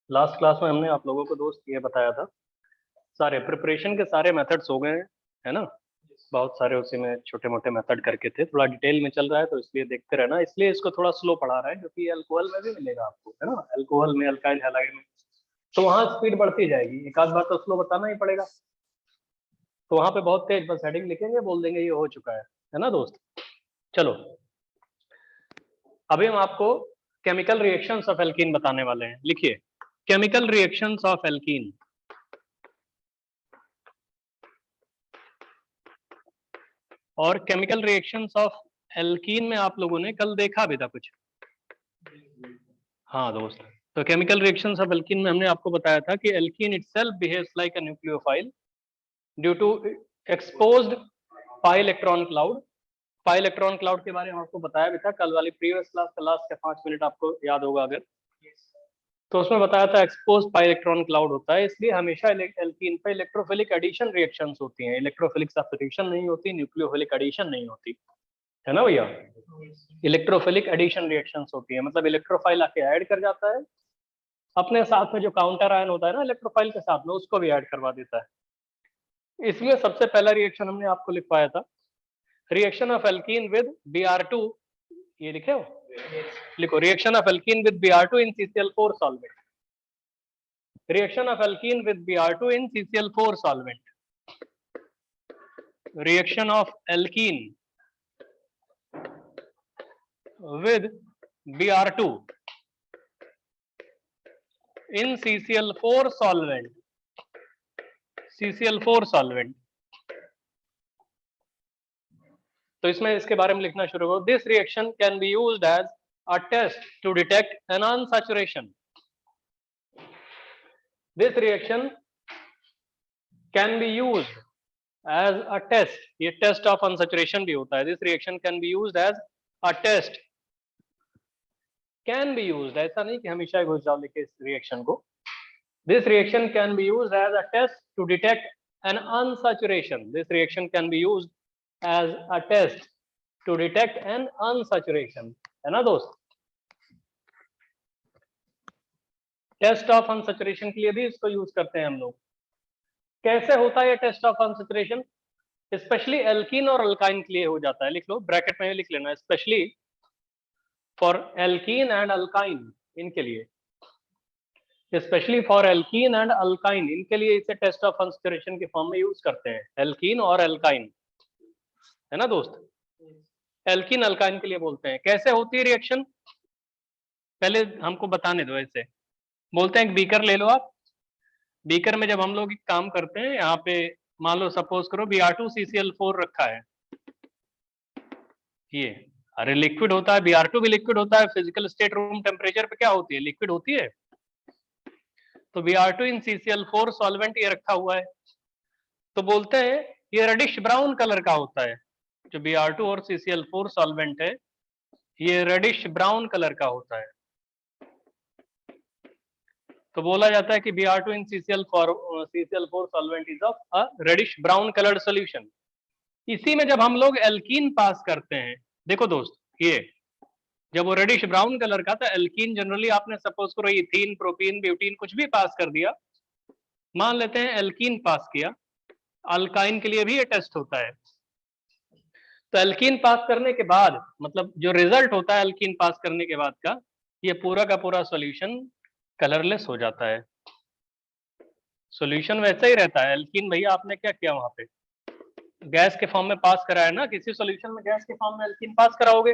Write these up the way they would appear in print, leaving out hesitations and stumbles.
Last class में हमने आप लोगों को दोस्त ये बताया था, सारे प्रिपरेशन के सारे मेथड्स हो गए हैं, है ना। बहुत सारे उसी में छोटे मोटे मेथड करके थे, थोड़ा डिटेल में चल रहा है तो इसलिए देखते रहना, इसलिए इसको थोड़ा स्लो पढ़ा रहा है क्योंकि अल्कोहल में भी मिलेगा आपको, है ना, अल्कोहल में, अल्काइल हैलाइड में, तो वहां स्पीड बढ़ती जाएगी, एक आध बार तो स्लो बताना ही पड़ेगा। तो वहां पे बहुत तेज बस हेडिंग लिखेंगे, बोल देंगे ये हो चुका है ना दोस्त। चलो अभी हम आपको केमिकल रिएक्शंस ऑफ एल्कीन बताने वाले हैं। लिखिए, केमिकल रिएक्शंस ऑफ एल्कीन। और केमिकल रिएक्शंस ऑफ एल्कीन में आप लोगों ने कल देखा भी था कुछ। हाँ दोस्त, तो केमिकल रिएक्शंस ऑफ एल्कीन में हमने आपको बताया था कि alkene itself behaves like a nucleophile due to exposed pi electron cloud. Pi electron cloud के बारे में आपको बताया भी था कल वाली प्रीवियस क्लास का लास्ट के 5 मिनट, आपको याद होगा अगर, तो उसमें बताया था एक्सपोज पाई इलेक्ट्रॉन क्लाउड होता है, इसलिए हमेशा एल्कीन पे इलेक्ट्रोफिलिक एडिशन रिएक्शंस होती हैं, इलेक्ट्रोफिलिक सब्स्टिट्यूशन नहीं होती, न्यूक्लियोफिलिक एडिशन नहीं होती, है ना भैया। इलेक्ट्रोफिलिक एडिशन रिएक्शंस होती है, मतलब इलेक्ट्रोफाइल आके ऐड कर जाता है अपने साथ में, जो काउंटर आयन होता है ना इलेक्ट्रोफाइल के साथ में, उसको भी ऐड करवा देता है। इसमें सबसे पहला रिएक्शन हमने आपको लिखवाया था, reaction of alkene with Br2, ये लिखे हो, लिखो, reaction of alkene with Br2 in CCl4 solvent. Reaction of alkene with Br2 in CCl4 solvent. Reaction of alkene with Br2 in CCl4 solvent, CCl4 solvent। तो इसमें इसके बारे में लिखना शुरू करो। This reaction can be used as a test to detect an unsaturation. This reaction can be used as a test, ये test of unsaturation भी होता है। This reaction can be used as a test, can be used, ऐसा नहीं कि हमेशा घुस जाओ लिखे इस रिएक्शन को। This reaction can be used as a test to detect an unsaturation. This reaction can be used as a test to detect an unsaturation, है ना दोस्त। टेस्ट ऑफ अनसैचुरेशन के लिए भी इसको यूज करते हैं हम लोग। कैसे होता है ये test of unsaturation? Specially alkene और अल्काइन के लिए हो जाता है, लिख लो, ब्रैकेट में लिख लेना, specially for alkene and alkyne, इनके लिए, specially for alkene and alkyne, इनके लिए इसे टेस्ट ऑफ अनसैचुरेशन के फॉर्म में यूज करते हैं, एल्कीन और अल्काइन, है ना दोस्त। एल्कीन अल्काइन के लिए बोलते हैं। कैसे होती है रिएक्शन, पहले हमको बताने दो। ऐसे बोलते हैं, एक बीकर ले लो आप, बीकर में जब हम लोग काम करते हैं, यहाँ पे मान लो सपोज करो Br2CCl4 रखा है, ये अरे लिक्विड होता है, Br2 भी लिक्विड होता है, फिजिकल स्टेट रूम टेम्परेचर पे क्या होती है, लिक्विड होती है। तो Br2 इन CCl4 सॉल्वेंट ये रखा हुआ है, तो बोलते हैं ये रेडिश ब्राउन कलर का होता है। जो Br2 और CCl4 सॉल्वेंट है, ये रेडिश ब्राउन कलर का होता है। तो बोला जाता है कि Br2 in CCl4 solvent is of a reddish brown colored solution। इसी में जब हम लोग एल्कीन पास करते हैं, देखो दोस्त, ये जब वो रेडिश ब्राउन कलर का था, एल्कीन जनरली आपने सपोज करो इथीन, प्रोपीन, ब्यूटीन कुछ भी पास कर दिया, मान लेते हैं एल्कीन पास किया, अल्काइन के लिए भी ये टेस्ट होता है। तो एल्कीन पास करने के बाद, मतलब जो रिजल्ट होता है एल्कीन पास करने के बाद का, ये पूरा का पूरा सॉल्यूशन कलरलेस हो जाता है। सॉल्यूशन वैसा ही रहता है। एल्कीन भैया आपने क्या किया, वहां पे गैस के फॉर्म में पास कराया ना, किसी सॉल्यूशन में गैस के फॉर्म में एल्कीन पास कराओगे,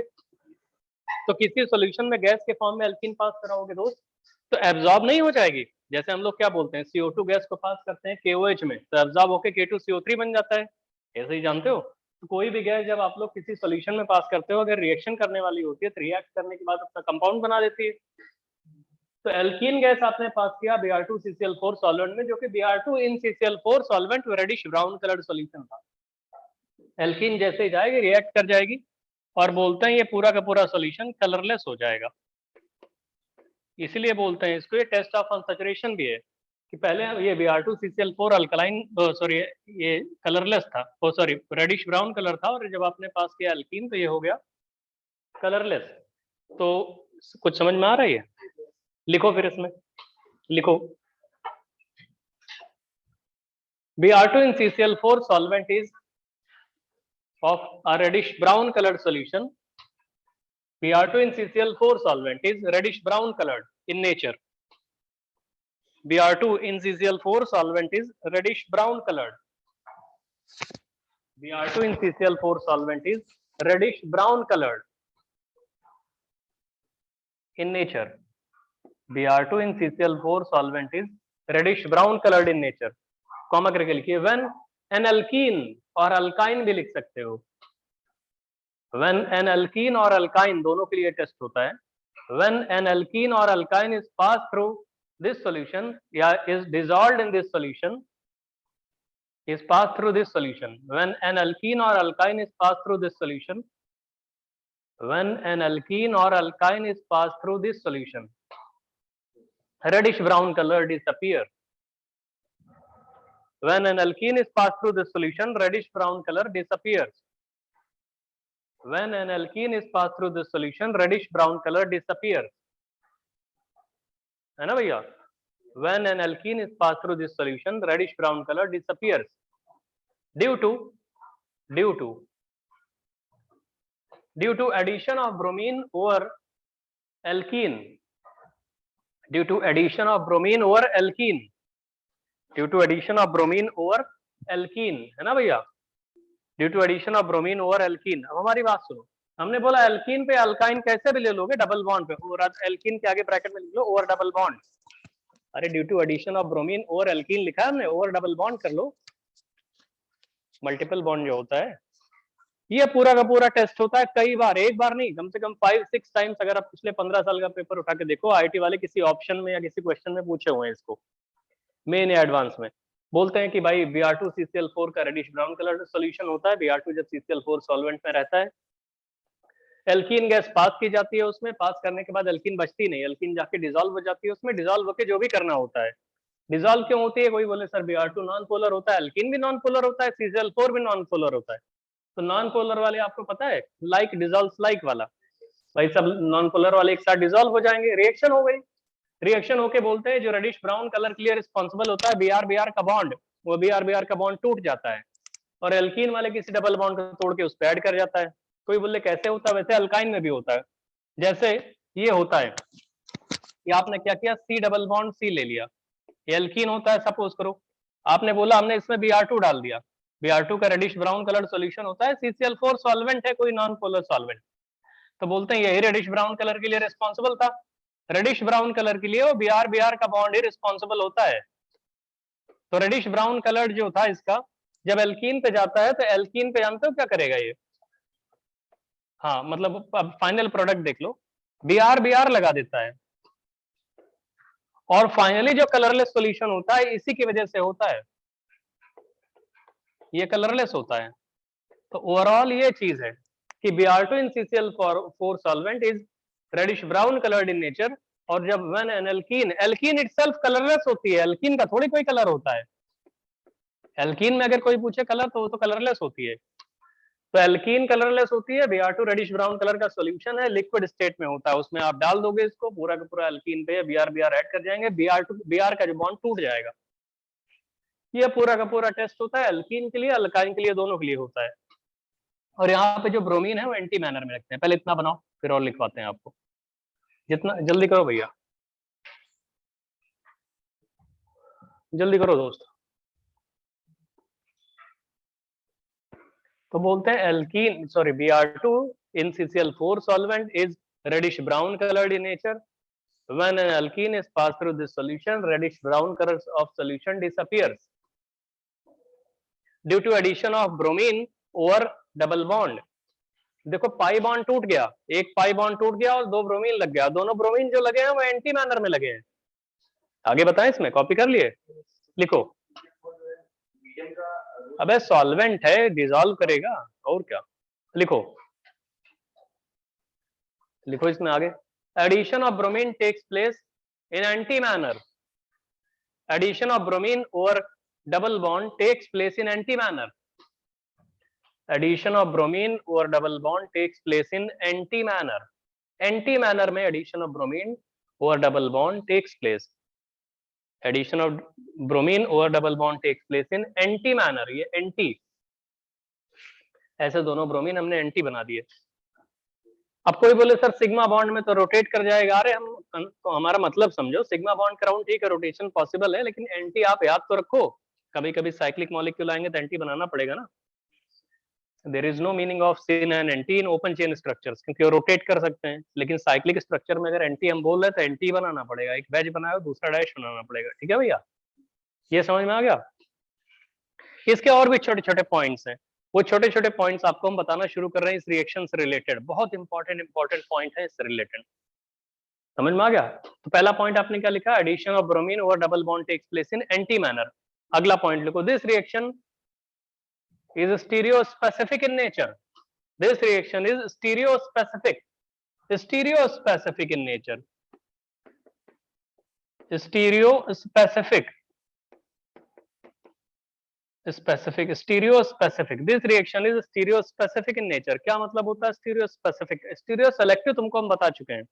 तो किसी सॉल्यूशन में गैस के फॉर्म में एल्कीन पास कराओगे दोस्त, तो एब्जॉर्ब नहीं हो जाएगी। जैसे हम लोग क्या बोलते हैं, CO2 गैस को पास करते हैं KOH में, तो एब्जॉर्ब होकर K2CO3 बन जाता है, ऐसे ही जानते हो। तो कोई भी गैस जब आप लोग किसी सॉल्यूशन में पास करते हो, अगर रिएक्शन करने वाली होती है तो रिएक्ट करने के बाद अपना कंपाउंड बना देती है। तो एल्कीन गैस आपने पास किया Br2CCl4 सॉल्वेंट में, जो कि Br2 in CCl4 solvent reddish brown coloured solution था। एल्कीन जैसे ही जाएगी रिएक्ट कर जाएगी, और बोलते हैं ये पूरा का पूरा सॉल्यूशन कलरलेस हो जाएगा। इसलिए बोलते हैं इसको ये टेस्ट ऑफ अनसैचुरेशन भी है, कि पहले ये Br2CCl4 अल्कलाइन, सॉरी ये कलरलेस था, सॉरी रेडिश ब्राउन कलर था, और जब आपने पास किया एल्कीन तो ये हो गया कलरलेस। तो कुछ समझ में आ रही है? लिखो फिर इसमें, लिखो Br2 in CCl4 solvent is of a reddish brown colored solution. Br2 in CCl4 solvent is reddish brown colored in nature. Br2 in CCl4 solvent is reddish brown colored. Br2 in CCl4 solvent is reddish brown colored in nature. Br2 in CCl4 solvent is reddish brown colored in nature. Comma करके लिखिए when an alkene और alkyne भी लिख सकते हो. when an alkene और alkyne दोनों के लिए टेस्ट होता है. when an alkene or alkyne is passed through this solution या is dissolved in this solution is passed through this solution. when an alkene or alkyne is passed through this solution, when an alkene or alkyne is passed through this solution, reddish brown color disappear. When an alkene is passed through this solution, reddish brown color disappears. When an alkene is passed through this solution, reddish brown color disappears. है ना भैया? When an alkene is passed through this solution, reddish brown color disappears due to addition of bromine over alkene. Due to addition of bromine over alkene. Due to addition of bromine over alkene, है ना भैया? Due to addition of bromine over alkene. अब हमारी बात सुनो, हमने बोला alkene पे अल्काइन कैसे भी ले लोगे, डबल बॉन्ड पे, और एल्कीन के आगे ब्रैकेट में लिख लो ओवर डबल बॉन्ड. अरे due to addition of bromine over alkene लिखा है हमने, ओवर डबल बॉन्ड कर लो. मल्टीपल बॉन्ड जो होता है ये पूरा का पूरा टेस्ट होता है कई बार, एक बार नहीं, कम से कम 5-6 टाइम्स. अगर आप पिछले 15 साल का पेपर उठा के देखो, आईआईटी वाले किसी ऑप्शन में या किसी क्वेश्चन में पूछे हुए हैं इसको, मेन या एडवांस में. बोलते हैं कि भाई Br2 CCl4 का रेडिश ब्राउन कलर सॉल्यूशन होता है. Br2 जब CCl4 सॉल्वेंट में रहता है, एल्कीन गैस पास की जाती है, उसमें पास करने के बाद एल्कीन बचती नहीं, एल्कीन जाके डिसॉल्व हो जाती है उसमें. डिसॉल्व होकर जो भी करना होता है, डिसॉल्व क्यों होती है? कोई बोले सर Br2 नॉन पोलर होता है, एल्कीन भी नॉन पोलर होता है, CCl4 भी नॉन पोलर होता है. तो नॉन पोलर वाले आपको पता है, लाइक डिसॉल्व्स लाइक वाला, भाई सब नॉन पोलर वाले एक साथ डिसॉल्व हो जाएंगे, रिएक्शन हो गई. रिएक्शन होके बोलते हैं जो रेडिश ब्राउन कलर के लिए रिस्पॉन्सिबल होता है Br का बॉन्ड, वो Br का बॉन्ड टूट जाता है और एल्कीन वाले किसी डबल बॉन्ड को तोड़ के उस पर ऐड कर जाता है. कोई बोले कैसे होता है? वैसे अल्काइन में भी होता है. जैसे ये होता है कि आपने क्या किया, C डबल बॉन्ड C ले लिया, एल्कीन होता है सपोज करो, आपने बोला हमने इसमें Br2 डाल दिया. Br2 का रेडिश ब्राउन कलर सॉल्यूशन होता है, CCl4 सॉल्वेंट है, कोई नॉन पोलर सॉल्वेंट. तो बोलते हैं यही रेडिश ब्राउन कलर के लिए रिस्पॉन्सिबल था. रेडिश ब्राउन कलर के लिए वो Br का बॉन्ड ही रिस्पॉन्सिबल होता है. तो रेडिश ब्राउन कलर जो था इसका, जब एल्कीन पे जाता है तो एल्कीन पे जानते हो क्या करेगा ये? हाँ मतलब अब फाइनल प्रोडक्ट देख लो, Br लगा देता है और फाइनली जो कलरलेस सॉल्यूशन होता है इसी की वजह से होता है, ये कलरलेस होता है. तो ओवरऑल ये चीज है कि Br2 in CCl4 solvent is reddish brown colored in nature. और जब when an alkene itself colourless होती है, एल्कीन का थोड़ी कोई कलर होता है. एल्कीन में अगर कोई पूछे कलर तो वो तो कलरलेस होती है. तो एल्कीन कलरलेस होती है, Br2 रेडिश ब्राउन कलर का सॉल्यूशन है, लिक्विड स्टेट में होता है, उसमें आप डाल दोगे इसको, पूरा का पूरा एल्कीन पे Br ऐड कर जाएंगे, Br का जो बॉन्ड टूट जाएगा. ये पूरा का पूरा टेस्ट होता है एल्कीन के लिए, अल्काइन के लिए, दोनों के लिए होता है. और यहाँ पे जो ब्रोमीन है वो एंटी मैनर में रखते हैं. पहले इतना बनाओ फिर और लिखवाते हैं आपको, जितना जल्दी करो भैया, जल्दी करो दोस्त. तो बोलते हैं alkene sorry Br2 in CCl4 solvent is reddish brown colored in nature. When an alkene is passed through this solution, reddish brown color of solution disappears due to addition of bromine over double bond. देखो pi bond टूट गया, एक pi bond टूट गया और दो bromine लग गया. दोनों ब्रोमीन जो लगे हैं वो एंटी मैनर में लगे हैं. आगे बताएं, इसमें कॉपी कर लिए, लिखो. अबे सॉल्वेंट है, डिसॉल्व करेगा और क्या. लिखो लिखो इसमें आगे, addition of bromine takes place in anti manner. Addition of bromine over double bond takes place in anti manner. Addition of bromine over double bond takes place in anti manner. Anti manner में addition of bromine over double bond takes place. Addition of bromine over double bond takes place in anti manner, ये anti, ऐसे दोनों bromine हमने anti बना दिए। अब कोई बोले सर सिग्मा बॉन्ड में तो रोटेट कर जाएगा, अरे हम तो हमारा मतलब समझो, सिग्मा बॉन्ड कराउंड ठीक है, रोटेशन पॉसिबल है, लेकिन एंटी आप याद तो रखो, कभी कभी साइक्लिक मॉलिक्यूल आएंगे तो एंटी बनाना पड़ेगा ना। There is no meaning of syn and anti in open chain structures, क्योंकि वो रोटेट कर सकते हैं, लेकिन साइक्लिक स्ट्रक्चर में अगर एंटी हम बोल रहे तो एंटी बनाना पड़ेगा, एक वेज बनाया दूसरा डैश बनाना पड़ेगा, ठीक है भैया, ये समझ में आ गया। इसके और भी छोटे छोटे पॉइंट्स हैं, वो छोटे छोटे पॉइंट्स आपको हम बताना शुरू कर रहे हैं इस रिएक्शन से रिलेटेड, बहुत इंपॉर्टेंट पॉइंट है इससे रिलेटेड, समझ में आ गया। तो पहला पॉइंट आपने क्या लिखा, addition of bromine over double bond takes place in anti manner. अगला पॉइंट लिखो, this reaction is stereospecific in nature, this reaction is stereospecific in nature, stereospecific this reaction is stereospecific in nature। क्या मतलब होता है stereospecific? stereoselective तुमको हम बता चुके हैं,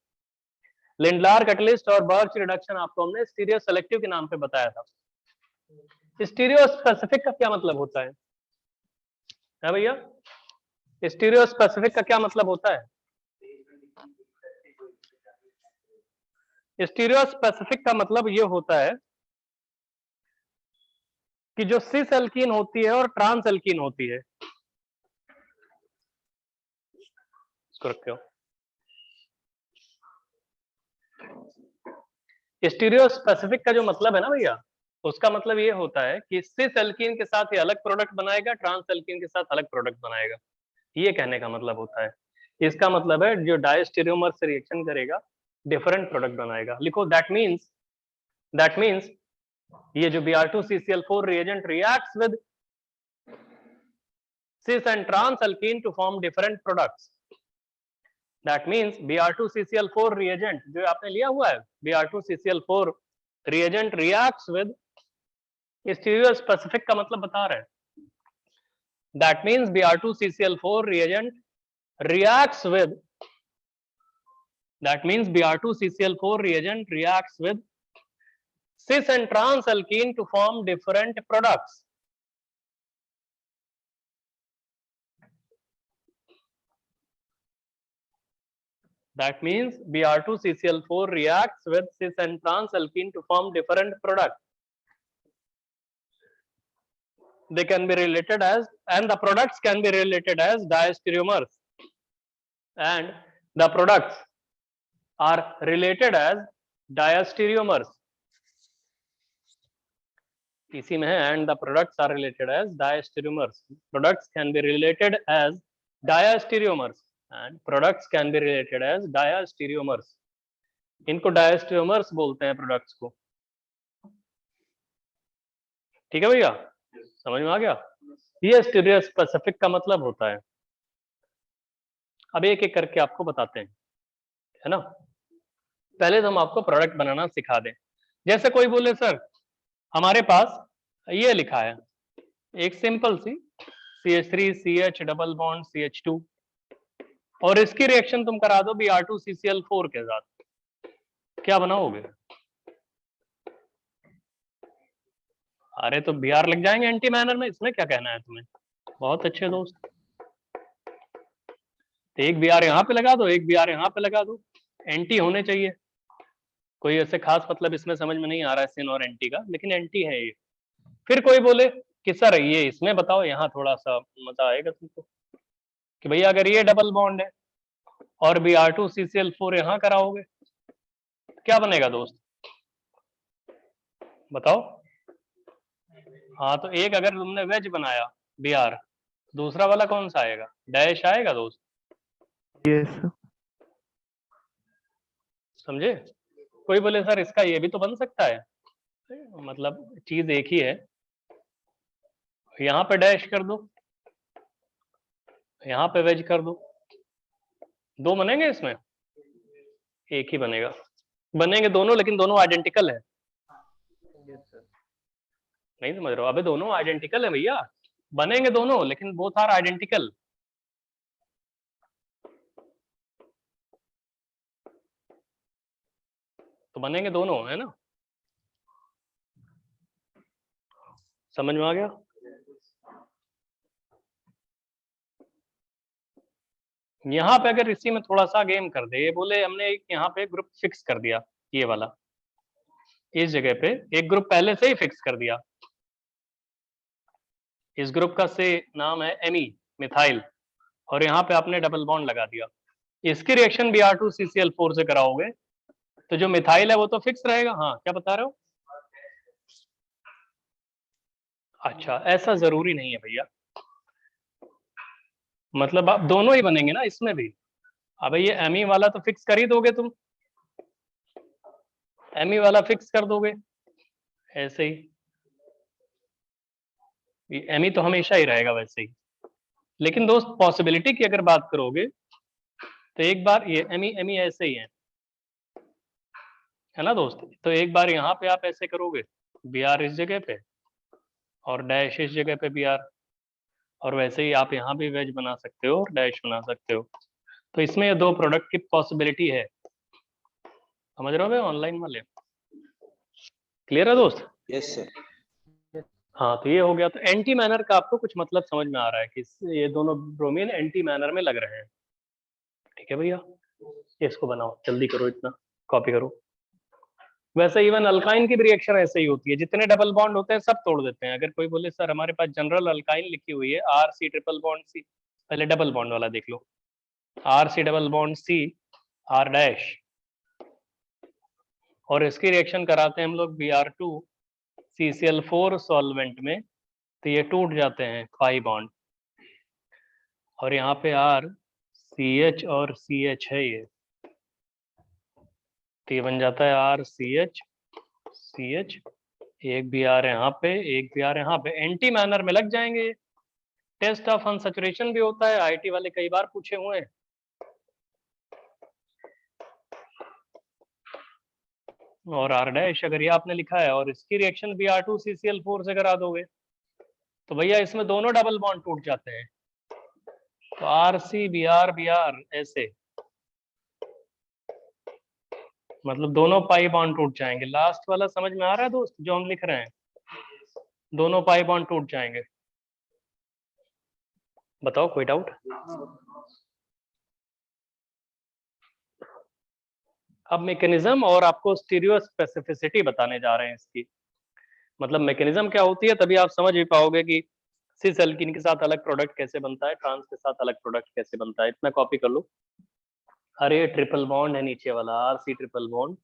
लिंडलार कैटलिस्ट और बर्च रिडक्शन आपको हमने स्टीरियोसेलेक्टिव के नाम पे बताया था। स्टीरियोस्पेसिफिक का क्या मतलब होता है भैया? स्टीरियोस्पेसिफिक का क्या मतलब होता है? स्टीरियोस्पेसिफिक का मतलब ये होता है कि जो सिस एल्कीन होती है और ट्रांस एल्कीन होती है, इसको रखते हो, स्टीरियोस्पेसिफिक का जो मतलब है ना भैया, उसका मतलब ये होता है कि सिस एल्कीन के साथ ये अलग प्रोडक्ट बनाएगा, ट्रांस एल्कीन के साथ अलग प्रोडक्ट बनाएगा, ये कहने का मतलब होता है। इसका मतलब है जो डायस्टीरियोमर से रिएक्शन करेगा डिफरेंट प्रोडक्ट बनाएगा। लिखो दैट मींस ये जो Br2CCl4 reagent reacts with cis and trans alkene to form different products। That means Br2CCl4 reagent जो आपने लिया हुआ है, Br2CCl4 reagent reacts with, स्टीरियोस्पेसिफिक का मतलब बता रहे हैं, that means Br2CCl4 reagent reacts with, that means Br2CCl4 reagent reacts with cis and trans alkene to form different products। That means Br2CCl4 reacts with cis and trans alkene to form different products। They can be related as, and the products can be related as diastereomers, and the products are related as diastereomers। इसी में है and the products are related as diastereomers। Products can be related as diastereomers and products can be related as diastereomers। इनको diastereomers बोलते हैं products को, ठीक है भैया, समझ में आ गया। ये स्टीरियोस्पेसिफिक का मतलब होता है। अब एक एक करके आपको बताते हैं, है ना। पहले तो हम आपको प्रोडक्ट बनाना सिखा दें। जैसे कोई बोले सर हमारे पास ये लिखा है एक सिंपल सी CH3 CH double bond CH2 और इसकी रिएक्शन तुम करा दो Br2CCl4 के साथ, क्या बनाओगे? अरे तो Br लग जाएंगे एंटी मैनर में, इसमें क्या कहना है तुम्हें? बहुत अच्छे दोस्त, एक Br यहाँ पे लगा दो, एक Br यहाँ पे लगा दो, एंटी होने चाहिए। कोई ऐसे खास मतलब इसमें समझ में नहीं आ रहा है सिन और एंटी का, लेकिन एंटी है ये। फिर कोई बोले कि सर ये इसमें बताओ, यहाँ थोड़ा सा मजा आएगा तुमको, कि भैया अगर ये डबल बॉन्ड है और Br2CCl4 यहाँ कराओगे क्या बनेगा दोस्त, बताओ? हाँ तो एक अगर तुमने वेज बनाया Br, दूसरा वाला कौन सा आएगा? डैश आएगा दोस्त। यस समझे? कोई बोले सर इसका ये भी तो बन सकता है, मतलब चीज एक ही है, यहाँ पे डैश कर दो, यहाँ पे वेज कर दो, दो बनेंगे इसमें? एक ही बनेगा, बनेंगे दोनों, लेकिन दोनों आइडेंटिकल है। नहीं समझ रहे हो? अबे दोनों आइडेंटिकल है भैया, बनेंगे दोनों लेकिन बोथ आर आइडेंटिकल। तो बनेंगे दोनों, है ना। समझ में आ गया? यहाँ पे अगर इसी में थोड़ा सा गेम कर दे, ये बोले हमने एक यहाँ पे ग्रुप फिक्स कर दिया, ये वाला इस जगह पे एक ग्रुप पहले से ही फिक्स कर दिया, इस ग्रुप का से नाम है एमी मिथाइल, और यहाँ पे आपने डबल बॉन्ड लगा दिया, इसकी रिएक्शन Br2CCl4 से कराओगे तो जो मिथाइल है वो तो फिक्स रहेगा। हाँ क्या बता रहे हो? अच्छा ऐसा जरूरी नहीं है भैया, मतलब आप दोनों ही बनेंगे ना इसमें भी। अब ये एमी वाला तो फिक्स कर ही दोगे तुम, एमी वाला फिक्स कर दोगे ऐसे ही, एमी तो हमेशा ही रहेगा वैसे ही। लेकिन दोस्त पॉसिबिलिटी की अगर बात करोगे तो एक बार ये एमी एमी ऐसे ही है ना दोस्त, तो एक बार यहाँ पे आप ऐसे करोगे Br इस जगह पे और डैश इस जगह पे Br, और वैसे ही आप यहाँ भी वेज बना सकते हो और डैश बना सकते हो। तो इसमें ये दो प्रोडक्ट की पॉसिबिलिटी है, समझ रहे हो भाई ऑनलाइन वाले? क्लियर है दोस्त? Yes sir. हाँ तो ये हो गया। तो एंटी मैनर का आपको कुछ मतलब समझ में आ रहा है कि ये दोनों ब्रोमीन एंटी मैनर में लग रहे हैं, ठीक है भैया? इसको बनाओ जल्दी करो, इतना कॉपी करो। वैसे इवन अल्काइन की भी रिएक्शन ऐसे ही होती है, जितने डबल बॉन्ड होते हैं सब तोड़ देते हैं। अगर कोई बोले सर हमारे पास जनरल अल्काइन लिखी हुई है RC ट्रिपल बॉन्ड C, पहले डबल बॉन्ड वाला देख लो, RC double bond C R dash, और इसकी रिएक्शन कराते हैं हम लोग Br2CCl4 सॉल्वेंट में, तो ये टूट जाते हैं पाई बॉन्ड, और यहाँ पे R CH और CH है ये, तो ये बन जाता है RCH CH, एक Br यहाँ पे एक Br यहाँ पे, एंटी मैनर में लग जाएंगे। टेस्ट ऑफ अनसैचुरेशन भी होता है, IIT वाले कई बार पूछे हुए हैं। और R डैश अगर ये आपने लिखा है और इसकी रिएक्शन Br2CCl4 से करा दोगे तो भैया इसमें दोनों डबल बॉन्ड टूट जाते हैं, तो RC Br Br ऐसे, मतलब दोनों पाई बॉन्ड टूट जाएंगे। लास्ट वाला समझ में आ रहा है दोस्त जो हम लिख रहे हैं? दोनों पाई बॉन्ड टूट जाएंगे। बताओ कोई डाउट? अब मैकेनिज्म और आपको स्टीरियो स्पेसिफिसिटी बताने जा रहे हैं इसकी, मतलब मैकेनिज्म क्या होती है, तभी आप समझ भी पाओगे कि सिस एल्कीन के साथ अलग प्रोडक्ट कैसे बनता है, ट्रांस के साथ अलग प्रोडक्ट कैसे बनता है। इतना कॉपी कर लो। अरे ट्रिपल बॉन्ड है नीचे वाला RC triple bond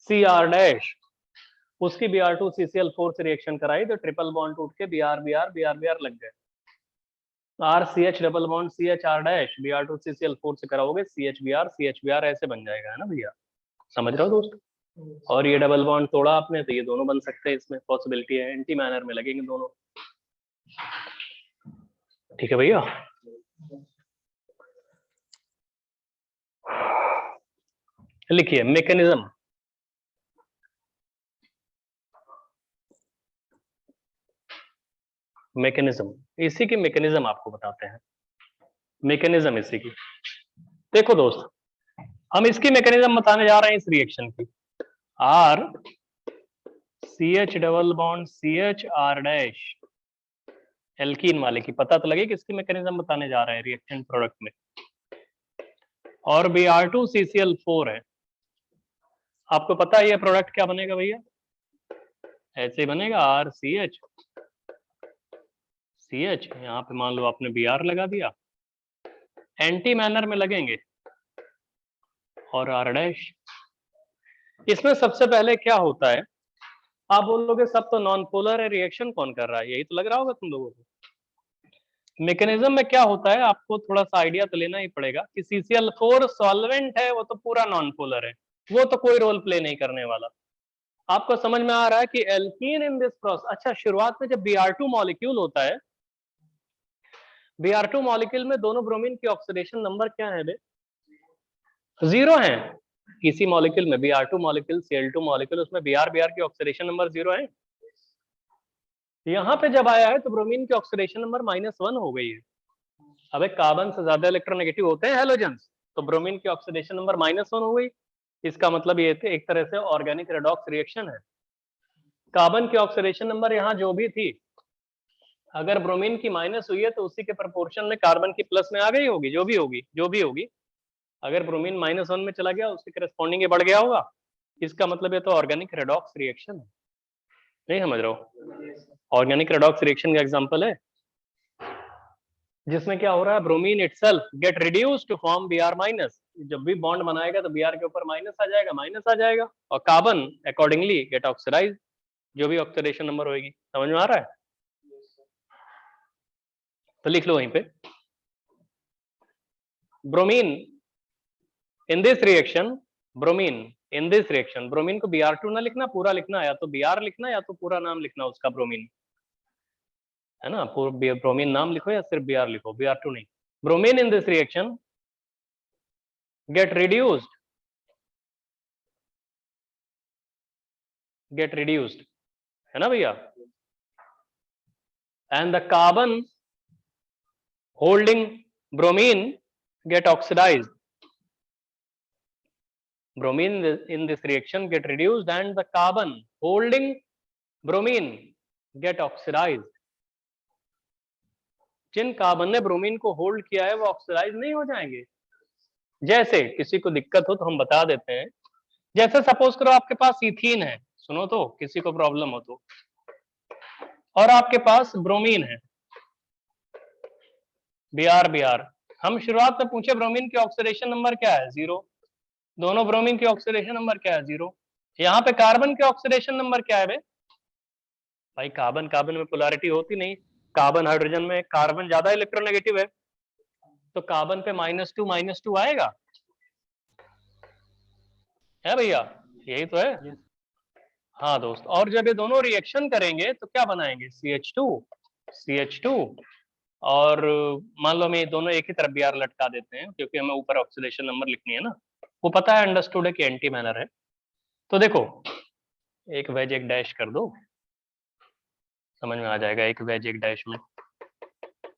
CR dash, उसकी Br2CCl4 से रिएक्शन कराई तो ट्रिपल बॉन्ड टूट के Br Br Br Br लग गए। RCH double bond CHR dash Br2CCl4 से कराओगे CH Br ऐसे बन जाएगा, है ना भैया? समझ रहे हो दोस्त? और ये डबल बॉन्ड तोड़ा आपने तो ये दोनों बन सकते हैं, इसमें पॉसिबिलिटी है, एंटी मैनर में लगेंगे दोनों। ठीक है भैया? लिखिए मैकेनिज्म। मैकेनिज्म, इसी की मैकेनिज्म आपको बताते हैं, मैकेनिज्म इसी की। देखो दोस्त हम इसकी मैकेनिज्म बताने जा रहे हैं इस रिएक्शन की, R CH double bond CH R dash alkene वाले की, पता तो लगे कि इसकी मैकेनिज्म बताने जा रहे हैं रिएक्शन प्रोडक्ट में, और Br2CCl4 है। आपको पता है ये प्रोडक्ट क्या बनेगा भैया? ऐसे बनेगा RCH CH, यहाँ पे मान लो आपने Br लगा दिया, एंटी मैनर में लगेंगे, और R डैश। इसमें सबसे पहले क्या होता है, आप बोलोगे सब तो नॉन पोलर है, रिएक्शन कौन कर रहा है? यही तो लग रहा होगा तुम लोगों को। मैकेनिज्म में क्या होता है आपको थोड़ा सा आइडिया तो लेना ही पड़ेगा कि CCl4 सॉल्वेंट है, वो तो पूरा नॉन पोलर है, वो तो कोई रोल प्ले नहीं करने वाला। आपको समझ में आ रहा है कि एल्कीन इन दिस प्रोसेस, अच्छा शुरुआत में जब Br2 मॉलिक्यूल होता है, Br2 मॉलिक्यूल में दोनों ब्रोमीन की ऑक्सीडेशन नंबर क्या है बे? 0 है। किसी मॉलिक्यूल में Br2 मॉलिक्यूल Cl2 मॉलिक्यूल, उसमें Br की ऑक्सीडेशन नंबर 0 है। यहाँ पे जब आया है तो ब्रोमीन की ऑक्सीडेशन नंबर -1 हो गई है। अब कार्बन से ज्यादा इलेक्ट्रोनेगेटिव होते हैं हैलोजेंस, तो ब्रोमीन की ऑक्सीडेशन नंबर -1 हो गई। इसका मतलब ये थे एक तरह से ऑर्गेनिक रेडॉक्स रिएक्शन है। कार्बन की ऑक्सीडेशन नंबर यहाँ जो भी थी अगर ब्रोमीन की माइनस हुई है तो उसी के प्रपोर्शन में कार्बन की प्लस में आ गई होगी, जो भी होगी। अगर ब्रोमीन -1 में चला गया उसके करस्पॉन्डिंग ये बढ़ गया होगा। इसका मतलब ये तो ऑर्गेनिक रेडॉक्स रिएक्शन है। नहीं समझ रहे हो? ऑर्गेनिक रेडॉक्स रिएक्शन का एग्जांपल है जिसमें क्या हो रहा है, bromine itself get reduced to form Br-। जब भी बॉन्ड बनाएगा तो Br के ऊपर माइनस आ जाएगा और कार्बन अकॉर्डिंगली गेट ऑक्सीडाइज, जो भी ऑक्सीडेशन नंबर होगी। समझ में आ रहा है? तो लिख लो वहीं पे, bromine in this reaction, bromine in this reaction, bromine को Br2 ना लिखना, पूरा लिखना, या तो Br लिखना या तो पूरा नाम लिखना उसका ब्रोमीन, है ना। ब्रोमीन नाम लिखो या सिर्फ Br लिखो, Br2 नहीं। Bromine in this reaction get reduced, है ना भैया, and the carbon holding bromine get oxidized. Bromine in this reaction get reduced and the carbon holding bromine get oxidized. Jin carbon ने ब्रोमीन को hold किया है वो oxidise नहीं हो जाएंगे। जैसे किसी को दिक्कत हो तो हम बता देते हैं, जैसे सपोज करो आपके पास इथीन है, सुनो तो, किसी को प्रॉब्लम हो तो, और आपके पास ब्रोमीन है Br। हम शुरुआत में पूछे ब्रोमीन की ऑक्सीडेशन नंबर क्या है, 0। दोनों ब्रोमीन की ऑक्सीडेशन नंबर क्या है, 0। यहाँ पे कार्बन के ऑक्सीडेशन नंबर क्या है भाई, कार्बन कार्बन में पोलैरिटी होती नहीं, कार्बन हाइड्रोजन में कार्बन ज्यादा इलेक्ट्रोनेगेटिव है, तो कार्बन पे -2 आएगा, है भैया, यही तो है। हाँ दोस्त, और जब ये दोनों रिएक्शन करेंगे तो क्या बनाएंगे, CH2 और मान लो मैं दोनों एक ही तरफ Br लटका देते हैं क्योंकि हमें ऊपर ऑक्सीडेशन नंबर लिखनी है ना, वो पता है, अंडरस्टूड है कि एंटी मैनर है। तो देखो, एक वेज एक डैश कर दो, समझ में आ जाएगा, एक वेज एक डैश में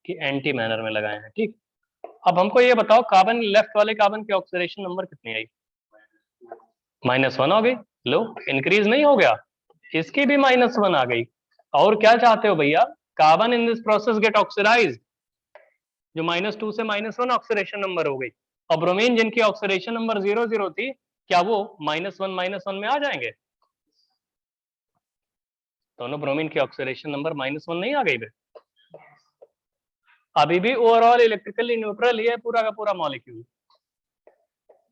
कि एंटी मैनर में लगाए हैं, ठीक। अब हमको ये बताओ, कार्बन लेफ्ट वाले कार्बन की ऑक्सीडेशन नंबर कितनी आई, -1 हो गई। लो, इंक्रीज नहीं हो गया, इसकी भी -1 आ गई। और क्या चाहते हो भैया, carbon in this process get oxidised, जो -2 से -1 ऑक्सीडेशन नंबर हो गई। और ब्रोमीन जिनकी ऑक्सीडेशन नंबर 0 थी, क्या वो -1 में आ जाएंगे? दोनों ब्रोमीन की ऑक्सीडेशन नंबर -1 नहीं आ गई बे? अभी भी ओवरऑल इलेक्ट्रिकली न्यूट्रल ही है पूरा का पूरा मॉलिक्यूल,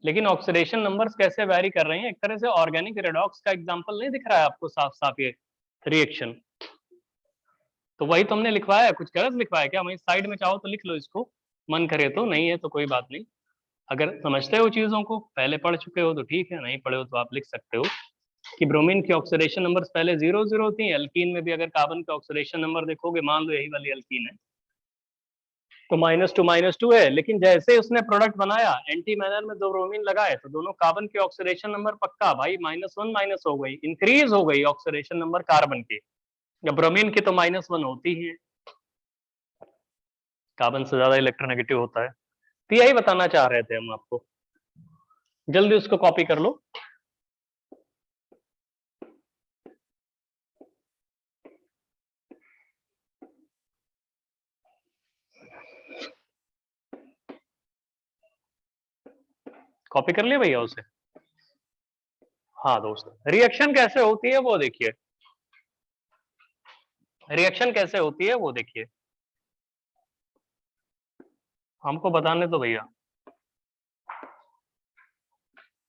लेकिन ऑक्सीडेशन नंबर्स कैसे वैरी कर रहे हैं, एक तरह से ऑर्गेनिक रेडॉक्स का एग्जांपल नहीं दिख रहा है आपको साफ साफ ये रिएक्शन? तो वही तुमने लिखवाया है, कुछ गलत लिखवाया क्या? वही साइड में चाहो तो लिख लो इसको, मन करे तो, नहीं है तो कोई बात नहीं। अगर समझते हो चीजों को, पहले पढ़ चुके हो तो ठीक है, नहीं पढ़े हो तो आप लिख सकते हो कि ब्रोमीन की ऑक्सीडेशन नंबर्स पहले 0 थी। एल्कीन में भी अगर कार्बन का ऑक्सीडेशन नंबर देखोगे, मान लो यही वाली एल्कीन है, तो -2 है, लेकिन जैसे उसने प्रोडक्ट बनाया, एंटी मैनर में 2 ब्रोमीन लगाए, तो दोनों कार्बन के ऑक्सीडेशन नंबर पक्का भाई -1 माइनस हो गई, इंक्रीज हो गई ऑक्सीडेशन नंबर कार्बन की। ब्रोमीन की तो -1 होती ही है, कार्बन से ज्यादा इलेक्ट्रोनेगेटिव होता है। तो यही बताना चाह रहे थे हम आपको, जल्दी उसको कॉपी कर लो। कॉपी कर लिया भैया उसे? हाँ दोस्त, रिएक्शन कैसे होती है वो देखिए, रिएक्शन कैसे होती है वो देखिए, हमको बताने तो भैया।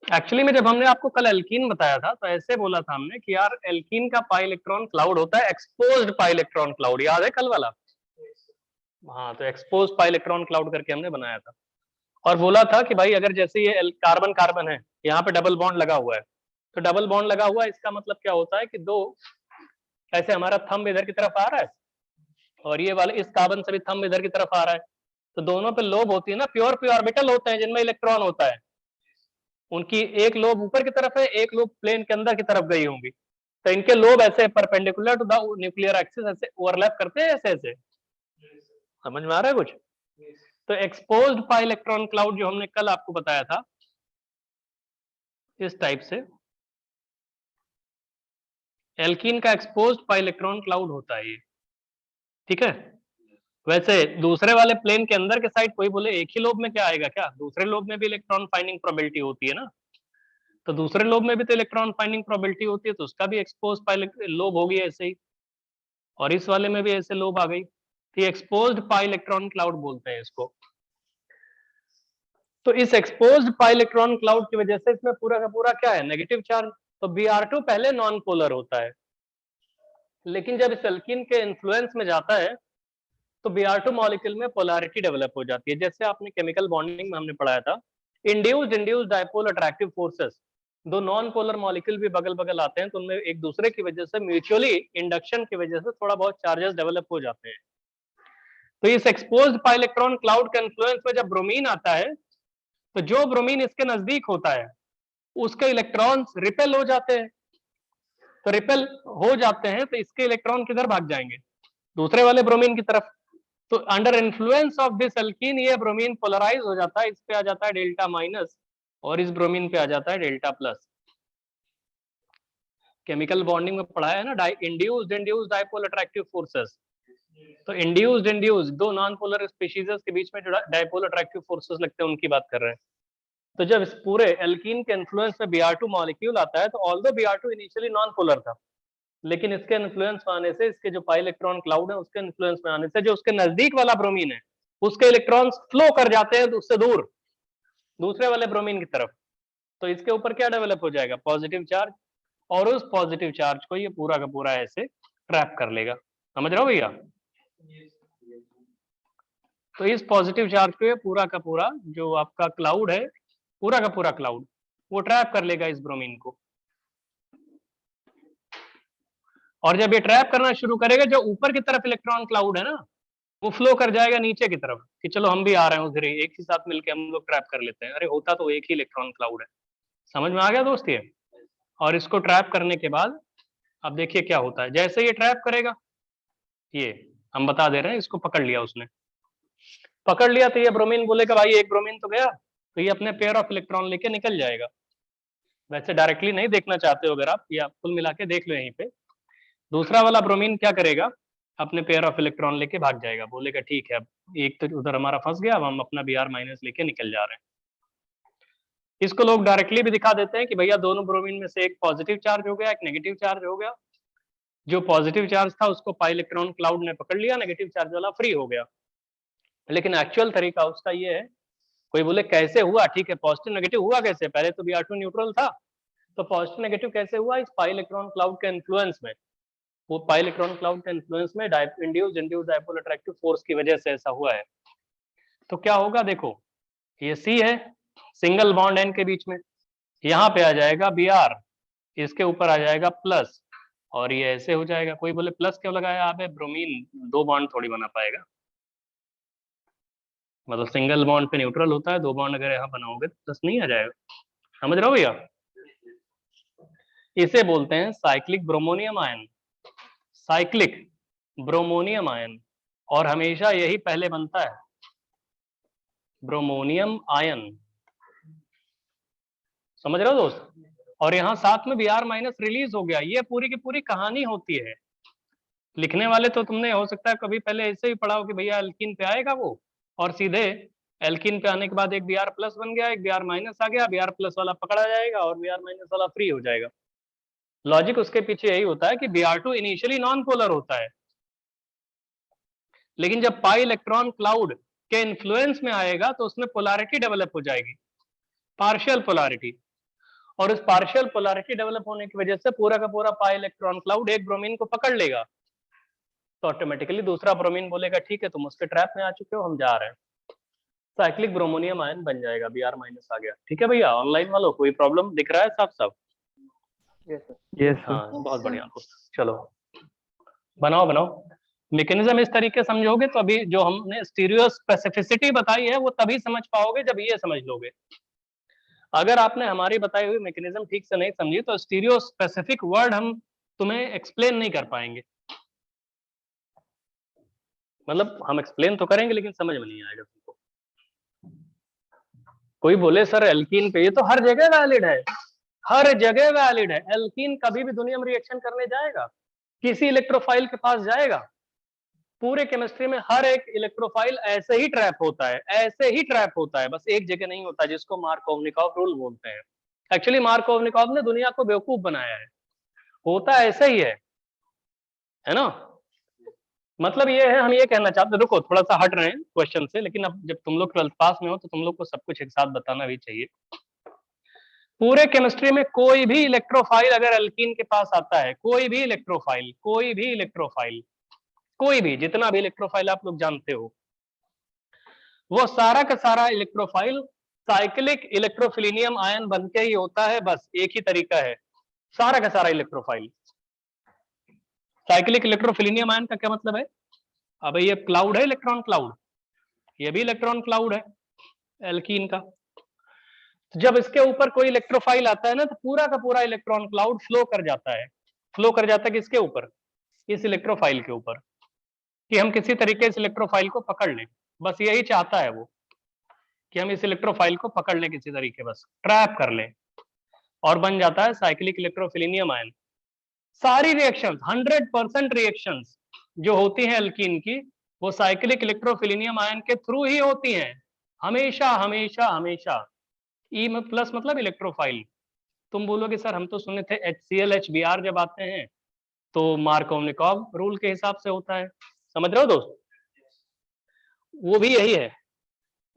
एक्चुअली में जब हमने आपको कल एल्कीन बताया था तो ऐसे बोला था हमने कि यार एल्कीन का पाई इलेक्ट्रॉन क्लाउड होता है एक्सपोज्ड पाई इलेक्ट्रॉन क्लाउड, याद है कल वाला? हाँ, तो एक्सपोज पाई इलेक्ट्रॉन क्लाउड करके हमने बनाया था, और बोला था कि भाई अगर जैसे ये कार्बन कार्बन है, यहाँ पे डबल बॉन्ड लगा हुआ है, तो डबल बॉन्ड लगा हुआ है इसका मतलब क्या होता है कि दो, ऐसे हमारा थंब इधर की तरफ आ रहा है और ये वाले इस कार्बन से भी थंब इधर की तरफ आ रहा है, तो दोनों पे लोब होती है ना, प्योर पी ऑर्बिटल होते हैं जिनमें इलेक्ट्रॉन होता है, उनकी एक लोब ऊपर की तरफ है, एक लोब प्लेन के अंदर की तरफ गई होंगी, तो इनके लोब ऐसे perpendicular to the nuclear axis ऐसे ओवरलैप करते हैं, ऐसे ऐसे। समझ में आ रहा है कुछ? तो एक्सपोज्ड पाई इलेक्ट्रॉन क्लाउड जो हमने कल आपको बताया था, इस टाइप से एल्कीन का एक्सपोज्ड पाई इलेक्ट्रॉन क्लाउड होता है ये। ठीक है। वैसे दूसरे वाले प्लेन के अंदर के साइड कोई बोले एक ही लोब में क्या आएगा, क्या दूसरे लोब में भी इलेक्ट्रॉन फाइंडिंग प्रोबेबिलिटी होती है ना, तो दूसरे लोब में भी तो इलेक्ट्रॉन फाइंडिंग प्रोबेबिलिटी होती है, तो उसका भी एक्सपोज पाई लोब होगी ऐसे ही, और इस वाले में भी ऐसे लोब आ गई, तो एक्सपोज्ड पाई इलेक्ट्रॉन क्लाउड बोलते हैं इसको। तो इस एक्सपोज्ड पाई इलेक्ट्रॉन क्लाउड की वजह से इसमें पूरा का पूरा क्या है, नेगेटिव चार्ज। तो Br2 पहले नॉन पोलर होता है, लेकिन जब इस एल्कीन के इन्फ्लुएंस में जाता है तो Br2 मॉलिक्यूल में पोलैरिटी डेवलप हो जाती है। जैसे आपने केमिकल बॉन्डिंग में हमने पढ़ाया था, इंड्यूस्ड डायपोल अट्रैक्टिव फोर्सेस, दो नॉन पोलर मॉलिक्यूल भी बगल बगल आते हैं तो उनमें एक दूसरे की वजह से म्यूचुअली इंडक्शन की वजह से थोड़ा बहुत चार्जेस डेवलप हो जाते हैं। तो इस एक्सपोज्ड पाई इलेक्ट्रॉन क्लाउड के इन्फ्लुएंस में जब ब्रोमीन आता है, तो जो ब्रोमीन इसके नजदीक होता है उसके इलेक्ट्रॉन्स रिपेल हो जाते हैं। तो रिपेल हो जाते हैं तो इसके इलेक्ट्रॉन किधर भाग जाएंगे, दूसरे वाले ब्रोमीन की तरफ। तो under influence of this alkene ये ब्रोमीन पोलराइज हो जाता है, इस पे आ जाता है डेल्टा माइनस और इस ब्रोमीन पे आ जाता है डेल्टा प्लस। केमिकल बॉन्डिंग में पढ़ाया है ना, इंड्यूस्ड डायपोल अट्रैक्टिव फोर्सेस। तो इंड्यूस्ड दो नॉन पोलर स्पीशीज के बीच में जो डायपोल अट्रैक्टिव फोर्सेस लगते हैं उनकी बात कर रहे हैं। तो जब इस पूरे एल्कीन के इन्फ्लुएंस में Br2 मॉलिक्यूल आता है, तो although Br2 initially non polar था, लेकिन इसके इन्फ्लुएंस में आने से, इसके जो पाई इलेक्ट्रॉन क्लाउड है उसके इन्फ्लुएंस में आने से जो उसके नजदीक वाला ब्रोमीन है उसके इलेक्ट्रॉन्स फ्लो कर जाते हैं उससे दूर दूसरे वाले ब्रोमीन की तरफ। तो इसके ऊपर क्या डेवलप हो जाएगा, पॉजिटिव चार्ज, और उस पॉजिटिव चार्ज को ये पूरा का पूरा ऐसे ट्रैप कर लेगा। समझ रहे हो भैया। तो इस पॉजिटिव चार्ज को ये पूरा का पूरा जो आपका क्लाउड है, पूरा का पूरा क्लाउड वो ट्रैप कर लेगा इस ब्रोमीन को। और जब ये ट्रैप करना शुरू करेगा, जो ऊपर की तरफ इलेक्ट्रॉन क्लाउड है ना, वो फ्लो कर जाएगा नीचे की तरफ कि चलो हम भी आ रहे हैं उधर ही, एक ही साथ मिलके हम लोग ट्रैप कर लेते हैं। अरे होता तो एक ही इलेक्ट्रॉन क्लाउड है। समझ में आ गया दोस्त ये। और इसको ट्रैप करने के बाद अब देखिए क्या होता है, जैसे ये ट्रैप करेगा, ये हम बता दे रहे हैं, इसको पकड़ लिया उसने, पकड़ लिया तो ये ब्रोमीन बोलेगा भाई एक ब्रोमीन तो गया, तो ये अपने पेयर ऑफ इलेक्ट्रॉन लेके निकल जाएगा। वैसे डायरेक्टली नहीं देखना चाहते हो अगर आप, या कुल मिला के देख लो यहीं पे, दूसरा वाला ब्रोमीन क्या करेगा, अपने पेयर ऑफ इलेक्ट्रॉन लेके भाग जाएगा, बोलेगा ठीक है अब एक तो उधर हमारा फंस गया, अब हम अपना Br माइनस लेके निकल जा रहे हैं। इसको लोग डायरेक्टली भी दिखा देते हैं कि भैया दोनों ब्रोमीन में से एक पॉजिटिव चार्ज हो गया, एक नेगेटिव चार्ज हो गया। जो पॉजिटिव चार्ज था उसको पाई इलेक्ट्रॉन क्लाउड ने पकड़ लिया, नेगेटिव चार्ज वाला फ्री हो गया। लेकिन एक्चुअल तरीका उसका ये है, कोई बोले कैसे हुआ, ठीक है पॉजिटिव नेगेटिव हुआ कैसे, पहले तो Br2 न्यूट्रल था, तो पॉजिटिव नेगेटिव कैसे हुआ, इस पाई इलेक्ट्रॉन क्लाउड के इन्फ्लुएंस में, वो पाई इलेक्ट्रॉन क्लाउड के इन्फ्लुएंस में इंड्यूस्ड डायपोल अट्रैक्टिव फोर्स की वजह से ऐसा हुआ है। तो क्या होगा देखो, ये C है, सिंगल बॉन्ड N के बीच में, यहाँ पे आ जाएगा Br, इसके ऊपर आ जाएगा प्लस, और ये ऐसे हो जाएगा। कोई बोले प्लस क्यों लगाया आपने, ब्रोमीन दो बॉन्ड थोड़ी बना पाएगा, मतलब सिंगल बॉन्ड पे न्यूट्रल होता है, दो बॉन्ड अगर यहाँ बनाओगे तो प्लस नहीं आ जाएगा। समझ रहे हो भैया। इसे बोलते हैं cyclic bromonium ion, cyclic bromonium ion, और हमेशा यही पहले बनता है, ब्रोमोनियम आयन। समझ रहे हो दोस्त। और यहाँ साथ में Br माइनस रिलीज हो गया, ये पूरी की पूरी कहानी होती है। लिखने वाले तो तुमने हो सकता है कभी पहले ऐसे ही पढ़ा हो कि भैया एल्कीन पे आएगा वो, और सीधे एल्कीन पे आने के बाद एक Br प्लस बन गया, एक Br माइनस आ गया, Br प्लस वाला पकड़ा जाएगा और Br माइनस वाला फ्री हो जाएगा। लॉजिक उसके पीछे यही होता है कि Br2 इनिशियली नॉन पोलर होता है, लेकिन जब पाई इलेक्ट्रॉन क्लाउड के इन्फ्लुएंस में आएगा तो उसमें पोलैरिटी डेवलप हो जाएगी, पार्शियल पोलैरिटी, और इस पार्शियल पोलैरिटी डेवलप होने की वजह से पूरा का पूरा पाई इलेक्ट्रॉन क्लाउड एक ब्रोमीन को पकड़ लेगा, तो ऑटोमेटिकली दूसरा ब्रोमीन बोलेगा ठीक है तुम उसके ट्रैप में आ चुके हो, हम जा रहे हैं, साइक्लिक ब्रोमोनियम आयन बन जाएगा, Br माइनस आ गया। ठीक है भैया, ऑनलाइन वालों कोई प्रॉब्लम दिख रहा है साफ साफ। यस हाँ बहुत बढ़िया, चलो बनाओ बनाओ। मैकेनिज्म इस तरीके समझोगे तो अभी जो हमने स्टीरियो स्पेसिफिसिटी बताई है वो तभी समझ पाओगे जब ये समझ लोगे। अगर आपने हमारी बताई हुई मैकेनिज्म ठीक से नहीं समझी तो स्टीरियो स्पेसिफिक वर्ड हम तुम्हें एक्सप्लेन नहीं कर पाएंगे, मतलब हम एक्सप्लेन तो करेंगे लेकिन समझ में नहीं आएगा तुमको। कोई बोले सर एल्कीन पे, ये तो हर जगह वैलिड है, हर जगह वैलिड है। एल्कीन कभी भी दुनिया में रिएक्शन करने जाएगा, किसी इलेक्ट्रोफाइल के पास जाएगा, पूरे केमिस्ट्री में हर एक इलेक्ट्रोफाइल ऐसे ही ट्रैप होता है, ऐसे ही ट्रैप होता है, बस एक जगह नहीं होता, जिसको मार्कोवनिकॉव रूल बोलते हैं। एक्चुअली मार्कोवनिकॉव ने दुनिया को बेवकूफ बनाया है, होता ऐसे ही है ना। मतलब ये है, हम ये कहना चाहते, रुको थोड़ा सा हट रहे हैं क्वेश्चन से, लेकिन अब जब तुम लोग 12th पास में हो तो तुम लोग को सब कुछ एक साथ बताना भी चाहिए। पूरे केमिस्ट्री में कोई भी इलेक्ट्रोफाइल अगर एल्कीन के पास आता है, कोई भी इलेक्ट्रोफाइल, कोई भी जितना भी इलेक्ट्रोफाइल आप लोग जानते हो, वो सारा का सारा इलेक्ट्रोफाइल साइक्लिक इलेक्ट्रोफिलिनियम आयन बन के ही होता है। बस एक ही तरीका है, सारा का सारा इलेक्ट्रोफाइल साइक्लिक इलेक्ट्रोफिलिनियम आयन का क्या मतलब है? अब ये क्लाउड है, इलेक्ट्रॉन क्लाउड, ये भी इलेक्ट्रॉन क्लाउड है एल्कीन का। जब इसके ऊपर कोई इलेक्ट्रोफाइल आता है ना, तो पूरा का पूरा इलेक्ट्रॉन क्लाउड फ्लो कर जाता है। फ्लो कर जाता है किसके ऊपर? इस इलेक्ट्रोफाइल के ऊपर, कि हम किसी तरीके से इलेक्ट्रोफाइल को पकड़ लें। बस यही चाहता है वो, कि हम इस इलेक्ट्रोफाइल को पकड़ लें किसी तरीके, बस ट्रैप कर लें, और बन जाता है साइक्लिक इलेक्ट्रोफिलिनियम आयन। सारी रिएक्शंस, 100% रिएक्शंस जो होती हैं एल्कीन की, वो साइक्लिक इलेक्ट्रोफिलिनियम आयन के थ्रू ही होती हैं, हमेशा हमेशा हमेशा। ई प्लस मतलब इलेक्ट्रोफाइल। तुम बोलोगे सर हम तो सुने थे HCl HBr जब आते हैं तो मार्कोवनिकॉव रूल के हिसाब से होता है, समझ रहे हो दोस्त? वो भी यही है।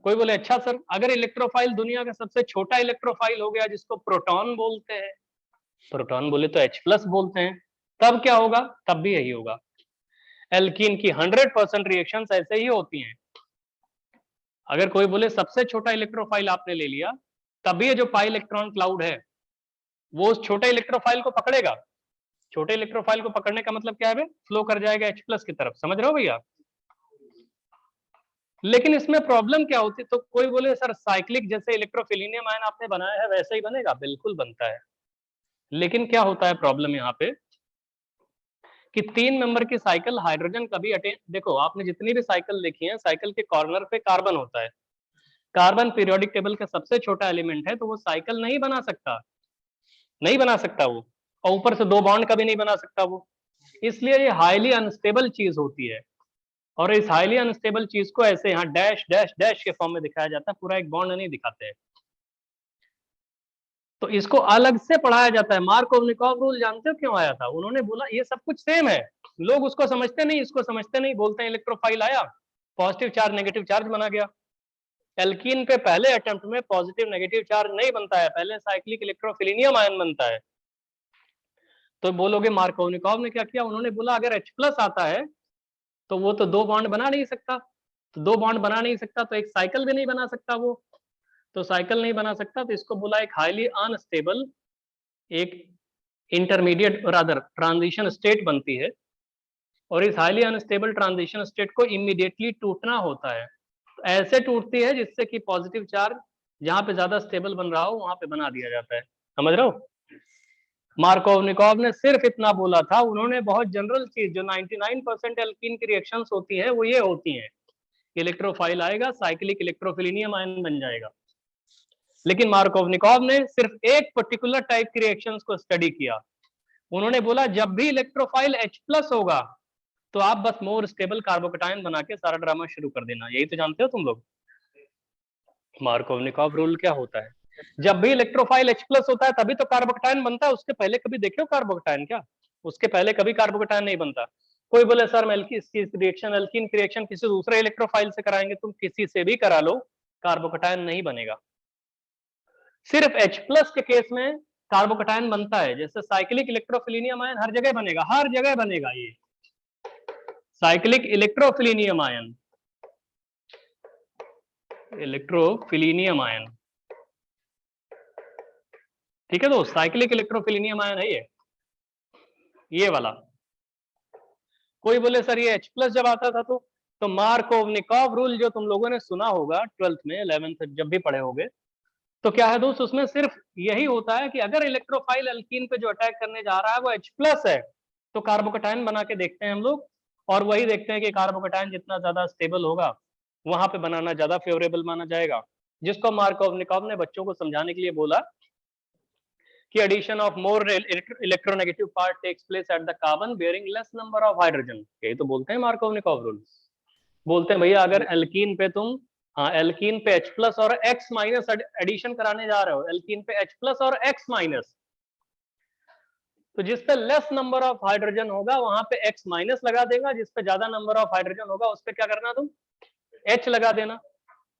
कोई बोले अच्छा सर अगर इलेक्ट्रोफाइल दुनिया का सबसे छोटा इलेक्ट्रोफाइल हो गया, जिसको प्रोटॉन बोलते हैं, प्रोटॉन बोले तो H+ बोलते हैं, तब क्या होगा? तब भी यही होगा। एल्कीन की 100% रिएक्शंस ऐसे ही होती हैं। अगर कोई बोले सबसे छोटा इलेक्ट्रोफाइल आपने ले लिया, तब भी ये जो पाई इलेक्ट्रॉन क्लाउड है वो उस छोटे इलेक्ट्रोफाइल को पकड़ेगा। छोटे इलेक्ट्रोफाइल को पकड़ने का मतलब क्या है? फ्लो कर जाएगा H+ की तरफ, समझ रहे हो भैया? लेकिन इसमें प्रॉब्लम क्या होती है? तो कोई बोले सर साइक्लिक जैसे इलेक्ट्रोफिलिनियम आयन आपने बनाया है वैसे ही बनेगा, बिल्कुल बनता है। लेकिन क्या होता है प्रॉब्लम यहाँ पे, कि 3 मेंबर की साइकिल हाइड्रोजन कभी अटेन, देखो आपने जितनी भी साइकिल देखी है, साइकिल के कॉर्नर पे कार्बन होता है। कार्बन पीरियोडिक टेबल का सबसे छोटा एलिमेंट है, तो वो साइकिल नहीं बना सकता, नहीं बना सकता वो, और ऊपर से 2 बॉन्ड कभी नहीं बना सकता वो। इसलिए ये हाईली अनस्टेबल चीज होती है, और इस हाईली अनस्टेबल चीज को ऐसे यहाँ डैश डैश डैश के फॉर्म में दिखाया जाता है, पूरा एक बॉन्ड नहीं दिखाते हैं। तो इसको अलग से पढ़ाया जाता है। मार्कोवनिकॉव रूल जानते हो क्यों आया था? उन्होंने बोला ये सब कुछ सेम है, लोग उसको समझते नहीं, इसको समझते नहीं, बोलते हैं इलेक्ट्रोफाइल आया, पॉजिटिव चार्ज नेगेटिव चार्ज बना गया। एल्कीन पे पहले अटेम्प्ट में पॉजिटिव नेगेटिव चार्ज नहीं बनता है, पहले साइक्लिक इलेक्ट्रोफिलिनियम आयन बनता है। तो बोलोगे मार्कोवनिकॉव ने क्या किया? उन्होंने बोला अगर H+ आता है तो वो तो 2 बॉन्ड बना नहीं सकता, तो 2 बॉन्ड बना नहीं सकता तो एक साइकिल भी नहीं बना सकता वो, तो साइकिल नहीं बना सकता, तो इसको बोला एक हाईली अनस्टेबल, एक इंटरमीडिएट रादर ट्रांजिशन स्टेट बनती है, और इस हाईली अनस्टेबल ट्रांजिशन स्टेट को इमीडिएटली टूटना होता है। तो ऐसे टूटती है जिससे कि पॉजिटिव चार्ज जहां पे ज्यादा स्टेबल बन रहा हो वहां पे बना दिया जाता है, समझ रहे हो? मार्कोवनिकॉव ने सिर्फ इतना बोला था, उन्होंने बहुत जनरल चीज जो 99% एल्कीन की रिएक्शंस होती है वो ये होती हैं, इलेक्ट्रोफाइल आएगा साइक्लिक इलेक्ट्रोफिलिनियम आयन बन जाएगा। लेकिन मार्कोवनिकॉव ने सिर्फ एक पर्टिकुलर टाइप की रिएक्शंस को स्टडी किया। उन्होंने बोला जब भी इलेक्ट्रोफाइल H+ होगा तो आप बस मोर स्टेबल कार्बोकेटायन बना के सारा ड्रामा शुरू कर देना। यही तो जानते हो तुम लोग मार्कोवनिकॉव रूल क्या होता है। जब भी इलेक्ट्रोफाइल H+ होता है तभी तो कार्बोकेटायन बनता है, उसके पहले कभी देखे हो कार्बोकेटायन क्या? उसके पहले कभी कार्बोकेटायन नहीं बनता। कोई बोले सर मैं रिएक्शन एल्कीन की रिएक्शन किसी दूसरे इलेक्ट्रोफाइल से कराएंगे, तुम किसी से भी करा लो कार्बोकेटायन नहीं बनेगा। सिर्फ H+ के केस में कार्बोकेटायन बनता है, जैसे साइक्लिक इलेक्ट्रोफिलिनियम आयन हर जगह बनेगा, हर जगह बनेगा ये साइक्लिक इलेक्ट्रोफिलिनियम आयन, इलेक्ट्रोफिलिनियम आयन, ठीक है दोस्त, साइक्लिक इलेक्ट्रोफिलिनियम आयन है ये वाला। कोई बोले सर ये H+ जब आता था तो मार्कोवनिकॉव रूल जो तुम लोगों ने सुना होगा 12th में 11th जब भी पढ़े होगे, तो क्या है दोस्त, उसमें सिर्फ यही होता है कि अगर इलेक्ट्रोफाइल एल्कीन पे जो अटैक करने जा रहा है वो H+ है, तो कार्बोकेटायन बना के देखते हैं हम लोग, और वही देखते हैं कि कार्बोकेटायन जितना ज्यादा स्टेबल होगा वहां पे बनाना ज्यादा फेवरेबल माना जाएगा, जिसको मार्कोवनिकॉव ने बच्चों को समझाने के लिए बोला कि addition of more electronegative part takes place at the carbon bearing less number of hydrogen. यही तो बोलते हैं मार्कोवनिकॉफ रूल। बोलते हैं भैया अगर एल्कीन पे तुम, हाँ एल्कीन पे H प्लस और X माइनस एडिशन कराने जा रहे हो, एल्कीन पे H प्लस और X माइनस, तो जिस पे लेस नंबर ऑफ हाइड्रोजन होगा वहां पे X माइनस लगा देगा, जिस पे ज्यादा नंबर ऑफ हाइड्रोजन होगा उस पे क्या करना तुम, H लगा देना।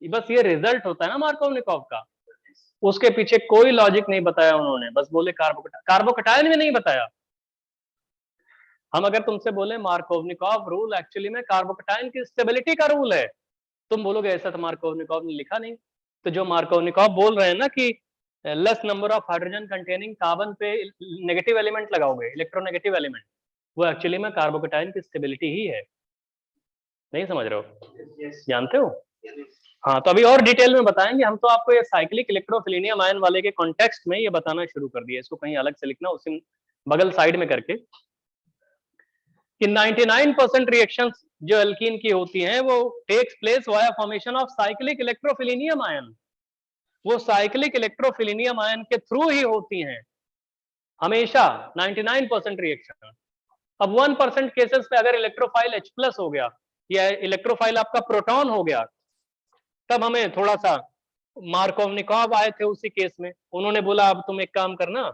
बस ये रिजल्ट होता है ना मार्कोवनिकॉफ का। उसके पीछे कोई लॉजिक नहीं बताया उन्होंने, बस बोले कार्बोकटायन में नहीं बताया। हम अगर तुमसे बोले मार्कोवनिकॉफ रूल एक्चुअली में कार्बोकटायन की स्टेबिलिटी का रूल है, तुम बोलोगे ऐसा तो मार्कोवनिकॉफ ने लिखा नहीं। तो जो मार्कोवनिकॉफ बोल रहे हैं ना कि less number of hydrogen containing carbon पे नेगेटिव एलिमेंट लगाओगे, इलेक्ट्रोनेगेटिव एलिमेंट, वो एक्चुअली में कार्बोकटायन की स्टेबिलिटी ही है। नहीं समझ रहे हो? जानते हो? हाँ, तो अभी और डिटेल में बताएंगे हम। तो आपको ये साइक्लिक इलेक्ट्रोफिलिनियम आयन वाले के कॉन्टेक्स्ट में ये बताना शुरू कर दिया, इसको कहीं अलग से लिखना, उसी बगल साइड में करके, कि 99% रिएक्शंस जो एल्कीन की होती हैं वो takes place via formation of cyclic electrophilinium ion. वो साइक्लिक इलेक्ट्रोफिलिनियम आयन के थ्रू ही होती हैं हमेशा, 99% रिएक्शन। अब 1% केसेस पे अगर इलेक्ट्रोफाइल H प्लस हो गया या इलेक्ट्रोफाइल आपका प्रोटॉन हो गया, तब हमें थोड़ा सा, मार्कोवनिकॉफ आए थे उसी केस में, उन्होंने बोला अब तुम एक काम करना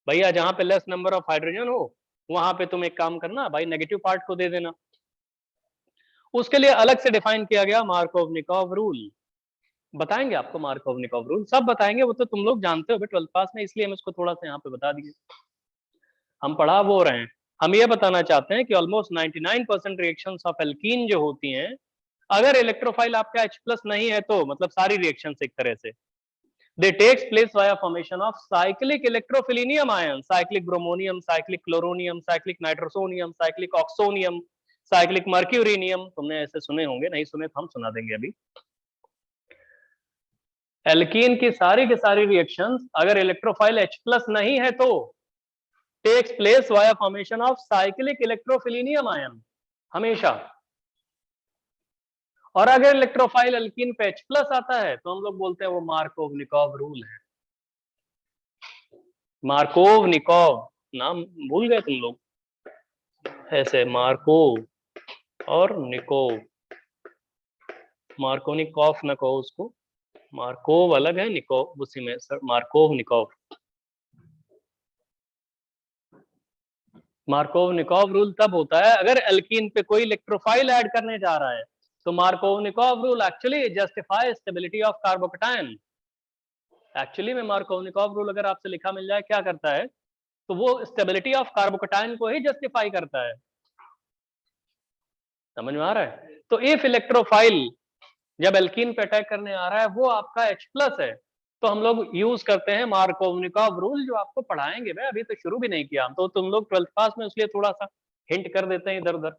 भैया, जहां पे लेस नंबर ऑफ हाइड्रोजन हो वहां पे तुम एक काम करना भाई, नेगेटिव पार्ट को दे देना। उसके लिए अलग से डिफाइन किया गया मार्कोवनिकॉफ रूल। बताएंगे आपको मार्कोवनिकॉफ रूल, सब बताएंगे, वो तो तुम लोग जानते हो 12th पास में, इसलिए हम इसको थोड़ा सा यहाँ पे बता दिए। हम पढ़ा वो रहे हैं। हम ये बताना चाहते हैं कि ऑलमोस्ट 99% रिएक्शंस ऑफ एल्कीन जो होती हैं, अगर इलेक्ट्रोफाइल आपका H प्लस नहीं है तो मतलब सारी रिएक्शंस एक तरह से they takes place via formation of cyclic electrophilinum ion, cyclic bromonium, cyclic chloronium, cyclic nitrosonium, cyclic oxonium, cyclic mercurinium। तुमने ऐसे सुने होंगे, नहीं सुने तो हम सुना देंगे अभी। एल्कीन की सारी रिएक्शंस अगर इलेक्ट्रोफाइल H प्लस नहीं है तो takes place via formation of cyclic electrophilinium ion हमेशा। और अगर इलेक्ट्रोफाइल एल्कीन पे H प्लस आता है तो हम लोग बोलते हैं वो मार्कोवनिकॉफ रूल है। मार्कोवनिकॉफ नाम भूल गए तुम लोग, ऐसे मार्कोव और निकोव, मार्कोनिकॉफ न कहो उसको, मार्कोव अलग है, निकोव उसी में सर, मार्कोवनिकॉफ। मार्कोवनिकॉफ रूल तब होता है अगर एल्कीन पे कोई इलेक्ट्रोफाइल ऐड करने जा रहा है, तो Markovnikov rule actually justify stability of carbocation. Actually में मार्कोवनिकॉफ रूल अगर आपसे लिखा मिल जाए क्या करता है, तो वो स्टेबिलिटी ऑफ कार्बोकटायन को ही जस्टिफाई करता है। समझ में आ रहा है? तो इफ इलेक्ट्रोफाइल जब एल्कीन पे अटैक करने आ रहा है वो आपका H प्लस है, तो हम लोग यूज करते हैं मार्कोवनिकॉफ रूल, जो आपको पढ़ाएंगे भाई, अभी तो शुरू भी नहीं किया हम, तो तुम लोग 12th पास में, इसलिए थोड़ा सा हिंट कर देते हैं इधर उधर,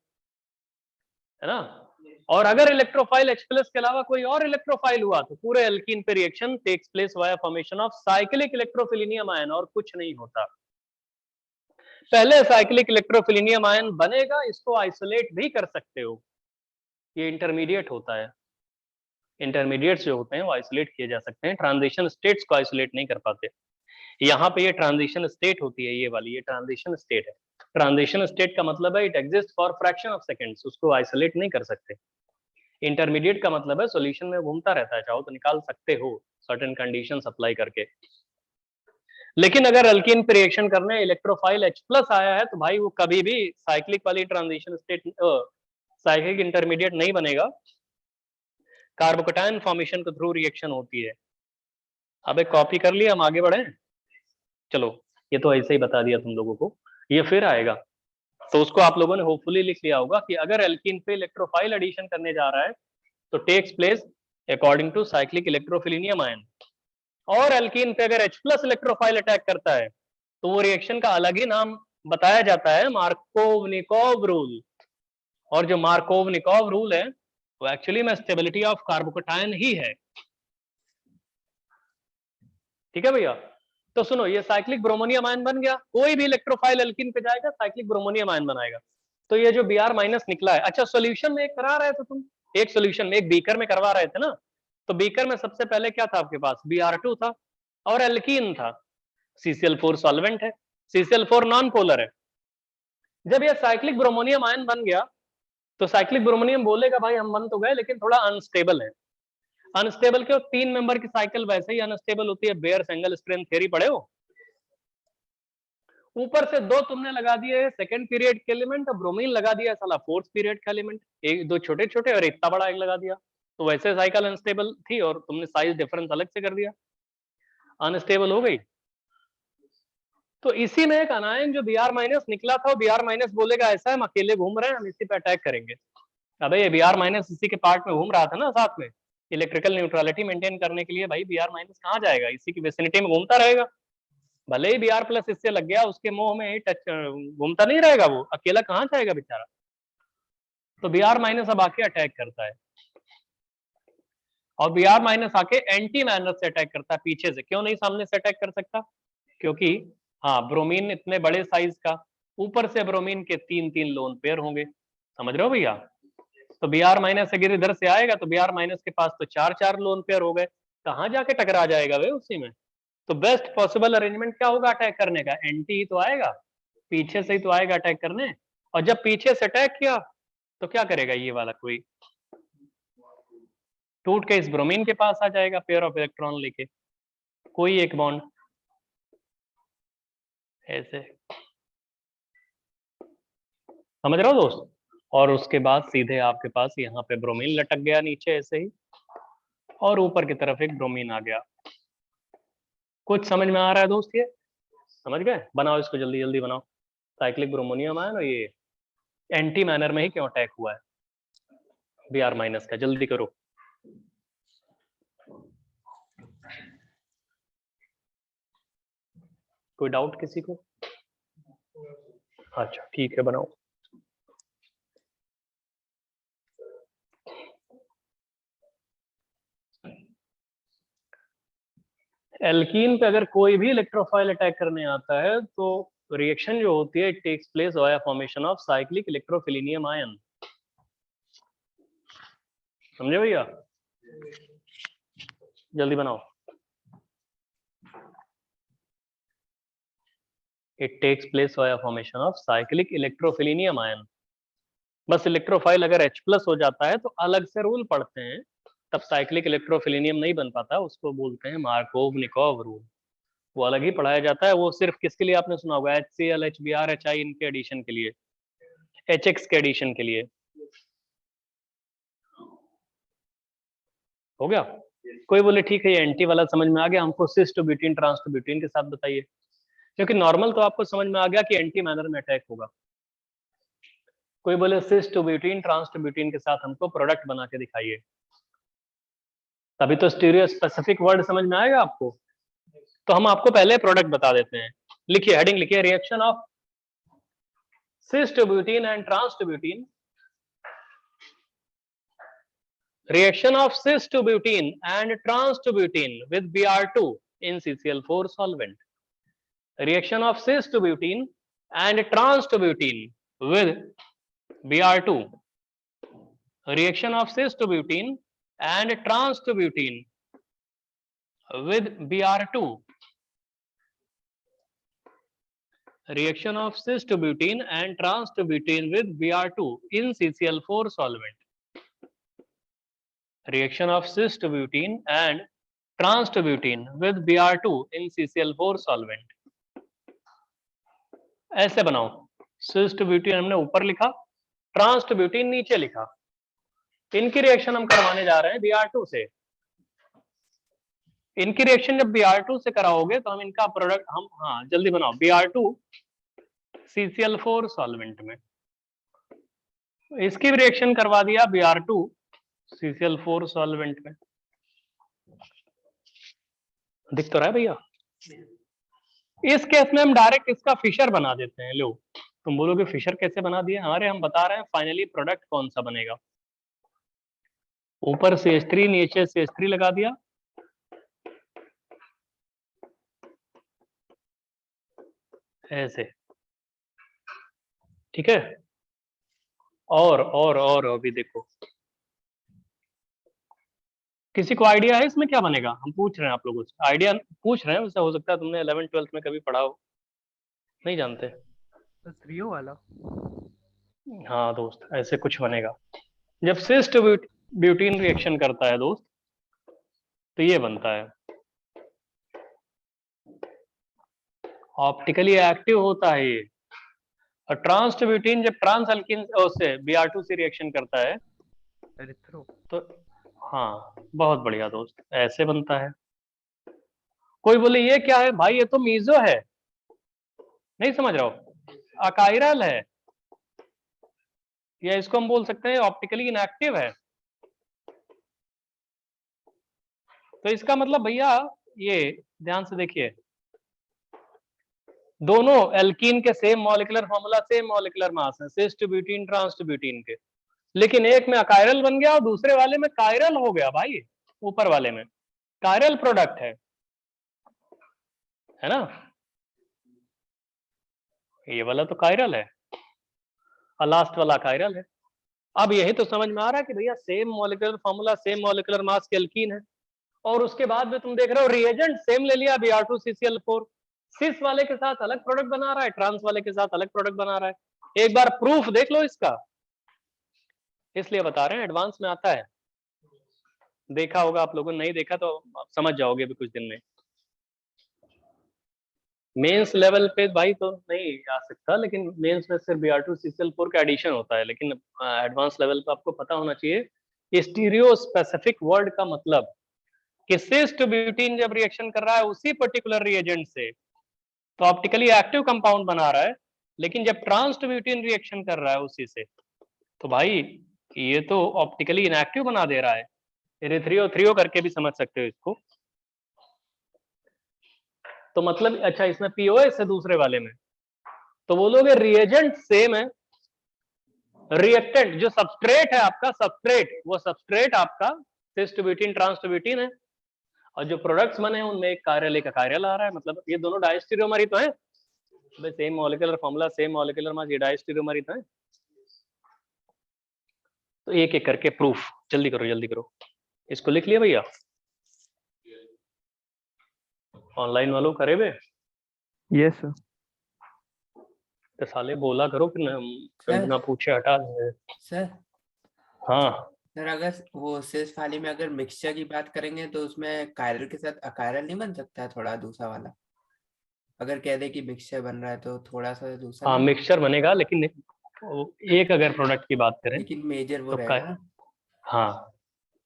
है ना। और अगर इलेक्ट्रोफाइल H प्लस के अलावा कोई और इलेक्ट्रोफाइल हुआ तो पूरे एल्कीन पे reaction takes place via formation of cyclic electrophilinium ion, और कुछ नहीं होता। पहले साइक्लिक इलेक्ट्रोफिलिनियम आयन बनेगा, इसको आइसोलेट भी कर सकते हो, ये इंटरमीडिएट होता है। इंटरमीडिएट्स जो होते हैं वो आइसोलेट किए जा सकते हैं, ट्रांजिशन स्टेट्स को आइसोलेट नहीं कर पाते। यहाँ पे ये ट्रांजिशन स्टेट होती है, ये वाली, ये ट्रांजिशन स्टेट है। ट्रांजिशन स्टेट का मतलब है it exist for fraction of seconds, उसको आइसोलेट नहीं कर सकते। इंटरमीडिएट का मतलब है सॉल्यूशन में घूमता रहता है, चाहो तो निकाल सकते हो सर्टेन कंडीशंस अप्लाई करके। लेकिन अगर अल्कीन पे रिएक्शन करने इलेक्ट्रोफाइल H प्लस आया है तो भाई वो कभी भी साइक्लिक वाली ट्रांजिशन स्टेट, साइक्लिक इंटरमीडिएट नहीं बनेगा, कार्बोकटायन फॉर्मेशन के थ्रू रिएक्शन होती है। अब एक कॉपी कर लिया, हम आगे बढ़े। चलो, ये तो ऐसे ही बता दिया तुम लोगों को, ये फिर आएगा तो उसको आप लोगों ने होपफुली लिख लिया होगा कि अगर एल्कीन पे इलेक्ट्रोफाइल एडिशन करने जा रहा है तो takes place according to cyclic electrophilinium ion. और एल्कीन पे अगर H प्लस इलेक्ट्रोफाइल अटैक करता है तो वो रिएक्शन का अलग ही नाम बताया जाता है, मार्कोवनिकॉफ रूल। और जो मार्कोवनिकॉफ रूल है वो एक्चुअली में स्टेबिलिटी ऑफ कार्बोकटायन ही है। ठीक है भैया? तो सुनो, ये साइक्लिक ब्रोमोनियम आयन बन गया, कोई भी इलेक्ट्रोफाइल एल्कीन पे जाएगा साइक्लिक ब्रोमोनियम आयन बनाएगा। तो ये जो Br माइनस निकला है, अच्छा सॉल्यूशन में एक करा रहे थे तुम, एक सॉल्यूशन में एक बीकर में करवा रहे थे ना, तो बीकर में सबसे पहले क्या था आपके पास, Br2 था और एल्कीन था। CCl4 सॉल्वेंट है, CCl4 नॉन पोलर है। जब ये साइक्लिक ब्रोमोनियम आयन बन गया तो साइक्लिक ब्रोमोनियम बोलेगा भाई हम बन तो गए लेकिन थोड़ा अनस्टेबल है। अनस्टेबल क्यों? 3 मेंबर की साइकिल वैसे ही अनस्टेबल होती है, बेयर सिंगल स्ट्रेंथ थ्योरी पढ़े हो। ऊपर से 2 तुमने लगा दिए सेकंड पीरियड के एलिमेंट और ब्रोमीन लगा दिया साला फोर्थ पीरियड का एलिमेंट, एक 2 छोटे छोटे और इतना बड़ा एक लगा दिया, तो वैसे साइकिल अनस्टेबल थी और तुमने साइज डिफरेंस अलग से कर दिया, अनस्टेबल हो गई। तो इसी में एक अनायन जो Br माइनस निकला था, वो Br माइनस बोलेगा ऐसा है हम अकेले घूम रहे हैं, हम इसी पे अटैक करेंगे। अबे ये Br माइनस इसी के पार्ट में घूम रहा था ना साथ में, इलेक्ट्रिकल न्यूट्रलिटी मेंटेन करने के लिए भाई Br माइनस कहाँ जाएगा, इसी की विसिनिटी में घूमता रहेगा। भले ही Br प्लस इससे लग गया, उसके मुंह में टच घूमता नहीं रहेगा, वो अकेला कहाँ जाएगा बेचारा। तो Br माइनस अब आके अटैक करता है और Br माइनस आके एंटी मैनर से अटैक करता है पीछे से। क्यों नहीं सामने से अटैक कर सकता? क्योंकि हाँ ब्रोमीन इतने बड़े साइज का, ऊपर से ब्रोमीन के 3-3 लोन पेयर होंगे, समझ रहे हो भैया। तो Br माइनस अगर इधर से आएगा तो Br माइनस के पास तो 4-4 लोन पेयर हो गए, कहाँ जाके टकरा जाएगा वे उसी में। तो बेस्ट पॉसिबल अरेंजमेंट क्या होगा अटैक करने का? एंटी ही तो आएगा, पीछे से ही तो आएगा अटैक करने। और जब पीछे से अटैक किया तो क्या करेगा ये वाला, कोई टूट के इस ब्रोमीन के पास आ जाएगा पेयर ऑफ इलेक्ट्रॉन लेके, कोई एक बॉन्ड ऐसे, समझ रहे हो दोस्त। और उसके बाद सीधे आपके पास यहाँ पे ब्रोमीन लटक गया नीचे ऐसे ही, और ऊपर की तरफ एक ब्रोमीन आ गया। कुछ समझ में आ रहा है दोस्त? ये समझ गए? बनाओ इसको जल्दी जल्दी बनाओ। साइक्लिक ब्रोमोनियम आयन और ये एंटी मैनर में ही क्यों अटैक हुआ है Br माइनस का, जल्दी करो। कोई डाउट किसी को? अच्छा ठीक है बनाओ। एल्कीन पे अगर कोई भी इलेक्ट्रोफाइल अटैक करने आता है तो रिएक्शन जो होती है, it takes place via formation of cyclic electrophilinium ion. समझे भैया? जल्दी बनाओ। It takes place via formation of cyclic electrophilinium ion. बस इलेक्ट्रोफाइल अगर H+ हो जाता है तो अलग से रूल पढ़ते हैं, तब साइक्लिक इलेक्ट्रोफिलिनियम नहीं बन पाता, उसको बोलते हैं मार्कोव-निकोव रूल। वो अलग ही पढ़ाया जाता है, वो सिर्फ किसके लिए आपने सुना होगा? HCl, HBr, HI इनके एडिशन के लिए, HX के एडिशन के लिए। हो गया? कोई बोले ठीक है ये एंटी वाला समझ में आ गया, हमको cis two butene trans two butene के साथ बताइए, क्योंकि नॉर्मल तो आपको समझ में आ गया कि एंटी मैनर में अटैक होगा। कोई बोले cis two butene trans two butene के साथ हमको प्रोडक्ट बना के दिखाइए, तभी तो स्टीरियो स्पेसिफिक वर्ड समझ में आएगा आपको। तो हम आपको पहले प्रोडक्ट बता देते हैं। लिखिए, हेडिंग लिखिए, reaction of cis two butene and trans two butene, reaction of cis to butene and trans to butene with Br2 in CCl4 solvent. Reaction of cis to butene and trans to butene with Br2. Reaction of cis to butene and trans to butene with Br2. Reaction of cis to butene and trans to butene with Br2 in CCl4 solvent. Reaction of cis to butene and trans to butene with Br2 in CCl4 solvent. ऐसे बनाओ, cis to butene हमने ऊपर लिखा, trans to butene नीचे लिखा। इनकी reaction हम करवाने जा रहे हैं Br2 से। इनकी रिएक्शन जब Br2 से कराओगे तो हम इनका प्रोडक्ट हम, हाँ जल्दी बनाओ, Br2 CCl4 सॉल्वेंट में, इसकी रिएक्शन करवा दिया Br2 CCl4 सॉल्वेंट में। दिख तो रहा है भैया? इस केस में हम डायरेक्ट इसका फिशर बना देते हैं। लो, तुम बोलोगे फिशर कैसे बना दिए? हमारे हम बता रहे हैं फाइनली प्रोडक्ट कौन सा बनेगा। ऊपर से H3 नीचे से H3 लगा दिया, ऐसे, ठीक है। और अभी देखो, किसी को आइडिया है इसमें क्या बनेगा? हम पूछ रहे हैं आप लोगों से, आइडिया पूछ रहे हैं, वैसे हो सकता है तुमने 11th-12th में कभी पढ़ा हो, नहीं जानते। बस रियो वाला। हाँ दोस्त, ऐसे कुछ बनेगा। जब सिस्ट ब्यूटीन रिएक्शन करता है दोस्त, तो ये बनता है, ऑप्टिकली एक्टिव होता है ये। और ट्रांसब्यूटीन जब ट्रांस अल्किन से Br2 से रिएक्शन करता है, एरिथ्रो। तो हाँ बहुत बढ़िया दोस्त, ऐसे बनता है। कोई बोले ये क्या है भाई, ये तो मीजो है, नहीं समझ रहा हो, अकायरल है, या इसको हम बोल सकते हैं ऑप्टिकली इनएक्टिव है। तो इसका मतलब भैया ये ध्यान से देखिए, दोनों एल्कीन के same molecular formula, same molecular mass है, सिस्ट ब्यूटीन ट्रांसब्यूटीन के, लेकिन एक में अकायरल बन गया और दूसरे वाले में कायरल हो गया भाई, ऊपर वाले में कायरल प्रोडक्ट है ना, ये वाला तो कायरल है और लास्ट वाला कायरल है। अब यही तो समझ में आ रहा है कि भैया same molecular formula, same molecular mass के एल्कीन है, और उसके बाद में तुम देख रहे हो रिएजेंट सेम ले लिया, Br2CCl4, सिस वाले के साथ अलग प्रोडक्ट बना रहा है, ट्रांस वाले के साथ अलग प्रोडक्ट बना रहा है। एक बार प्रूफ देख लो इसका, इसलिए बता रहे हैं, एडवांस में आता है, देखा होगा आप लोगों ने, नहीं देखा तो आप समझ जाओगे अभी कुछ दिन में। मेंस लेवल पे भाई तो नहीं आ सकता, लेकिन मेंस में सिर्फ Br2CCl4 का एडिशन होता है, लेकिन एडवांस लेवल पे आपको पता होना चाहिए स्टीरियो स्पेसिफिक वर्ड का मतलब, कि सिस्ट ब्यूटीन जब रिएक्शन कर रहा है उसी पर्टिकुलर रिएजेंट से, तो ऑप्टिकली एक्टिव कंपाउंड बना रहा है, लेकिन जब ट्रांसब्यूटीन रिएक्शन कर रहा है उसी से, तो भाई ये तो ऑप्टिकली इनएक्टिव बना दे रहा है। एरिथ्रियो थ्रियो करके भी समझ सकते हो इसको। तो मतलब अच्छा, इसमें पीओएस है दूसरे वाले में, तो बोलोगे रिएजेंट सेम है, रिएक्टेंट जो सबस्ट्रेट है आपका, सबस्ट्रेट वो सबस्ट्रेट आपका सिस्ट ब्यूटीन ट्रांसब्यूटीन है, और जो प्रोडक्ट्स बने हैं उनमें एक कायरल एक अकायरल आ रहा है, मतलब ये दोनों डायस्टीरियोमर ही तो है भाई, same molecular formula, same molecular mass, ये डायस्टीरियोमर ही तो है। तो एक एक करके प्रूफ, जल्दी करो जल्दी करो, इसको लिख लिया भैया, ऑनलाइन वालों करे बे, यस सर। तो साले बोला करो कि ना पूछे हटा देंगे। सर हाँ सर अगर वो सिस थाली में अगर मिक्सचर की बात करेंगे तो उसमें कायरल के साथ अकायरल नहीं बन सकता है थोड़ा दूसरा वाला? अगर कह दे कि मिक्सचर बन रहा है तो थोड़ा सा दूसरा हाँ नहीं? मिक्सचर बनेगा, लेकिन एक अगर प्रोडक्ट की बात करें लेकिन मेजर वो तो रहेगा ना। हाँ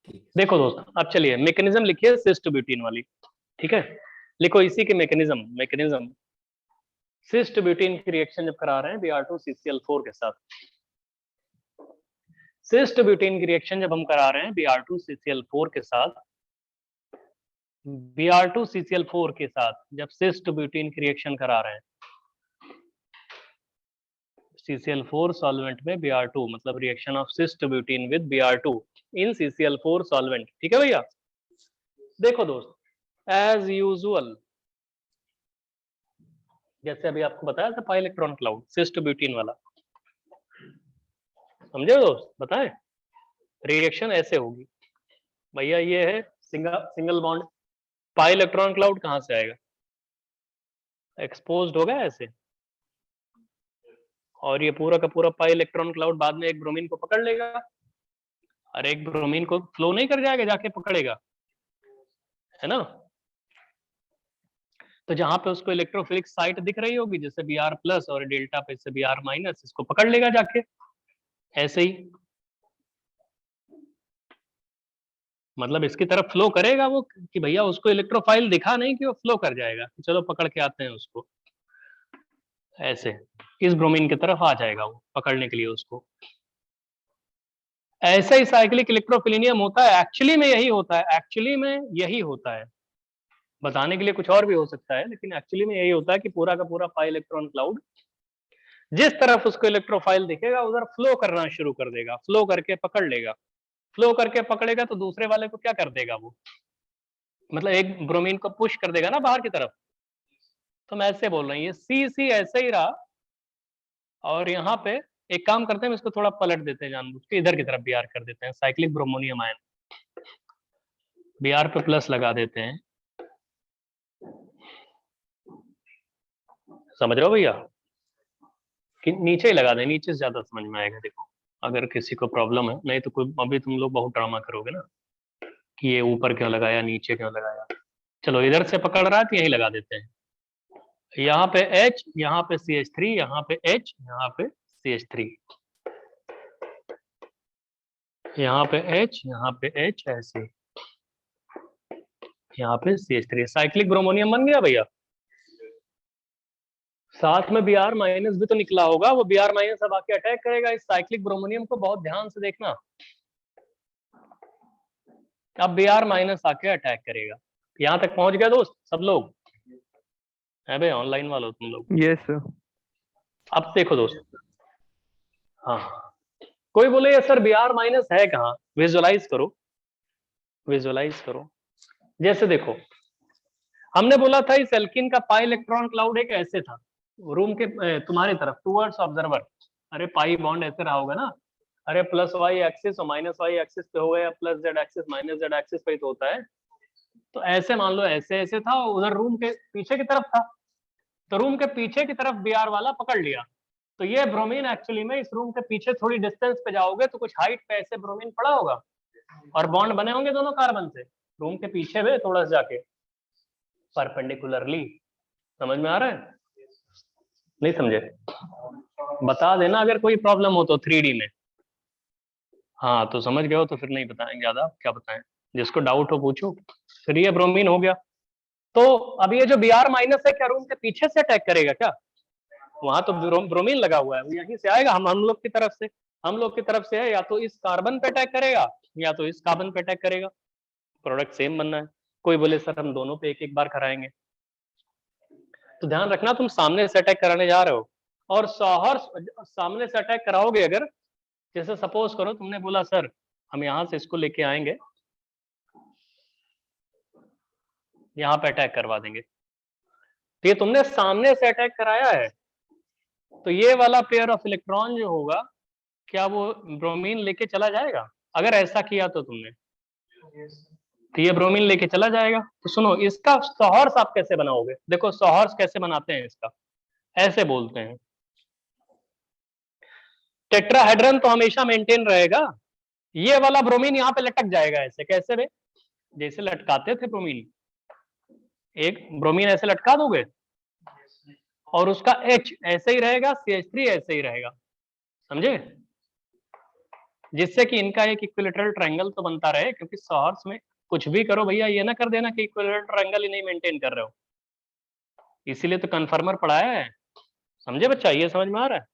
ठीक है। देखो दोस्त, अब चलिए मैकेनिज्म लिखिए सिस्ट ब्यूटीन वाली, ठीक है, लिखो इसी के मैकेनिज्म। मैकेनिज्म सिस्ट ब्यूटीन की रिएक्शन जब करा रहे हैं Br2CCl4 के साथ, सिस्ट ब्यूटीन की रिएक्शन जब हम करा रहे हैं Br2CCl4 के साथ, Br2CCl4 के साथ जब सिस्ट ब्यूटीन की रिएक्शन करा रहे हैं, CCl4 सॉल्वेंट में Br2, मतलब reaction of cyst butene with Br2 in CCl4 solvent, ठीक है भैया। देखो दोस्त, एज यूजुअल जैसे अभी आपको बताया था पाई इलेक्ट्रॉन क्लाउड, सिस्ट ब्यूटीन वाला, समझे दोस्त, बताएं रिएक्शन ऐसे होगी भैया, ये है सिंगल बॉन्ड, पाई इलेक्ट्रॉन क्लाउड कहां से आएगा, एक्सपोज्ड होगा ऐसे, और ये पूरा का पूरा पाई इलेक्ट्रॉन क्लाउड बाद में एक ब्रोमीन को पकड़ लेगा, और एक ब्रोमीन को फ्लो नहीं कर जाएगा, जाके पकड़ेगा, है ना। तो जहां पे उसको इलेक्ट्रोफिलिक साइट दिख रही होगी, जैसे Br+ और डेल्टा पे से Br-, इसको पकड़ लेगा जाके, ऐसे ही मतलब इसकी तरफ फ्लो करेगा वो, कि भैया उसको इलेक्ट्रोफाइल दिखा नहीं कि वो फ्लो कर जाएगा, चलो पकड़ के आते हैं उसको, ऐसे इस ब्रोमीन की तरफ आ जाएगा वो पकड़ने के लिए उसको। ऐसा ही साइक्लिक इलेक्ट्रोफिलिनियम होता है, एक्चुअली में यही होता है, एक्चुअली में यही होता है, बताने के लिए कुछ और भी हो सकता है, लेकिन एक्चुअली में यही होता है कि पूरा का पूरा पाई इलेक्ट्रॉन क्लाउड जिस तरफ उसको इलेक्ट्रोफाइल दिखेगा उधर फ्लो करना शुरू कर देगा, फ्लो करके पकड़ लेगा, फ्लो करके पकड़ेगा तो दूसरे वाले को क्या कर देगा वो, मतलब एक ब्रोमीन को पुश कर देगा ना बाहर की तरफ। तो मैं ऐसे बोल रहा हूँ, ये सी ऐसे ही रहा, और यहाँ पे एक काम करते हैं, इसको थोड़ा पलट देते हैं जानबूझ के, इधर की तरफ भी आर कर देते हैं, साइक्लिक ब्रोमोनियम आयन, Br पे प्लस लगा देते हैं, समझ रहे हो भैया? कि नीचे ही लगा दें, नीचे से ज्यादा समझ में आएगा। देखो अगर किसी को प्रॉब्लम है, नहीं तो कोई अभी तुम लोग बहुत ड्रामा करोगे ना कि ये ऊपर क्यों लगाया, नीचे क्यों लगाया। चलो इधर से पकड़ रहा है तो यही लगा देते हैं। यहाँ पे H, यहाँ पे CH3, यहाँ पे H, यहाँ पे CH3, यहाँ पे H, यहाँ पे H, ऐसे यहाँ पे CH3, साइक्लिक ब्रोमोनियम बन गया भैया। साथ में Br माइनस भी तो निकला होगा, वो Br माइनस अब आके अटैक करेगा इस साइक्लिक ब्रोमोनियम को। बहुत ध्यान से देखना, अब Br माइनस आके अटैक करेगा। यहाँ तक पहुंच गया दोस्त सब लोग? है भाई ऑनलाइन वालों तुम लोग? Yes sir. अब देखो दोस्त, हाँ कोई बोले ये सर Br माइनस है कहाँ, विजुअलाइज करो, विजुअलाइज करो। जैसे देखो हमने बोला था इस एल्किन का पाई इलेक्ट्रॉन क्लाउड एक ऐसे था, रूम के तुम्हारी तरफ टूवर्ड्स ऑब्जर्वर। अरे पाई बॉन्ड ऐसे रहा होगा ना, अरे प्लस वाई एक्सिस और माइनस वाई एक्सिस पे हो गया, plus Z axis minus Z axis पे तो होता है। तो ऐसे मान लो ऐसे ऐसे था, उधर रूम के पीछे की तरफ था, तो रूम के पीछे की तरफ Br वाला पकड़ लिया। तो ये ब्रोमीन एक्चुअली में इस रूम के पीछे थोड़ी डिस्टेंस पे जाओगे तो कुछ हाइट पे ऐसे ब्रोमीन पड़ा होगा और बॉन्ड बने होंगे दोनों कार्बन से, रूम के पीछे में थोड़ा सा जाके परपेंडिकुलरली। समझ में आ रहा है? नहीं समझे? बता देना अगर कोई प्रॉब्लम हो तो 3D में। हाँ तो समझ गए हो तो फिर नहीं बताएंगे ज्यादा, क्या बताएं, जिसको डाउट हो पूछो। फिर ये ब्रोमीन हो गया। तो अब ये जो Br माइनस है क्या रूम के पीछे से अटैक करेगा क्या? वहां तो ब्रोमीन लगा हुआ है, वो यहीं से आएगा, हम लोग की तरफ से, हम लोग की तरफ से है, या तो इस कार्बन पे अटैक करेगा या तो इस कार्बन पे अटैक करेगा। प्रोडक्ट सेम बनना है। कोई बोले सर हम दोनों पे एक एक बार कराएंगे, तो ध्यान रखना तुम सामने से अटैक कराने जा रहे हो और सामने से अटैक कराओगे अगर, जैसे सपोज करो तुमने बोला सर हम यहाँ से इसको लेके आएंगे, यहाँ पे अटैक करवा देंगे, तो ये तुमने सामने से अटैक कराया है, तो ये वाला पेयर ऑफ इलेक्ट्रॉन जो होगा क्या वो ब्रोमीन लेके चला जाएगा? अगर ऐसा किया तो तुमने, तो ये ब्रोमीन लेके चला जाएगा। तो सुनो इसका सॉहर्स आप कैसे बनाओगे, देखो सॉहर्स कैसे बनाते हैं इसका, ऐसे बोलते हैं टेट्राहेड्रन तो हमेशा मेंटेन रहेगा, ये वाला ब्रोमीन यहाँ पे लटक जाएगा ऐसे, कैसे बे? जैसे लटकाते थे ब्रोमीन, एक ब्रोमीन ऐसे लटका दोगे और उसका H ऐसे ही रहेगा, CH3 ऐसे ही रहेगा, समझे? जिससे कि इनका एक इक्विलेटरल ट्रायंगल तो बनता रहे, क्योंकि सॉहर्स में कुछ भी करो भैया ये ना कर देना कि इक्विलेटरल ट्रायंगल ही नहीं मेंटेन कर रहे हो, इसीलिए तो कन्फर्मर पढ़ाया है। समझे बच्चा? ये समझ में आ रहा है?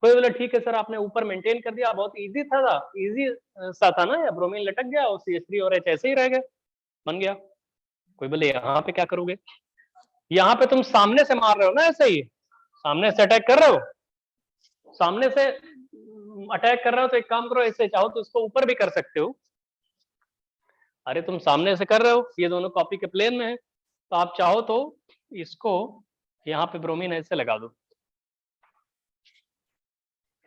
कोई बोला ठीक है सर आपने ऊपर मेंटेन कर दिया, बहुत इजी था, इजी सा था ना, या ब्रोमीन लटक गया और CH3 और H ऐसे ही रह गए, बन गया। कोई बोले यहाँ पे क्या करोगे? यहाँ पे तुम सामने से मार रहे हो ना, ऐसे ही सामने से अटैक कर रहे हो, सामने से अटैक कर रहे हो तो एक काम करो, ऐसे चाहो तो इसको ऊपर भी कर सकते हो। अरे तुम सामने से कर रहे हो, ये दोनों कॉपी के प्लेन में है, तो आप चाहो तो इसको यहाँ पे ब्रोमीन ऐसे लगा दो,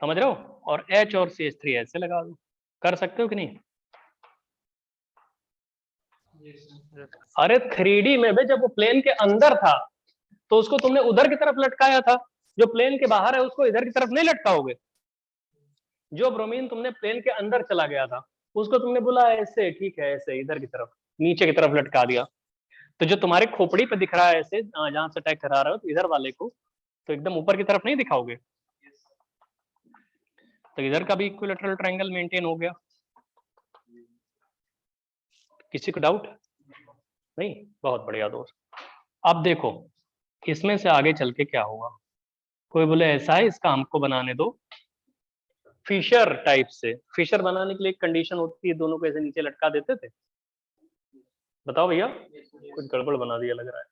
समझ रहे हो, और H और CH3 ऐसे लगा दो, कर सकते हो कि नहीं? अरे 3D में भी जब वो प्लेन के अंदर था तो उसको तुमने उधर की तरफ लटकाया था, जो प्लेन के बाहर है उसको इधर की तरफ नहीं लटकाओगे। जो ब्रोमीन तुमने प्लेन के अंदर चला गया था उसको तुमने बोला ऐसे, ठीक है ऐसे इधर की तरफ नीचे की तरफ लटका दिया, तो जो तुम्हारे खोपड़ी पे दिख रहा है ऐसे जहां से अटैक करा रहे हो, तो इधर वाले को तो एकदम ऊपर की तरफ नहीं दिखाओगे, तो इधर का भी इक्विलेटरल ट्रायंगल मेंटेन हो गया। किसी को डाउट नहीं? बहुत बढ़िया दोस्त। अब देखो इसमें से आगे चल के क्या होगा, कोई बोले ऐसा है इसका हमको बनाने दो फिशर टाइप से। फिशर बनाने के लिए एक कंडीशन होती है, दोनों को ऐसे नीचे लटका देते थे। बताओ भैया, कुछ गड़बड़ बना दिया लग रहा है,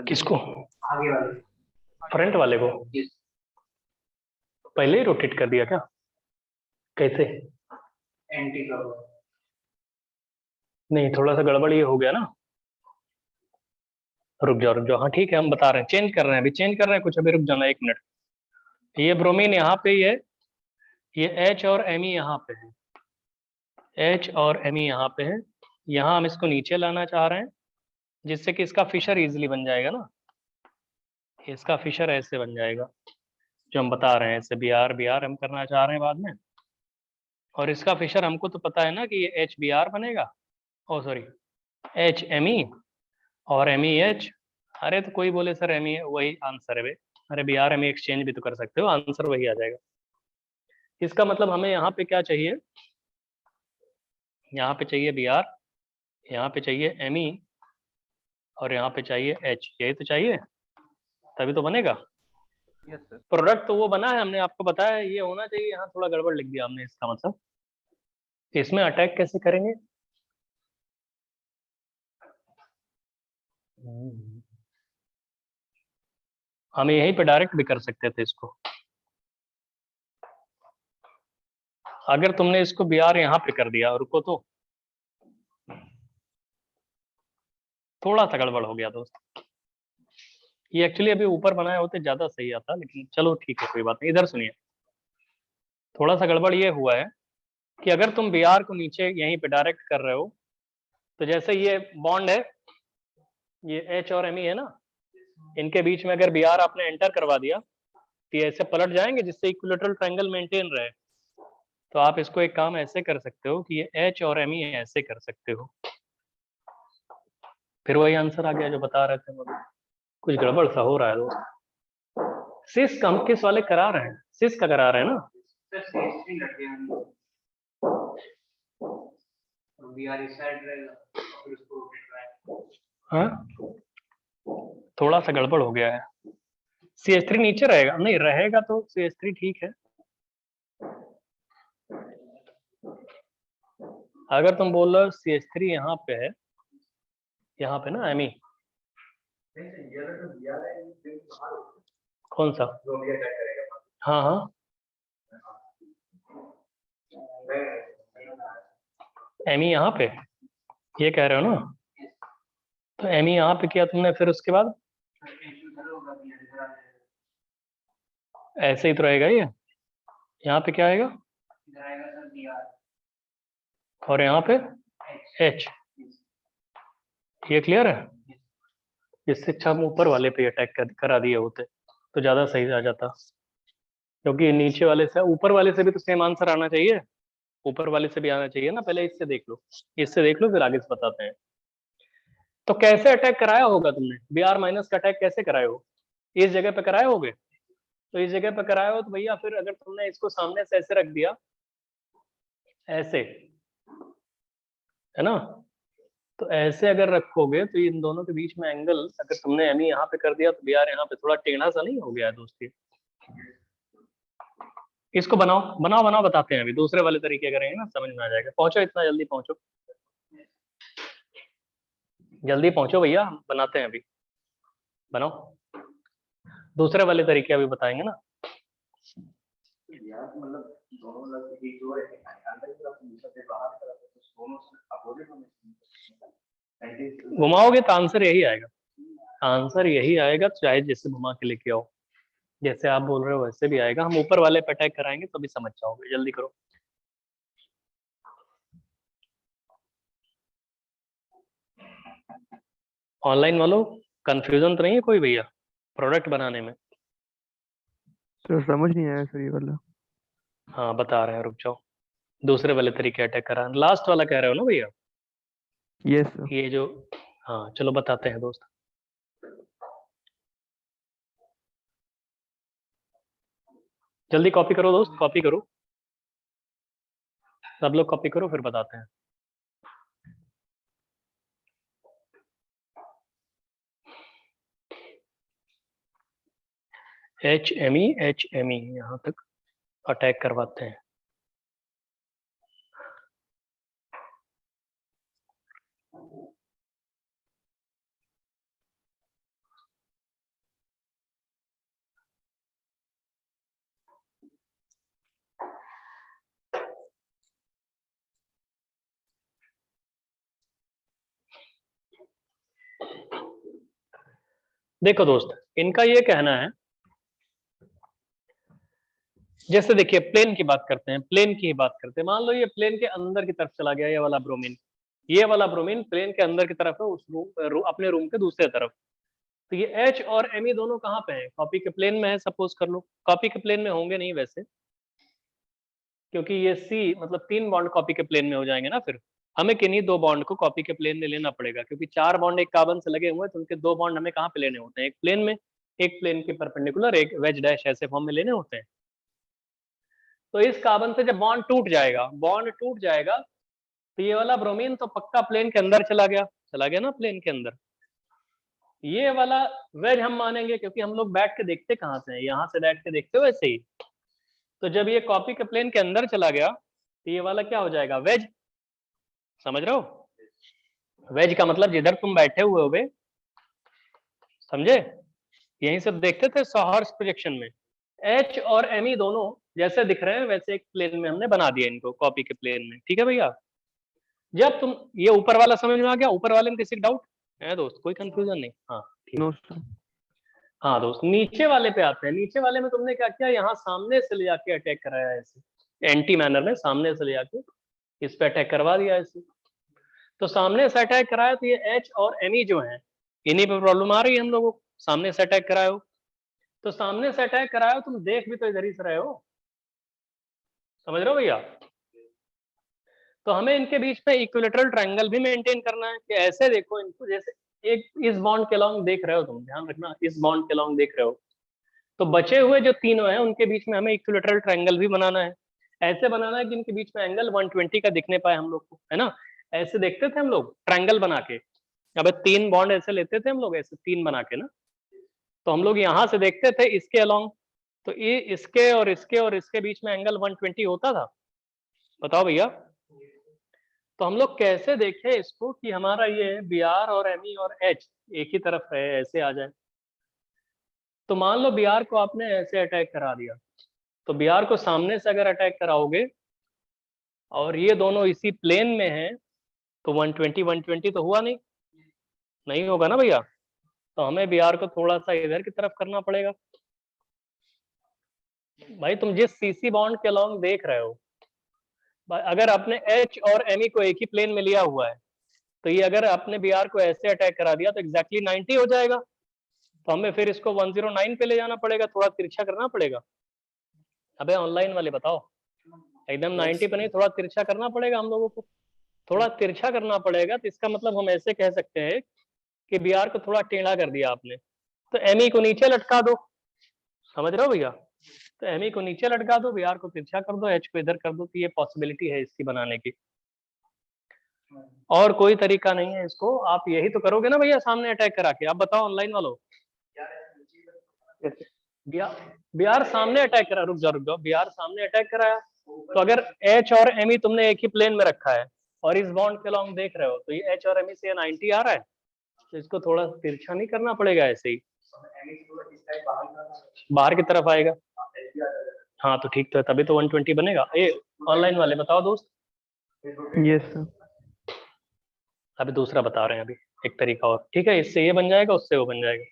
किसको? आगे वाले फ्रंट वाले को पहले ही रोटेट कर दिया क्या? कैसे? एंटी नहीं थोड़ा सा गड़बड़ ये हो गया ना, रुक जाओ, हाँ ठीक है हम बता रहे हैं, चेंज कर रहे हैं, अभी चेंज कर रहे हैं कुछ, अभी रुक जाना 1 मिनट। ये ब्रोमीन यहाँ पे ये ये H और Me यहाँ पे है, H और Me यहाँ पे है, यहाँ हम इसको नीचे लाना चाह रहे हैं जिससे कि इसका फिशर इजीली बन जाएगा ना, इसका फिशर ऐसे बन जाएगा जो हम बता रहे हैं, ऐसे बी आर हम करना चाह रहे हैं बाद में। और इसका फिशर हमको तो पता है ना कि ये HBr बनेगा, ओ सॉरी HMe और MEH। अरे तो कोई बोले सर Me वही आंसर है बे, अरे Br Me एक्सचेंज भी तो कर सकते हो, आंसर वही आ जाएगा। इसका मतलब हमें यहाँ पे क्या चाहिए, यहाँ पे चाहिए Br, यहाँ पे चाहिए Me और यहाँ पे चाहिए H, यही तो चाहिए, तभी तो बनेगा। Yes sir. प्रोडक्ट तो वो बना है, हमने आपको बताया ये होना चाहिए, यहाँ थोड़ा गड़बड़ लिख दिया हमने, इसका मतलब इसमें अटैक कैसे करेंगे। हम यहीं पे डायरेक्ट भी कर सकते थे इसको, अगर तुमने इसको Br यहाँ पे कर दिया, रुको तो थोड़ा सा गड़बड़ हो गया दोस्त, ये एक्चुअली अभी ऊपर बनाए होते ज्यादा सही आता, लेकिन चलो ठीक है कोई बात नहीं। इधर सुनिए, थोड़ा सा गड़बड़ ये हुआ है कि अगर तुम Br को नीचे यहीं पे डायरेक्ट कर रहे हो, तो जैसे ये बॉन्ड है, ये H और Me है ना, इनके बीच में अगर Br आपने एंटर करवा दिया तो ये ऐसे पलट जाएंगे जिससे इक्विलेटरल ट्रायंगल मेंटेन रहे। तो आप इसको एक काम ऐसे कर सकते हो कि ये H और Me ऐसे कर सकते हो, फिर वही आंसर आ गया जो बता रहे थे मतलब। कुछ गड़बड़ सा हो रहा है दोस्त। सिस हम किस वाले करा रहे हैं, सिस का करा रहे हैं ना, हाँ थोड़ा सा गड़बड़ हो गया है। CH3 नीचे रहेगा, नहीं रहेगा तो CH3 ठीक है, अगर तुम बोल रहे हो CH3 यहाँ पे है, यहाँ पे ना Me, कौन सा, हाँ हाँ Me यहाँ पे, ये कह रहे हो ना, तो Me यहाँ पे किया तुमने, फिर उसके बाद ऐसे ही तो रहेगा ये, यहाँ पे क्या आएगा और यहाँ पे H, ये क्लियर है। इससे अच्छा हम ऊपर वाले पे अटैक करा दिए होते तो ज्यादा सही आ जाता, क्योंकि नीचे वाले से ऊपर वाले से भी तो सेम आंसर आना चाहिए, ऊपर वाले से भी आना चाहिए ना। पहले इससे देख लो, इससे देख लो फिर आगे से बताते हैं। तो कैसे अटैक कराया होगा तुमने, Br माइनस का अटैक कैसे कराए हो, इस जगह पे कराए होगे, तो इस जगह पे कराए हो तो भैया फिर अगर तुमने इसको सामने से ऐसे रख दिया, ऐसे है ना, तो ऐसे अगर रखोगे तो इन दोनों के बीच में एंगल अगर तुमने Me यहाँ पे कर दिया तो Br यहाँ पे थोड़ा टेढ़ा सा नहीं हो गया दोस्ती। इसको बनाओ बनाओ बनाओ, बताते हैं अभी दूसरे वाले तरीके करेंगे ना, समझ में आ जाएगा। पहुंचो, इतना जल्दी पहुंचो, जल्दी पहुंचो भैया, बनाते हैं अभी, बनाओ। दूसरे वाले तरीके अभी बताएंगे ना। घुमाओगे तो आंसर यही आएगा, आंसर यही आएगा, चाहे जैसे घुमा के लेके आओ, जैसे आप बोल रहे हो वैसे भी आएगा। हम ऊपर वाले पे अटैक कराएंगे तो भी समझ जाओगे, जल्दी करो। ऑनलाइन वालों कंफ्यूजन तो नहीं है कोई भैया प्रोडक्ट बनाने में। सर समझ नहीं आया सर ये वाला। हाँ बता रहे हैं, रुक जाओ। दूसरे वाले तरीके अटैक करा, लास्ट वाला कह रहे हो ना भैया, यस सर। ये जो, हाँ चलो बताते हैं दोस्त। जल्दी कॉपी करो दोस्त, कॉपी करो, सब लोग कॉपी करो फिर बताते हैं। HMe यहाँ तक अटैक करवाते हैं। देखो दोस्त, इनका ये कहना है जैसे देखिए प्लेन की बात करते हैं, प्लेन की ही बात करते हैं। मान लो ये प्लेन के अंदर की तरफ चला गया, ये वाला ब्रोमीन, ये वाला ब्रोमीन प्लेन के अंदर की तरफ है, उस अपने रूम के दूसरे तरफ। तो ये H और Me दोनों कहाँ पे हैं? कॉपी के प्लेन में है, सपोज कर लो। कॉपी के प्लेन में होंगे नहीं वैसे, क्योंकि ये C मतलब 3 बॉन्ड कॉपी के प्लेन में हो जाएंगे ना, फिर हमें किन्हीं 2 बॉन्ड को कॉपी के प्लेन में लेना पड़ेगा, क्योंकि 4 बॉन्ड एक कार्बन से लगे हुए हैं, तो उनके 2 बॉन्ड हमें कहाँ पे लेने होते हैं? एक प्लेन में, एक प्लेन के परपेंडिकुलर, एक वेज डैश ऐसे फॉर्म में लेने होते हैं। तो इस कार्बन से जब बॉन्ड टूट जाएगा, बॉन्ड टूट जाएगा, तो ये वाला ब्रोमीन तो पक्का प्लेन के अंदर चला गया ना प्लेन के अंदर। ये वाला वेज हम मानेंगे, क्योंकि हम लोग बैठ के देखते कहाँ से हैं, यहाँ से बैठ के देखते हो वैसे ही। तो जब ये कॉपी के प्लेन के अंदर चला गया, तो ये वाला क्या हो जाएगा? वेज। समझ रहे हो? वेज का मतलब जिधर तुम बैठे हुए हो, समझे? यहीं से देखते थे सॉहर्स प्रोजेक्शन में, H और Me दोनों जैसे दिख रहे हैं वैसे एक प्लेन में हमने बना दिया इनको, कॉपी के प्लेन में। ठीक है भैया? जब तुम ये ऊपर वाला समझ में आ गया? ऊपर वाले में किसी डाउट है दोस्त? कोई कंफ्यूजन नहीं? हाँ ठीक। No sir. हाँ दोस्त, नीचे वाले पे आते हैं। नीचे वाले में तुमने क्या किया? यहाँ सामने से ले जाके अटैक कराया ऐसे, एंटी मैनर में सामने से ले जाके इस पे अटैक करवा दिया ऐसे। तो सामने से अटैक कराया, तो ये H और Me जो है, इन्हीं पे प्रॉब्लम आ रही है हम लोगों को। सामने से अटैक कराए हो, तो सामने से अटैक कराए हो, तुम देख भी तो इधर ही से रहे हो। समझ रहे हो भैया? तो हमें इनके बीच में इक्विलेटरल ट्रायंगल भी मेंटेन करना है, कि ऐसे देखो इनको, जैसे एक इस बॉन्ड के अलोंग देख रहे हो तुम, ध्यान रखना, इस बॉन्ड के अलोंग देख रहे हो। तो बचे हुए जो तीनों हैं उनके बीच में हमें इक्विलेटरल ट्रायंगल भी बनाना है। ऐसे बनाना है कि इनके बीच में एंगल 120 का दिखने पाए हम लोग को, है ना? ऐसे देखते थे हम लोग ट्रायंगल बना के। अब 3 बॉन्ड ऐसे लेते थे हम लोग, ऐसे 3 बना के ना। तो हम लोग यहाँ से देखते थे इसके अलोंग, तो ये इसके और इसके और इसके बीच में एंगल 120 होता था। बताओ भैया, तो हम लोग कैसे देखें इसको कि हमारा ये Br और Me और H एक ही तरफ है, ऐसे आ जाए। तो मान लो Br को आपने ऐसे अटैक करा दिया, तो Br को सामने से अगर अटैक कराओगे और ये दोनों इसी प्लेन में हैं, तो 120 तो हुआ नहीं, नहीं होगा ना भैया? तो हमें Br को थोड़ा सा इधर की तरफ करना पड़ेगा। भाई तुम जिस CC बॉन्ड के अलोंग देख रहे हो, अगर आपने H और Me को एक ही प्लेन में लिया हुआ है, तो ये अगर आपने Br को ऐसे अटैक करा दिया तो एग्जैक्टली 90 हो जाएगा। तो हमें फिर इसको 109 पे ले जाना पड़ेगा, थोड़ा तिरछा करना पड़ेगा। अबे ऑनलाइन वाले बताओ, एकदम 90 पे नहीं, थोड़ा तिरछा करना पड़ेगा हम लोगों को, थोड़ा तिरछा करना पड़ेगा। तो इसका मतलब हम ऐसे कह सकते हैं कि Br को थोड़ा टेढ़ा कर दिया आपने, तो Me को नीचे लटका दो। समझ रहे हो भैया? तो Me को नीचे लटका दो, Br को तिरछा कर दो, H को इधर कर दो। तो ये पॉसिबिलिटी है इसकी बनाने की, और कोई तरीका नहीं है इसको। आप यही तो करोगे ना भैया सामने अटैक करा के। आप बताओ ऑनलाइन वालों, Br सामने अटैक करा, रुक जाओ, Br सामने अटैक कराया, तो अगर H और Me तुमने एक ही प्लेन में रखा है और इस बॉन्ड के लॉन्ग देख रहे हो, तो ये H और Me से 90 आ रहा है, तो इसको थोड़ा तिरछा नहीं करना पड़ेगा, ऐसे ही बाहर की तरफ आएगा। हाँ तो ठीक, तो तभी तो 120 बनेगा। ये ऑनलाइन वाले बताओ दोस्त। Yes sir. अभी दूसरा बता रहे हैं, अभी एक तरीका और। ठीक है, इससे ये बन जाएगा, उससे वो बन जाएगा।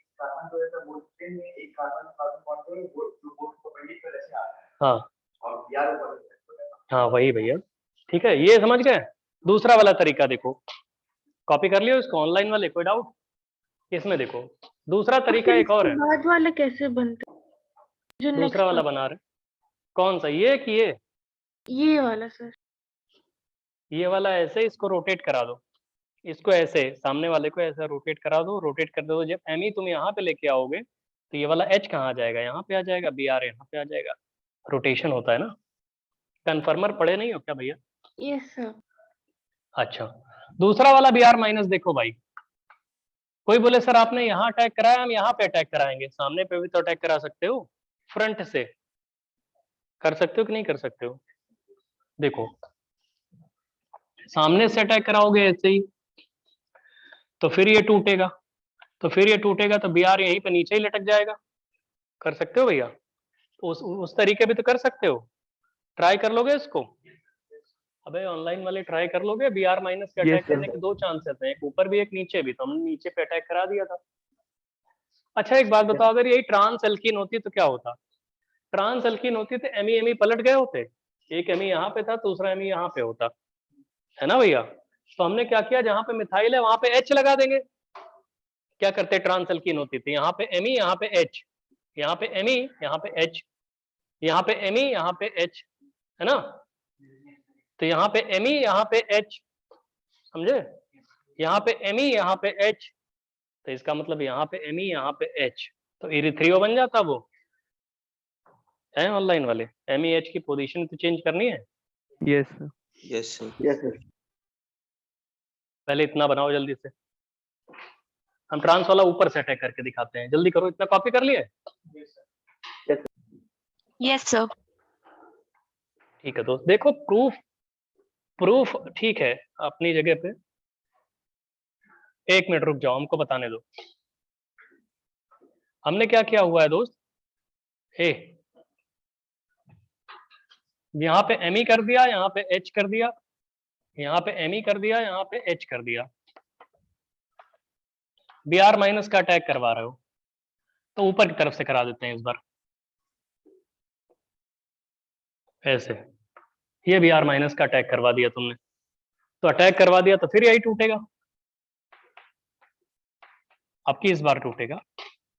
हाँ हाँ वही भैया, ठीक है, ये समझ गए। दूसरा वाला तरीका देखो, कॉपी कर लियो इसको ऑनलाइन वाले, कोई डाउट इसमें? देखो दूसरा तरीका एक और है। बाद वाला कैसे बनता है? जो दूसरा वाला बना रहे, कौन सा, ये कि ये वाला सर? ये वाला ऐसे इसको रोटेट करा दो, इसको ऐसे सामने वाले को ऐसा रोटेट करा दो, रोटेट कर दो। जब Me तुम यहाँ पे लेके आओगे, तो ये वाला H कहाँ आ जाएगा? यहाँ पे आ जाएगा, Br यहाँ पे आ जाएगा। रोटेशन होता है ना। कन्फर्मर पढ़े नहीं हो क्या भैया? Yes sir. अच्छा, दूसरा वाला Br माइनस देखो भाई, कोई बोले सर आपने यहाँ अटैक कराया, हम यहाँ पे अटैक कराएंगे। सामने पे भी तो अटैक करा सकते हो, फ्रंट से कर सकते हो कि नहीं कर सकते हो? देखो सामने से अटैक कराओगे ऐसे ही, तो फिर ये टूटेगा, तो Br यहीं पे नीचे ही लटक जाएगा। कर सकते हो भैया? तो उस तरीके भी तो कर सकते हो। ट्राई कर लोगे इसको? अबे ऑनलाइन वाले ट्राई कर लोगे? Br माइनस के अटैक करने के 2 चांसेस हैं, एक ऊपर भी एक नीचे भी। तो हमने नीचे पे अटैक करा दिया था। अच्छा एक बात बताओ, अगर यही ट्रांस एल्कीन होती तो क्या होता? ट्रांस एल्कीन होती तो एमी पलट गए होते, एक एमी यहाँ पे था दूसरा एमी यहाँ पे होता, है ना भैया। तो हमने क्या किया, जहां पे मिथाइल है वहां पे एच लगा देंगे। क्या करते, ट्रांस एल्कीन होती थी, यहाँ पे एमी यहाँ पे एच, यहाँ पे एमी यहाँ पे एच, यहाँ पे एमी यहाँ पे एच, है ना। तो यहाँ पे एमी यहाँ पे एच, समझे, यहाँ पे एमी यहाँ पे एच, तो इसका मतलब यहाँ पे एमी यहाँ पे एच, तो इरिथ्रियो बन जाता वो, है ऑनलाइन वाले। एमी एच की पोजीशन तो चेंज करनी है। Yes sir. Yes sir. पहले इतना बनाओ जल्दी से, हम ट्रांस वाला ऊपर से अटैक करके दिखाते हैं, जल्दी करो। इतना कॉपी कर लिया है? Yes sir. ठीक है दोस्त, देखो प्रूफ ठीक है अपनी जगह पे। एक मिनट रुक जाओ, हमको बताने दो। हमने क्या किया हुआ है दोस्त, ए यहाँ पे एमी कर दिया, यहाँ पे एच कर दिया, यहाँ पे एमी कर दिया, यहाँ पे एच कर दिया। Br माइनस का अटैक करवा रहे हो तो ऊपर की तरफ से करा देते हैं इस बार, ऐसे। ये Br माइनस का अटैक करवा दिया तुमने, तो अटैक करवा दिया तो फिर यही टूटेगा, अब की इस बार टूटेगा।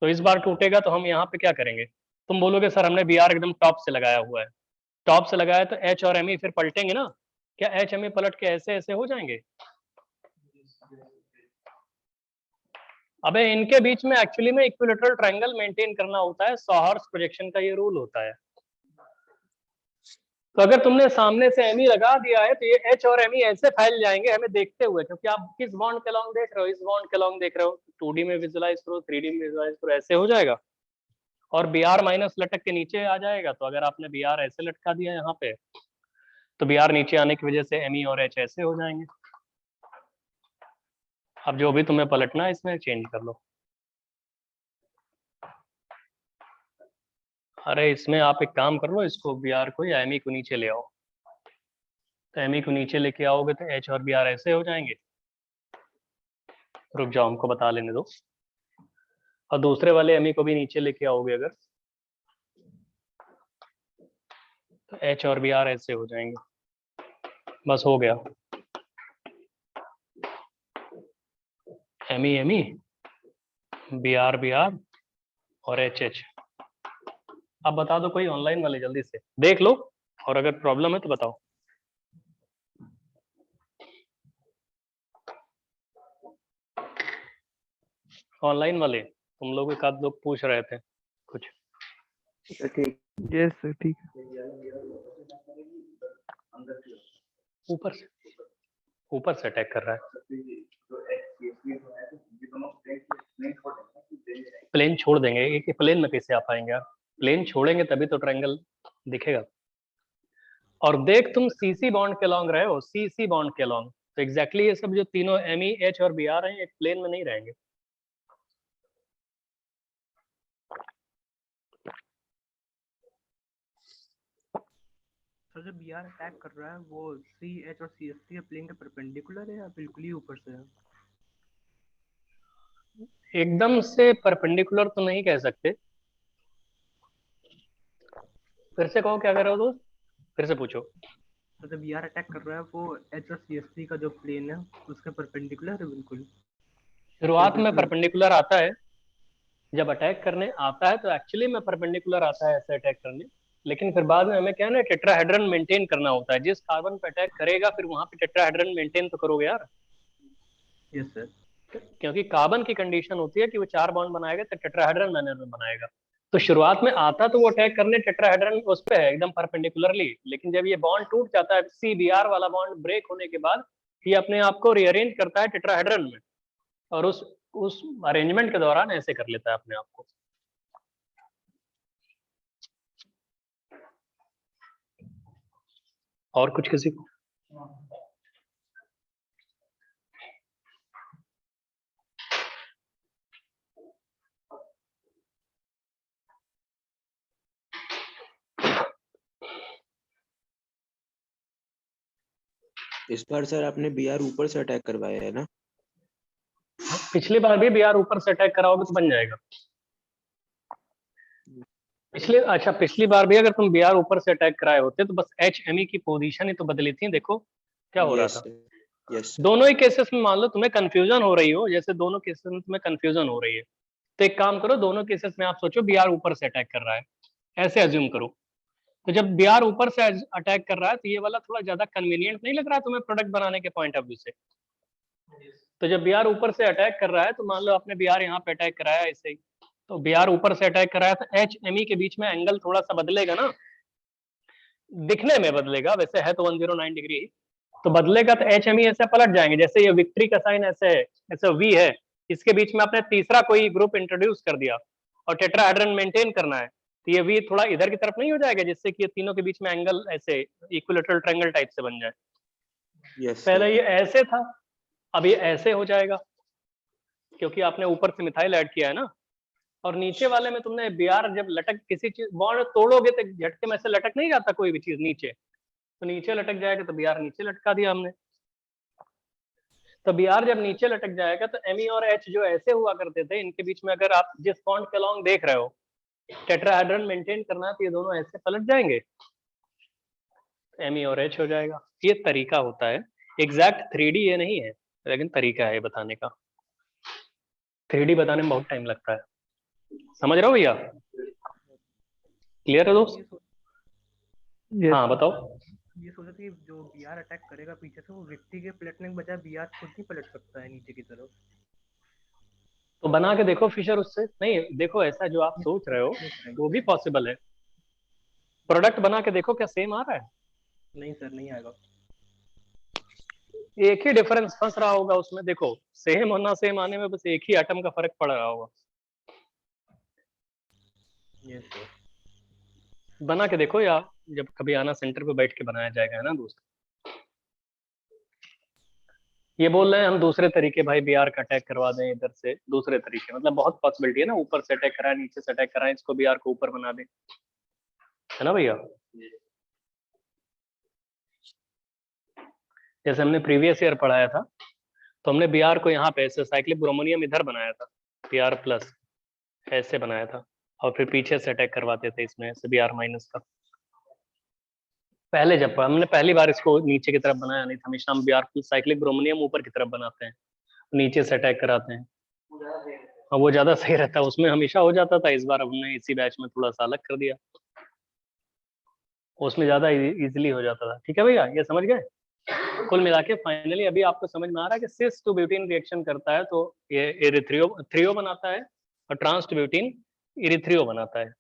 तो इस बार टूटेगा तो हम यहाँ पे क्या करेंगे, तुम बोलोगे सर हमने Br एकदम टॉप से लगाया हुआ है। टॉप से लगाया तो H और Me फिर पलटेंगे ना, क्या H Me पलट के ऐसे ऐसे हो जाएंगे? अबे इनके बीच में एक्चुअली में इक्विलेटरल ट्रायंगल मेंटेन करना होता है, सॉहर्स प्रोजेक्शन का ये रूल होता है। तो अगर तुमने सामने से एमी लगा दिया है तो ये एच और एमी ऐसे फैल जाएंगे हमें देखते हुए, क्योंकि आप किस बॉन्ड के लॉन्ग देख रहे हो, इस बॉन्ड के लॉन्ग देख रहे हो। 2D में विजुलाइज करो, 3D में विजुलाइज करो, ऐसे हो जाएगा। और Br माइनस लटक के नीचे आ जाएगा, तो अगर आपने Br ऐसे लटका दिया यहाँ पे तो Br नीचे आने की वजह से एमी और एच ऐसे हो जाएंगे। अब जो भी तुम्हें पलटना है इसमें चेंज कर लो। अरे इसमें आप एक काम कर लो, इसको Br को या एमी को नीचे ले आओ, तो एमी को नीचे लेके आओगे तो एच और Br ऐसे हो जाएंगे। रुक जाओ हमको बता लेने दो। और दूसरे वाले एमी को भी नीचे लेके आओगे अगर, तो एच और Br ऐसे हो जाएंगे। बस हो गया, एमी Br और एच। अब बता दो कोई ऑनलाइन वाले, जल्दी से देख लो, और अगर प्रॉब्लम है तो बताओ। ऑनलाइन वाले तुम लोग एक आध लोग पूछ रहे थे कुछ। ठीक। यस सर ठीक है। ऊपर से अटैक कर रहा है। प्लेन छोड़ देंगे, एक प्लेन में कैसे आ पाएंगे आप, प्लेन छोड़ेंगे तभी तो ट्रायंगल दिखेगा। और देख तुम सीसी बॉन्ड के लॉन्ग रहे हो, सीसी बॉन्ड के लॉन्ग, तो एग्जैक्टली ये सब जो तीनों एमी एच और Br हैं एक प्लेन में नहीं रहेंगे। सर जब Br अटैक कर रहा है वो CH और CST के प्लेन के परपेंडिकुलर है या बिल्कुल ही ऊपर से है? एकदम से परपेंडिकुलर तो नहीं कह सकते। फिर से कहो क्या कर रहे हो दोस्त, फिर से पूछो। तो जब Br अटैक कर रहा है वो H और CST का जो प्लेन है उसके परपेंडिकुलर है बिल्कुल? शुरुआत में परपेंडिकुलर आता है, जब अटैक करने आता है तो एक्चुअली में परपेंडिकुलर आता है ऐसे अटैक करने, लेकिन फिर बाद में हमें क्या है ना, टेट्राहेड्रन मेंटेन करना होता है। जिस कार्बन पे अटैक करेगा फिर वहां पे टेट्राहेड्रन मेंटेन तो करोगे यार। Yes sir. क्योंकि कार्बन की कंडीशन होती है कि वो 4 बॉन्ड बनाएगा तो टेट्राहेड्रन मैनर में बनाएगा। तो शुरुआत में आता तो वो अटैक करने टेट्राहेड्रन उस पे है एकदम परपेंडिकुलरली, लेकिन जब ये बॉन्ड टूट जाता है, CBr वाला बॉन्ड ब्रेक होने के बाद ये अपने आप को रीअरेंज करता है टेट्राहेड्रन में, और उस अरेंजमेंट के दौरान ऐसे कर लेता है अपने आप को। और कुछ किसी को? इस बार सर आपने Br ऊपर से अटैक करवाया है ना? पिछली बार भी Br ऊपर से अटैक कराओगे तो बन जाएगा। पिछली बार भी अगर तुम BR ऊपर से अटैक कराए होते तो बस HME की पोजीशन ही तो बदली थी, देखो क्या हो रहा यस था। सर, यस सर, दोनों ही केसेस में मान लो तुम्हें कंफ्यूजन हो रही हो, जैसे दोनों केसेस में तुम्हें कंफ्यूजन हो रही है, तो एक काम करो, दोनों केसेस में आप सोचो BR ऊपर से अटैक कर रहा है, ऐसे अज्यूम करो। तो जब BR ऊपर से अटैक कर रहा है तो ये वाला थोड़ा ज्यादा कन्वीनियंट नहीं लग रहा है तुम्हें प्रोडक्ट बनाने के पॉइंट ऑफ व्यू से। तो जब BR ऊपर से अटैक कर रहा है तो मान लो आपने BR यहाँ पे अटैक कराया ऐसे ही, तो BR ऊपर से अटैक कराया तो HME के बीच में एंगल थोड़ा सा बदलेगा ना, दिखने में बदलेगा, वैसे है तो 109 डिग्री, तो बदलेगा तो HME ऐसे पलट जाएंगे, जैसे ये विक्ट्री का साइन ऐसे है, ऐसे V है, इसके बीच में आपने तीसरा कोई ग्रुप इंट्रोड्यूस कर दिया और टेट्राहेड्रन मेंटेन करना है, तो ये V थोड़ा इधर की तरफ नहीं हो जाएगा, जिससे कि ये तीनों के बीच में एंगल ऐसे इक्विलेटरल ट्रायंगल टाइप से बन जाए। यस पहले सर, ये ऐसे था, अब ये ऐसे हो जाएगा, क्योंकि आपने ऊपर से मिथाइल ऐड किया है ना, और नीचे वाले में तुमने BR जब लटक किसी चीज बॉन्ड तोड़ोगे तो झटके में से लटक नहीं जाता कोई भी चीज नीचे, तो नीचे लटक जाएगा तो BR नीचे लटका दिया हमने। तो BR जब नीचे लटक जाएगा तो ME और H जो ऐसे हुआ करते थे, इनके बीच में अगर आप जिस बॉन्ड के अलॉन्ग देख रहे हो टेट्राहेड्रन मेंटेन करना है तो ये दोनों ऐसे पलट जाएंगे, ME और H हो जाएगा। ये तरीका होता है, एग्जैक्ट 3D ये नहीं है, लेकिन तरीका है बताने का। 3D बताने में बहुत टाइम लगता है, समझ रहे हो भैया? क्लियर है दोस्त? ये हाँ बताओ। ये सोचा कि जो BR अटैक करेगा पीछे से वो विक्ट्री के पलटने के बजाय BR खुद ही पलट सकता है नीचे की तरफ। तो बना के देखो फिशर उससे, नहीं देखो ऐसा जो आप सोच रहे हो वो भी पॉसिबल है, प्रोडक्ट बना के देखो क्या सेम आ रहा है। नहीं सर, नहीं आएगा। एक ही डिफरेंस फंस रहा होगा उसमें, देखो सेम और ना सेम आने में बस एक ही एटम का फर्क पड़ रहा होगा। Yes sir. बना के देखो, या जब कभी आना सेंटर पे बैठ के बनाया जाएगा, है ना दोस्त। ये बोल रहे हैं हम दूसरे तरीके भाई BR का अटैक करवा दें इधर से, दूसरे तरीके मतलब बहुत पॉसिबिलिटी है ना, ऊपर से अटैक कराए नीचे से अटैक कराए, इसको BR को ऊपर बना दें, है ना भैया। जैसे हमने प्रीवियस ईयर पढ़ाया था तो हमने BR को यहाँ पे ऐसे साइक्लिक ब्रोमोनियम इधर बनाया था, BR प्लस ऐसे बनाया था, और फिर पीछे से अटैक करवाते थे इसमें ऐसे BR माइनस का। पहले जब हमने पहली बार इसको नीचे की तरफ बनाया नहीं था, हमेशा हम BR प्लस साइक्लिक ब्रोमोनियम ऊपर की तरफ बनाते हैं, नीचे से अटैक कराते हैं, और वो ज्यादा सही रहता है, उसमें हमेशा हो जाता था। इस बार हमने इसी बैच में थोड़ा सा अलग कर दिया, उसमें ज्यादा इजीली हो जाता था। ठीक है भैया, ये समझ गए? कुल मिला के फाइनली अभी आपको समझ में आ रहा है कि सिस टू ब्यूटीन रिएक्शन करता है तो ये इरिथ्रियो बनाता है, और ट्रांस टू ब्यूटीन इरिथ्रियो बनाता है।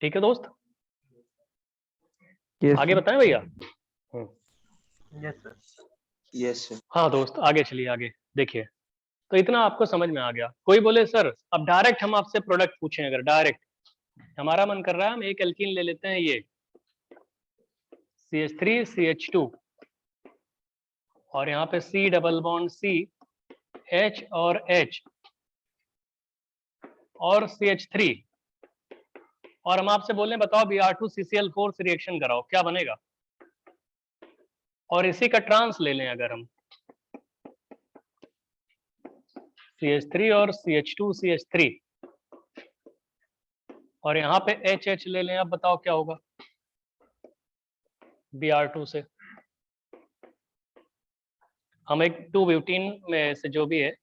ठीक है दोस्त, आगे बताएं भैया। Yes sir. यस सर, हाँ दोस्त आगे चलिए, आगे देखिए। तो इतना आपको समझ में आ गया। कोई बोले सर अब डायरेक्ट हम आपसे प्रोडक्ट पूछें, अगर डायरेक्ट हमारा मन कर रहा है हम एक एल्कीन ले लेते हैं, ये CH3 CH2 और यहाँ पे C double bond C H और H और CH3, और हम आपसे बोले बताओ Br2 CCl4 से रिएक्शन कराओ, क्या बनेगा? और इसी का ट्रांस ले लें अगर हम CH3 और CH2 CH3 और यहाँ पे HH ले लें, अब बताओ क्या होगा Br2 से। हम एक 2 ब्यूटीन में से जो भी है,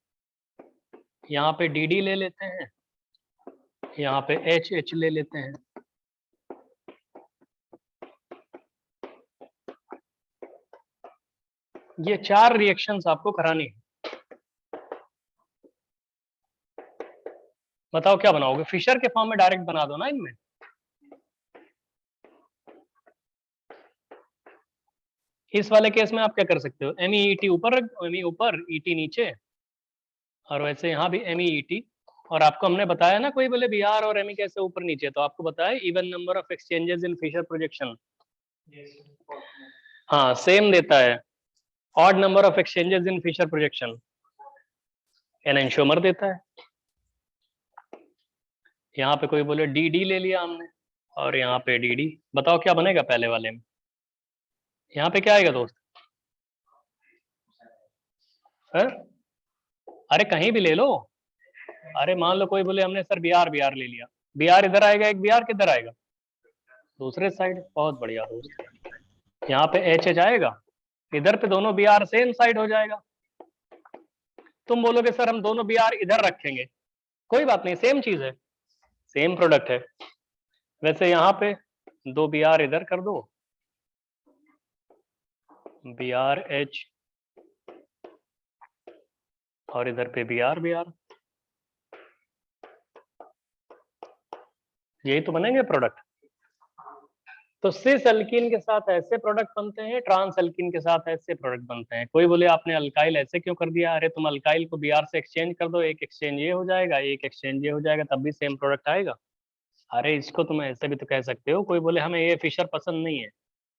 यहाँ पे DD ले लेते हैं, यहाँ पे HH ले लेते हैं, ये 4 रिएक्शंस आपको करानी है। बताओ क्या बनाओगे? फिशर के फॉर्म में डायरेक्ट बना दो ना इनमें। इस वाले केस में आप क्या कर सकते हो, MEET ऊपर रख दो, ME ऊपर ET नीचे, और वैसे यहाँ भी MEET। और आपको हमने बताया ना, कोई बोले BR और ME कैसे ऊपर नीचे, तो आपको बताया even number of exchanges in Fischer projection, हाँ सेम देता है। Odd number of exchanges in Fischer projection enantiomer देता है। यहाँ पे कोई बोले DD ले लिया हमने, और यहाँ पे DD, बताओ क्या बनेगा पहले वाले में? यहाँ पे क्या आएगा दोस्त? अरे कहीं भी ले लो। अरे मान लो कोई बोले हमने सर बिहार बिहार ले लिया, बिहार इधर आएगा, एक बिहार किधर आएगा, दूसरे साइड। बहुत बढ़िया दोस्त, यहाँ पे एच एच आएगा, इधर पे दोनों बिहार सेम साइड हो जाएगा। तुम बोलोगे सर हम दोनों बिहार इधर रखेंगे, कोई बात नहीं, सेम चीज है, सेम प्रोडक्ट है। वैसे यहाँ पे दो बिहार इधर कर दो, बिहार एच, और इधर पे बिहार बिहार, यही तो बनेंगे प्रोडक्ट। तो सिस एल्कीन के साथ ऐसे प्रोडक्ट बनते हैं, ट्रांस एल्कीन के साथ ऐसे प्रोडक्ट बनते हैं। कोई बोले आपने अल्काइल ऐसे क्यों कर दिया, अरे तुम अल्काइल को बिहार से एक्सचेंज कर दो, एक एक्सचेंज ये हो जाएगा, एक एक्सचेंज ये हो जाएगा, तब भी सेम प्रोडक्ट आएगा। अरे इसको तुम ऐसे भी तो कह सकते हो। कोई बोले हमें ये फिशर पसंद नहीं है,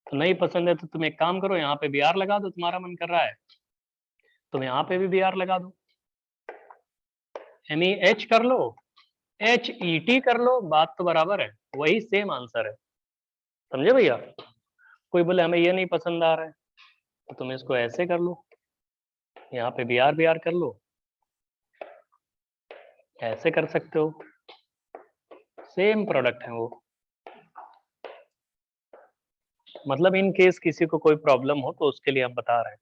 तो नहीं पसंद है तो तुम एक काम करो, यहाँ पे बिहार लगा दो, तुम्हारा मन कर रहा है तुम यहाँ पे भी बिहार लगा दो, MEH कर लो, HET कर लो, बात तो बराबर है, वही सेम आंसर है। समझे भैया। कोई बोले हमें ये नहीं पसंद आ रहा है, तो तुम इसको ऐसे कर लो, यहाँ पे बिहार बिहार कर लो, ऐसे कर सकते हो, सेम प्रोडक्ट है वो। मतलब इन केस किसी को कोई प्रॉब्लम हो तो उसके लिए हम बता रहे हैं।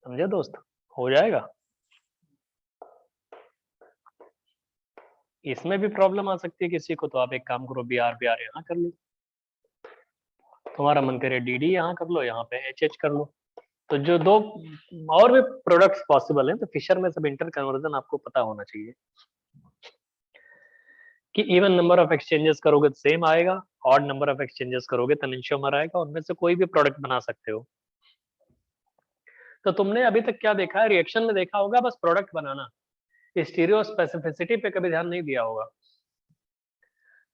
समझे दोस्त, हो जाएगा। इसमें भी प्रॉब्लम आ सकती है किसी को, तो आप एक काम करो, बिहार बिहार यहाँ कर लो, तुम्हारा मन करे DD यहाँ कर लो, यहाँ पे HH कर लो। तो जो दो और भी प्रोडक्ट्स पॉसिबल हैं, तो फिशर में सब इंटर कन्वर्जन आपको पता होना चाहिए कि इवन नंबर ऑफ एक्सचेंजेस करोगे तो सेम आएगा, ऑड नंबर ऑफ एक्सचेंजेस करोगे तो निश्चय आएगा, उनमें से कोई भी प्रोडक्ट बना सकते हो। तो तुमने अभी तक क्या देखा है, रिएक्शन में देखा होगा बस प्रोडक्ट बनाना, स्टीरियो स्पेसिफिसिटी पे कभी ध्यान नहीं दिया होगा।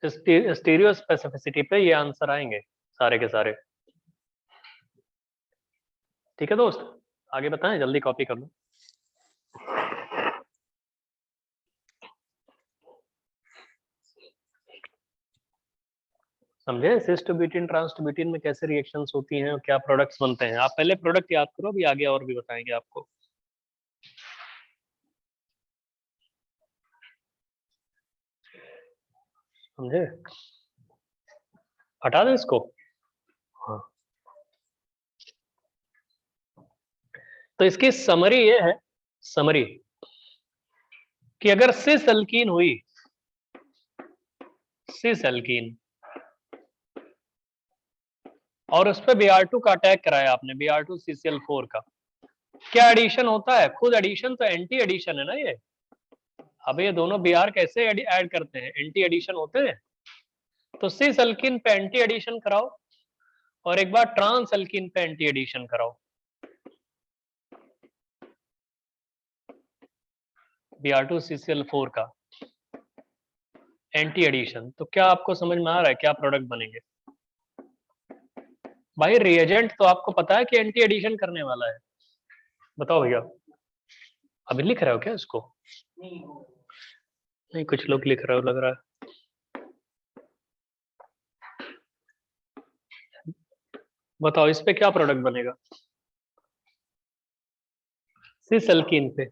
स्टीरियो स्पेसिफिसिटी पे ये आंसर आएंगे सारे के सारे। ठीक है दोस्त, आगे बताएं, जल्दी कॉपी कर लो। समझे cis two butane trans two butane में कैसे रिएक्शंस होती हैं और क्या प्रोडक्ट्स बनते हैं। आप पहले प्रोडक्ट याद करो, अभी आगे और भी बताएंगे आपको। समझे, हटा दे इसको। हाँ, तो इसकी समरी ये है, समरी कि अगर सिस एल्कीन हुई, सिस एल्कीन, और उस पर Br2 का अटैक कराया आपने, Br2 CCl4 का, क्या एडिशन होता है, खुद एडिशन तो एंटी एडिशन है ना ये। अब ये दोनों Br कैसे ऐड करते हैं, एंटी एडिशन होते हैं। तो सिस एल्कीन पे एंटी एडिशन कराओ और एक बार ट्रांस एल्कीन पे एंटी एडिशन कराओ, Br2 CCl4 का एंटी एडिशन। तो क्या आपको समझ में आ रहा है क्या प्रोडक्ट बनेंगे। भाई रिएजेंट तो आपको पता है कि एंटी एडिशन करने वाला है, बताओ भैया। अभी लिख रहे हो क्या इसको, नहीं कुछ लोग लिख रहे हो लग रहा है। बताओ इस पे क्या प्रोडक्ट बनेगा, सिस एल्कीन पे,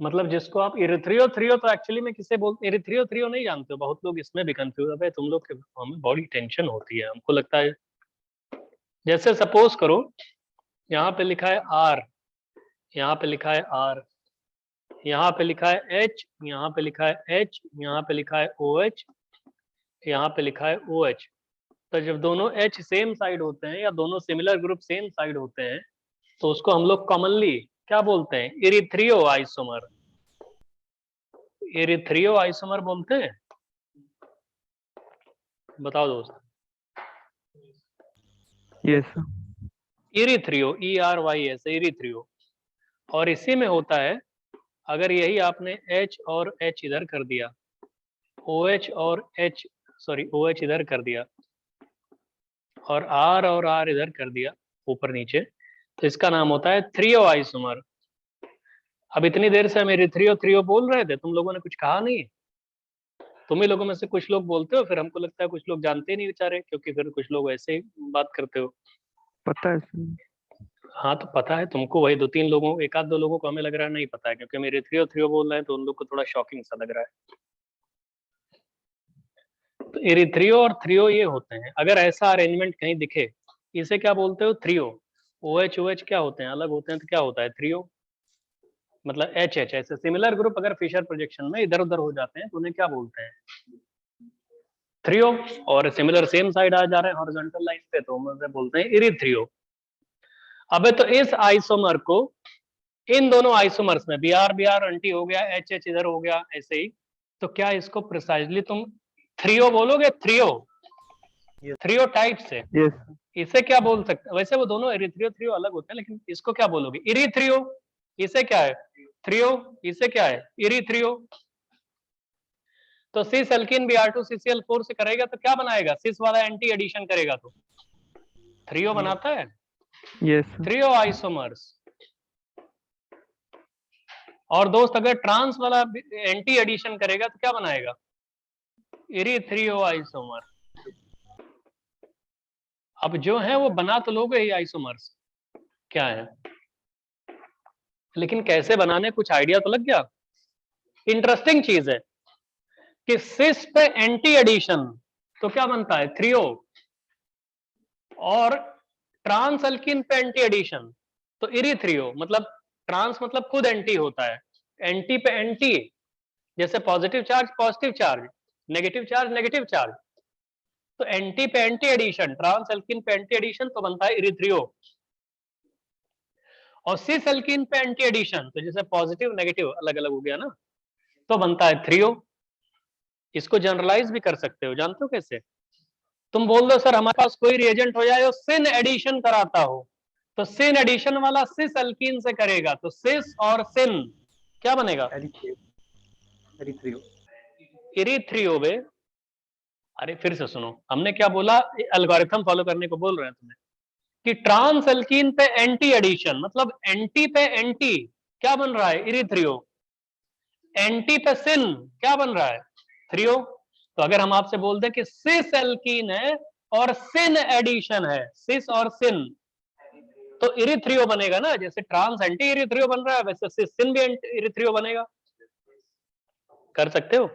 मतलब जिसको आप इरिथ्रियो थ्रियो, तो एक्चुअली में किसे बोलते, इरिथ्रियो थ्रियो नहीं जानते हो, बहुत लोग इसमें भी कंफ्यूज है। तुम लोग के हमें बड़ी टेंशन होती है, हमको लगता है जैसे सपोज करो यहाँ पे लिखा है R, यहाँ पे लिखा है R, यहाँ पे लिखा है H, यहाँ पे लिखा है H, यहाँ पे लिखा है OH, यहाँ पे लिखा है OH। तो जब दोनों H सेम साइड होते हैं या दोनों सिमिलर ग्रुप सेम साइड होते हैं तो उसको हम लोग कॉमनली क्या बोलते हैं, इरिथ्रियो आइसोमर, इरिथ्रियो आइसोमर बोलते हैं। बताओ दोस्त। Yes sir. Erythro, ERYS, erythro. और इसी में होता है, अगर यही आपने H और H इधर कर दिया, OH और H, सॉरी OH इधर कर दिया और R इधर कर दिया ऊपर नीचे, तो इसका नाम होता है थ्रियो आइसोमर। अब इतनी देर से हम इरिथ्रियो थ्रियो बोल रहे थे, तुम लोगों ने कुछ कहा नहीं। तुम ही लोगों में से कुछ लोग बोलते हो, फिर हमको लगता है कुछ लोग जानते नहीं बेचारे, क्योंकि फिर कुछ लोग ऐसे ही बात करते हो। पता है सर। हाँ तो पता है तुमको, वही 2-3 लोगों, 1-2 लोगों को हमें लग रहा है नहीं पता है, क्योंकि मेरे थ्रियो बोल रहे हैं तो उन लोग को थोड़ा शॉकिंग सा लग रहा है। तो इरिथ्रियो और थ्रियो ये होते हैं। अगर ऐसा अरेंजमेंट कहीं दिखे, इसे क्या बोलते हो? थ्रियो। OH क्या होते हैं? अलग होते हैं, तो क्या होता है? थ्रियो। मतलब HH, ऐसे सिमिलर ग्रुप अगर फिशर प्रोजेक्शन में इधर उधर हो जाते हैं तो उन्हें क्या बोलते हैं? थ्रियो। और सिमिलर सेम साइड आ जा रहे हैं हॉरिजॉन्टल लाइन पे तो हम उसे बोलते हैं इरिथ्रियो। अबे तो इस आइसोमर को इन दोनों आइसोमर्स में Br एंटी हो गया, HH इधर हो गया, ऐसे ही, तो क्या इसको प्रिसाइजली तुम थ्रियो बोलोगे? थ्रियो टाइप से यस इसे क्या बोल सकते? वैसे वो दोनों इरिथ्रियो थ्रियो अलग होते हैं, लेकिन इसको क्या बोलोगे? इरिथ्रियो। इसे क्या है? थ्रियो। इसे क्या है? इरिथ्रियो। तो सिस एल्किन Br2 CCl4 से करेगा तो क्या बनाएगा? सिस वाला एंटी एडिशन करेगा तो थ्रियो बनाता है। Yes threo isomers. और दोस्त अगर ट्रांस वाला एंटी एडिशन करेगा तो क्या बनाएगा? इरिथ्रियो आइसोमर। अब जो है वो बना तो लोगे ही आइसोमर्स, क्या है, लेकिन कैसे बनाने कुछ आइडिया तो लग गया। इंटरेस्टिंग चीज है कि सिस पे एंटी एडिशन तो क्या बनता है? थ्रियो। और ट्रांस अल्किन पे एंटी एडिशन तो इरिथ्रियो। मतलब ट्रांस मतलब खुद एंटी होता है, एंटी पे एंटी, जैसे पॉजिटिव चार्ज, नेगेटिव चार्ज, तो एंटी पे एंटी एडिशन, ट्रांस एल्किन पे एंटी एडिशन तो बनता है इरिथ्रियो। और सिस एल्किन पे एंटी एडिशन तो जैसे पॉजिटिव नेगेटिव अलग अलग हो गया ना, तो बनता है थ्रियो। इसको जनरलाइज भी कर सकते हो, जानते हो कैसे? तुम बोल दो सर हमारे पास कोई रिएजेंट हो जाए सिन एडिशन कराता हो, तो सिन एडिशन वाला सिस एल्कीन से करेगा तो सिस और सिन क्या बनेगा? एरिथ्रियो इरिथ्रियो बे। अरे फिर से सुनो, हमने क्या बोला? एल्गोरिथम फॉलो करने को बोल रहे हैं तुम्हें कि ट्रांस एल्कीन पे एंटी एडिशन मतलब एंटी पे एंटी क्या बन रहा है? इरिथ्रियो। एंटी पे सिन क्या बन रहा है? थ्रियो। तो अगर हम आपसे बोल दें कि सिस एल्कीन है और सिन एडिशन है, सिस और सिन, तो इरिथ्रियो बनेगा ना। जैसे ट्रांस एंटी इरिथ्रियो बन रहा है, वैसे सिस सिन भी इरिथ्रियो बनेगा। कर सकते हो?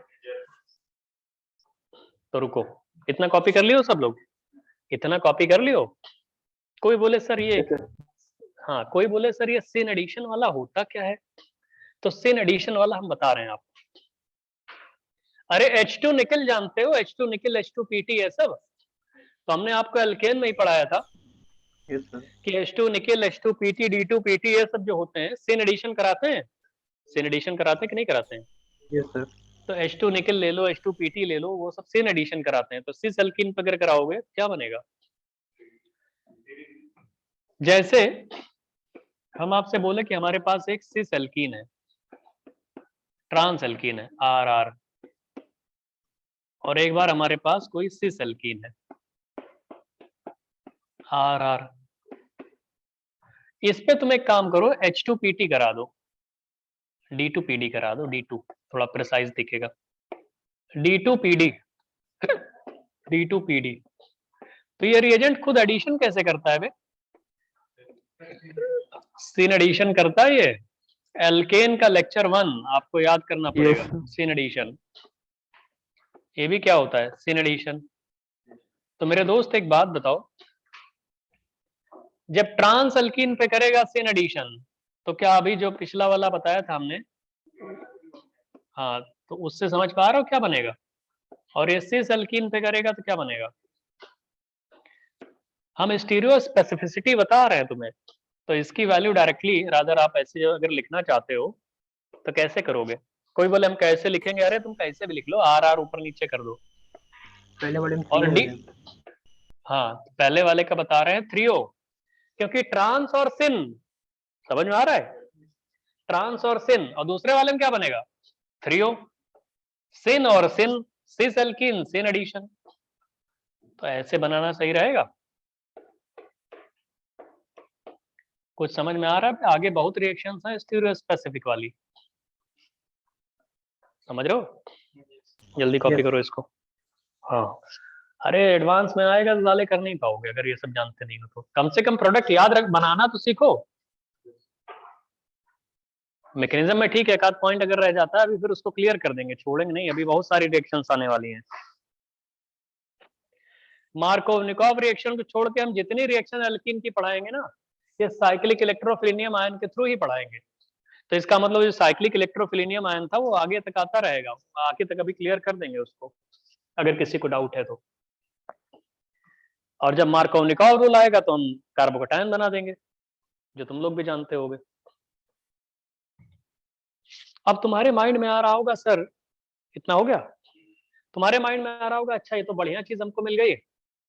तो रुको, इतना कॉपी कर लियो सब लोग? इतना कॉपी कर लियो? कोई बोले सर ये, हाँ कोई बोले सर ये सिन एडिशन वाला होता क्या है? तो सिन एडिशन वाला हम बता रहे हैं आपको। अरे H2 निकल जानते हो? H2 निकल, H2 PT है सब, तो हमने आपको एल्केन में ही पढ़ाया था यस सर कि H2 निकल, H2 PT, D2 PT ये सब जो होते हैं सिन एडिशन कराते हैं। सिन एडिशन कराते हैं कि नहीं कराते हैं? यस सर तो H2 निकल ले लो, H2 PT ले लो, वो सब सिन एडिशन कराते हैं। तो सिस एल्कीन पे अगर कराओगे क्या बनेगा? जैसे हम आपसे बोले कि हमारे पास एक सिस एल्कीन है, ट्रांस एल्कीन है RR, और एक बार हमारे पास कोई सिस एल्कीन है RR। इस पे तुम एक काम करो, H2PT करा दो, D2PD करा दो, D2 थोड़ा प्रिसाइज दिखेगा, D2PD, D2PD। तो ये रिएजेंट खुद एडिशन कैसे करता है बे? सिन एडिशन करता है ये। एल्केन का लेक्चर 1 आपको याद करना पड़ेगा। सिन एडिशन, ये भी क्या होता है? Syn addition. तो मेरे दोस्त एक बात बताओ, जब ट्रांस अल्कीन पे करेगा सिन एडिशन तो क्या अभी जो पिछला वाला बताया था हमने, हाँ, तो उससे समझ पा रहे हो क्या बनेगा? और ये सिस अल्कीन पे करेगा तो क्या बनेगा? हम स्टीरियो स्पेसिफिसिटी बता रहे हैं तुम्हें, तो इसकी वैल्यू डायरेक्टली रादर आप ऐसे अगर लिखना चाहते हो तो कैसे करोगे? कोई बोले हम कैसे लिखेंगे? अरे तुम कैसे भी लिख लो, RR ऊपर नीचे कर दो। पहले वाले में और थ्री डी, हाँ पहले वाले का बता रहे हैं थ्रियो, क्योंकि ट्रांस और सिन, समझ में आ रहा है? ट्रांस और सिन, और दूसरे वाले में क्या बनेगा? थ्रियो। सिन और सिन, सिस एल्कीन सिन एडिशन। तो ऐसे बनाना सही रहेगा। कुछ समझ में आ रहा है? आगे बहुत रिएक्शंस हैं स्टीरियो स्पेसिफिक वाली, समझ रहे हो? जल्दी कॉपी Yes. करो इसको। हाँ अरे एडवांस में आएगा तो साले कर नहीं पाओगे अगर ये सब जानते नहीं हो तो। कम से कम प्रोडक्ट याद रख, बनाना तो सीखो। मैकेनिज्म में ठीक है, एक आध पॉइंट अगर रह जाता है अभी फिर उसको क्लियर कर देंगे, छोड़ेंगे नहीं, अभी बहुत सारी रिएक्शंस आने वाली हैं। मार्कोवनिकॉव रिएक्शन को छोड़ के हम जितनी रिएक्शन एल्कीन की पढ़ाएंगे ना, ये साइक्लिक इलेक्ट्रोफिलिनियम आयन के थ्रू ही पढ़ाएंगे। तो इसका मतलब जो साइक्लिक इलेक्ट्रोफिलिनियम आयन था वो आगे तक आता रहेगा, आगे तक अभी क्लियर कर देंगे उसको अगर किसी को डाउट है तो। और जब मार्कोवनिकॉव रूल आएगा तो हम कार्बोकैटायन बना देंगे, जो तुम लोग भी जानते होगे। अब तुम्हारे माइंड में आ रहा होगा सर इतना हो गया, तुम्हारे माइंड में आ रहा होगा अच्छा ये तो बढ़िया चीज हमको मिल गई,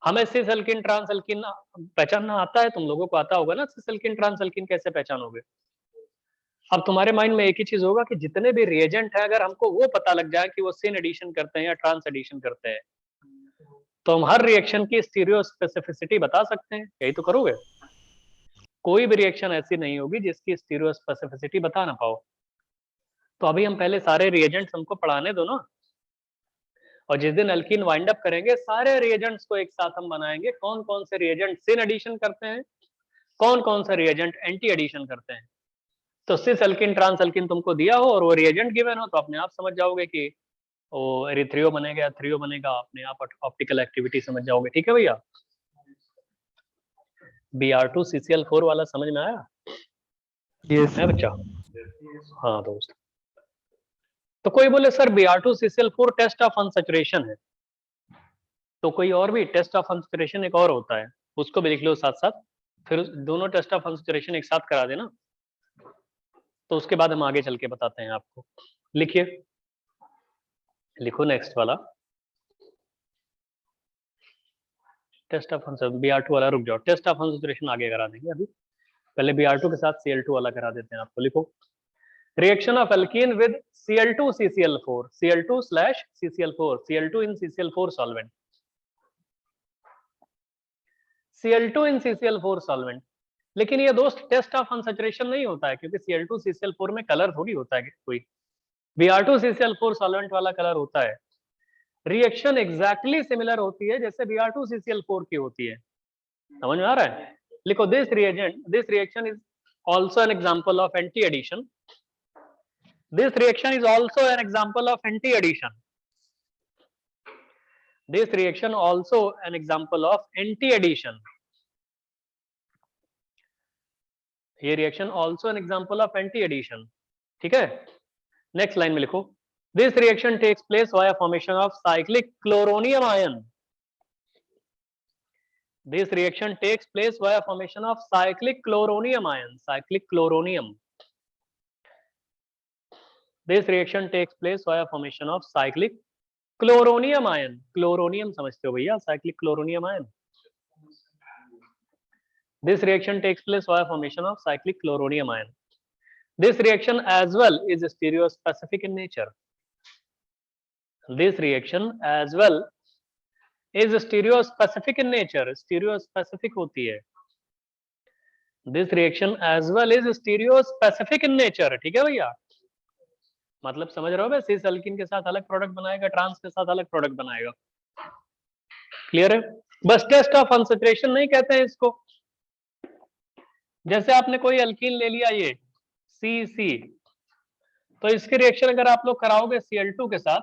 हमें सिस एल्किन ट्रांस एल्किन पहचानना आता है, तुम लोगों को आता होगा ना सिस एल्किन ट्रांस एल्किन कैसे पहचानोगे। अब तुम्हारे माइंड में एक ही चीज होगा कि जितने भी रिएजेंट है अगर हमको वो पता लग जाए कि वो सिन एडिशन करते हैं या ट्रांस एडिशन करते हैं तो हम हर रिएक्शन की स्टीरियो स्पेसिफिसिटी बता सकते हैं, यही तो करोगे। कोई भी रिएक्शन ऐसी नहीं होगी जिसकी स्टीरियो स्पेसिफिसिटी बता ना पाओ। तो अभी हम पहले सारे रिएजेंट्स हमको पढ़ाने दो ना, और जिस दिन एल्कीन वाइंड अप करेंगे सारे रिएजेंट्स को एक साथ हम बनाएंगे, कौन कौन से रिएजेंट सिन एडिशन करते हैं, कौन कौन से रिएजेंट एंटी एडिशन करते हैं। तो सिस एल्किन ट्रांस एल्किन तुमको दिया हो और वो रिएजेंट गिवन हो तो अपने आप समझ जाओगे कि वो एरिथ्रियो बनेगा, थ्रियो बनेगा, अपने आप ऑप्टिकल एक्टिविटी समझ जाओगे। ठीक है भैया, Br2CCl4 वाला समझ में आया? यस है बच्चा? हाँ दोस्त। तो कोई बोले sir Br2CCl4 test of unsaturation है, तो कोई और भी टेस्ट ऑफ अनसैचुरेशन एक और होता है, उसको भी लिख लो साथ साथ, फिर दोनों टेस्ट ऑफ अनसैचुरेशन एक साथ करा देना, तो उसके बाद हम आगे चल के बताते हैं आपको। लिखिए, लिखो नेक्स्ट वाला टेस्ट ऑफ Br2 वाला, रुक जाओ, टेस्ट ऑफ अनसैचुरेशन आगे करा देंगे, अभी पहले Br2 के साथ Cl2 वाला करा देते हैं आपको। लिखो, reaction of alkene with Cl2CCl4, Cl2/CCl4, Cl2 in CCl4 solvent, Cl2 in CCl4 solvent। लेकिन ये दोस्त टेस्ट ऑफ अनसैचुरेशन नहीं होता है, क्योंकि Cl2CCl4 में कलर थोड़ी होता है कोई, Br2CCl4 सॉल्वेंट वाला कलर होता है। रिएक्शन एग्जैक्टली सिमिलर होती है जैसे Br2CCl4 की होती है, समझ में आ रहा है? लिखो, this reaction is also an example of anti-addition. This reaction is also an example of anti-addition. This reaction also an example of anti-addition. ये reaction also an example of anti addition. ठीक है, नेक्स्ट लाइन में लिखो, this reaction takes place via formation of cyclic chloronium ion. This reaction takes place via formation of cyclic chloronium ion, cyclic chloronium. This reaction takes place via formation of cyclic chloronium ion. Chloronium समझते हो भैया, cyclic chloronium ion. This reaction takes place via formation of cyclic chloronium ion. This reaction as well is stereospecific in nature. This reaction as well is stereospecific in nature. Stereospecific होती है। This reaction as well is stereospecific in nature. ठीक है भैया, मतलब समझ रहे हो भाई, सिस एल्किन के साथ अलग प्रोडक्ट बनाएगा, ट्रांस के साथ अलग प्रोडक्ट बनाएगा। क्लियर है? बस टेस्ट ऑफ अनसैचुरेशन नहीं कहते हैं इसको। जैसे आपने कोई एल्कीन ले लिया ये CC, तो इसकी रिएक्शन अगर आप लोग कराओगे Cl2 के साथ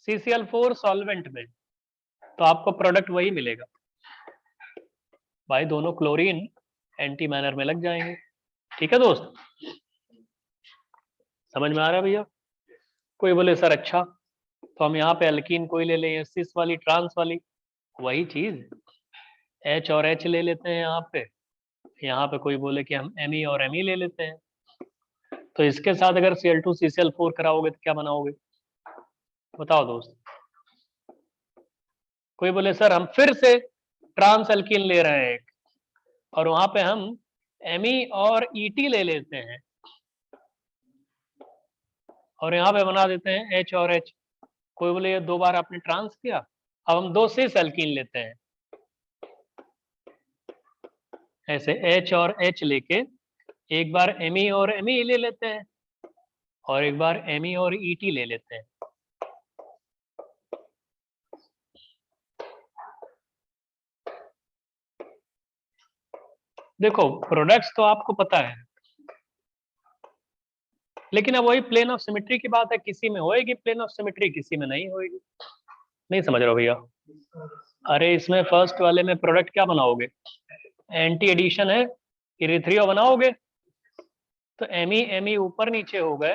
CCl4 सॉल्वेंट में, तो आपको प्रोडक्ट वही मिलेगा भाई, दोनों क्लोरीन एंटी मैनर में लग जाएंगे। ठीक है दोस्त, समझ में आ रहा है भैया? कोई बोले सर अच्छा तो हम यहाँ पे एल्कीन कोई ले लें, सिस वाली, ट्रांस वाली, वही चीज H और H ले लेते हैं यहाँ पे कोई बोले कि हम Me और Me ले लेते हैं, तो इसके साथ अगर Cl2CCl4 कराओगे तो क्या बनाओगे बताओ दोस्त? कोई बोले सर हम फिर से ट्रांस एल्कीन ले रहे हैं और वहां पे हम Me और Et ले लेते हैं और यहाँ पे बना देते हैं H और H। कोई बोले ये 2 बार आपने ट्रांस किया, अब हम 2 सिस एल्कीन लेते हैं, ऐसे H और H लेके एक बार Me और Me ले लेते हैं और एक बार Me और Et ले लेते हैं। देखो प्रोडक्ट्स तो आपको पता है, लेकिन अब वही प्लेन ऑफ सिमेट्री की बात है, किसी में होएगी प्लेन ऑफ सिमेट्री, किसी में नहीं होएगी। नहीं समझ रहे हो भैया? अरे इसमें फर्स्ट वाले में प्रोडक्ट क्या बनाओगे? एंटी एडिशन है, इरिथ्रियो बनाओगे, तो एमी ऊपर नीचे हो गए।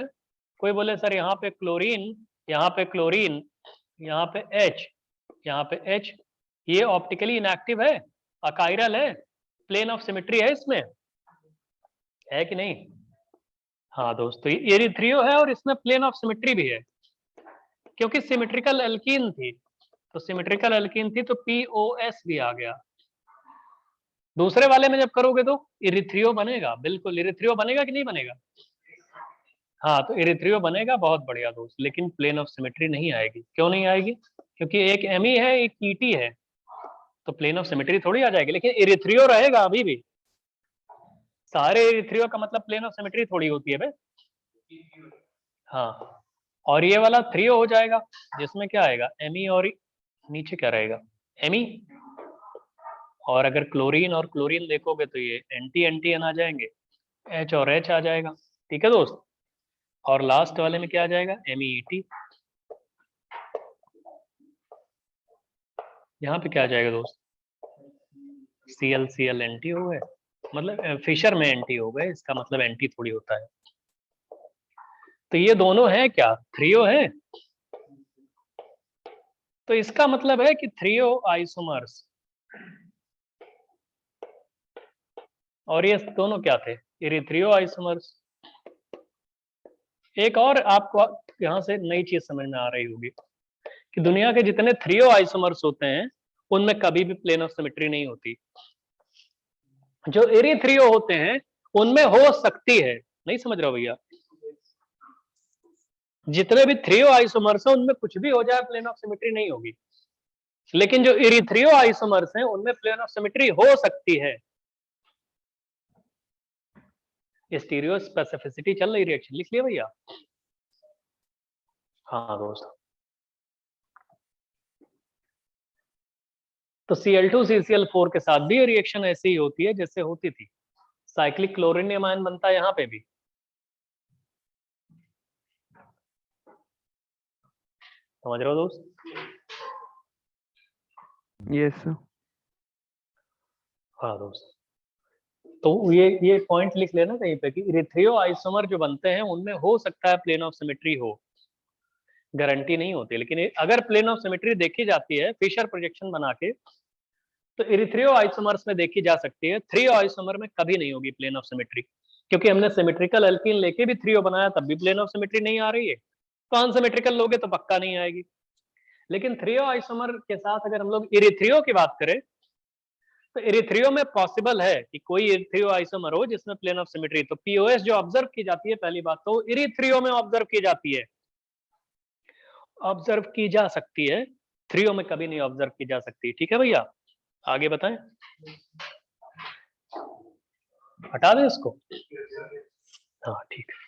कोई बोले सर यहाँ पे क्लोरीन, यहाँ पे क्लोरीन, यहाँ पे H, यहाँ पे H, ये ऑप्टिकली इनएक्टिव है, अकाइरल है, प्लेन ऑफ सिमेट्री है इसमें, है कि नहीं? हाँ दोस्तों, ये इरिथ्रियो है और इसमें प्लेन ऑफ सिमेट्री भी है, क्योंकि सिमेट्रिकल एल्कीन थी, तो सिमेट्रिकल एल्कीन थी तो POS भी आ गया। दूसरे वाले में जब करोगे तो इरिथ्रियो बनेगा, बिल्कुल इरिथ्रियो बनेगा कि नहीं बनेगा? हाँ, तो इरिथ्रियो बनेगा, बहुत बढ़िया दोस्त, लेकिन प्लेन ऑफ सिमेट्री नहीं आएगी। क्यों नहीं आएगी? क्योंकि एक एमी है, एक ईटी है, तो प्लेन ऑफ सिमेट्री थोड़ी आ जाएगी, लेकिन इरिथ्रियो रहेगा अभी भी। सारे इरिथ्रियो का मतलब प्लेन ऑफ सिमेट्री थोड़ी होती है भाई। हाँ, और ये वाला थ्रियो हो जाएगा, जिसमें क्या आएगा? एमी, और नीचे क्या रहेगा? एमी। और अगर क्लोरीन और क्लोरीन देखोगे तो ये एंटी एन आ जाएंगे, H और H आ जाएगा। ठीक है दोस्त? और लास्ट वाले में क्या आ जाएगा? MEET। यहाँ पे क्या आ जाएगा दोस्त? Cl एंटी हो गए, मतलब फिशर में एंटी हो गए, इसका मतलब एंटी थोड़ी होता है। तो ये दोनों है क्या? थ्रियो है, तो इसका मतलब है कि थ्रियो आइसोमर्स, और ये दोनों क्या थे? इरिथ्रियो आइसोमर्स। एक और आपको यहाँ से नई चीज समझ में आ रही होगी कि दुनिया के जितने थ्रियो आइसोमर्स होते हैं उनमें कभी भी प्लेन ऑफ सिमेट्री नहीं होती। जो इरिथ्रियो होते हैं उनमें हो सकती है। नहीं समझ रहे हो भैया? जितने भी थ्रियो आइसोमर्स हैं उनमें कुछ भी हो जाए, प्लेन ऑफ सिमेट्री नहीं होगी, लेकिन जो इरिथ्रियो आइसोमर्स हैं उनमें प्लेन ऑफ सिमेट्री हो सकती है। स्टीरियो स्पेसिफिसिटी चल रही रिएक्शन, लिख लिया भैया? हाँ दोस्त, तो Cl2 CCl4 के साथ भी रिएक्शन ऐसी ही होती है जैसे होती थी, साइक्लिक क्लोरीनियम आयन बनता है यहाँ पे भी। समझ रहे हो दोस्त? Yes sir. हाँ दोस्त, तो ये पॉइंट लिख लेना कहीं पे कि इरिथ्रियो आइसोमर जो बनते हैं उनमें हो सकता है प्लेन ऑफ सिमेट्री हो, गारंटी नहीं होती, लेकिन अगर प्लेन ऑफ सिमेट्री देखी जाती है फिशर प्रोजेक्शन बना के, तो इरिथ्रियो आइसोमर्स में देखी जा सकती है, थ्रियो आइसोमर में कभी नहीं होगी प्लेन ऑफ सिमेट्री, क्योंकि हमने सिमेट्रिकल एल्कीन लेके भी थ्रियो बनाया तब भी प्लेन ऑफ सिमेट्री नहीं आ रही है, तो अनसिमेट्रिकल लोगे तो पक्का नहीं आएगी। लेकिन थ्रियो आइसोमर के साथ अगर हम लोग इरिथ्रियो की बात करें, तो इरिथ्रियो में पॉसिबल है कि कोई इरिथ्रियो आइसोमर हो जिसमें प्लेन ऑफ सिमेट्री, तो POS जो ऑब्जर्व की जाती है, पहली बात तो इरिथ्रियो में ऑब्जर्व की जाती है, ऑब्जर्व की जा सकती है, थ्रियो में कभी नहीं ऑब्जर्व की जा सकती। ठीक है भैया, आगे बताएं, हटा दें इसको? हाँ ठीक है।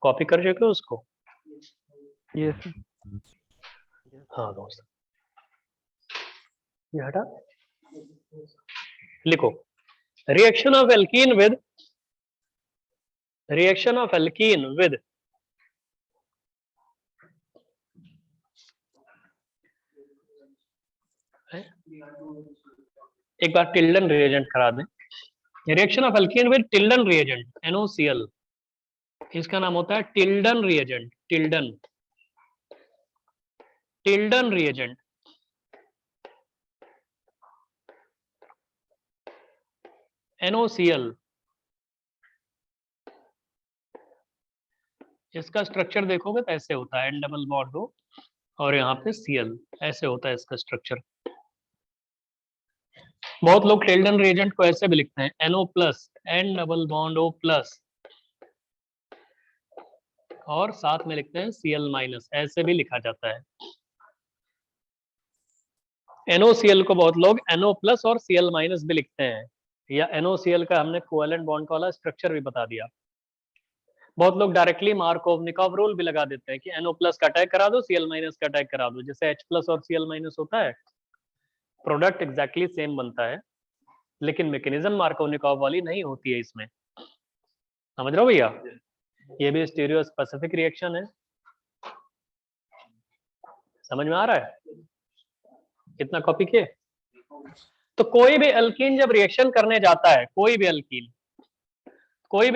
कॉपी कर चुके हो उसको? यस। हाँ दोस्त, ये हटा, लिखो रिएक्शन ऑफ एल्कीन विद एक बार टिल्डन रिएजेंट करा दें। Reaction of alkene with Tilden reagent NOCl, इसका नाम होता है Tilden reagent. Tilden reagent NOCl, इसका स्ट्रक्चर देखोगे तो ऐसे होता है, N डबल बॉन्ड O और यहाँ पे Cl, ऐसे होता है इसका स्ट्रक्चर। बहुत लोग टिल्डन रिएजेंट को ऐसे भी लिखते हैं NO+, N double bond O+, और साथ में लिखते हैं Cl-, ऐसे भी लिखा जाता है। NOCl को बहुत लोग NO+ और Cl- भी लिखते हैं, या NOCl का हमने कोवेलेंट बॉन्ड वाला स्ट्रक्चर भी बता दिया। बहुत लोग डायरेक्टली मार्कोवनिकॉव रूल भी लगा देते हैं कि NO+ का अटैक करा दो, Cl- का अटैक करा दो, जैसे H+ और Cl- होता है, प्रोडक्ट एग्जैक्टली सेम बनता है, लेकिन मैकेनिज्म मार्कोवनिकॉव वाली नहीं होती है इसमें। समझ रहे हो भैया? ये भी स्टीरियो स्पेसिफिक रिएक्शन है। समझ में आ रहा है? कितना कॉपी किए? तो कोई भी अल्कीन जब रिएक्शन करने जाता है, कोई भी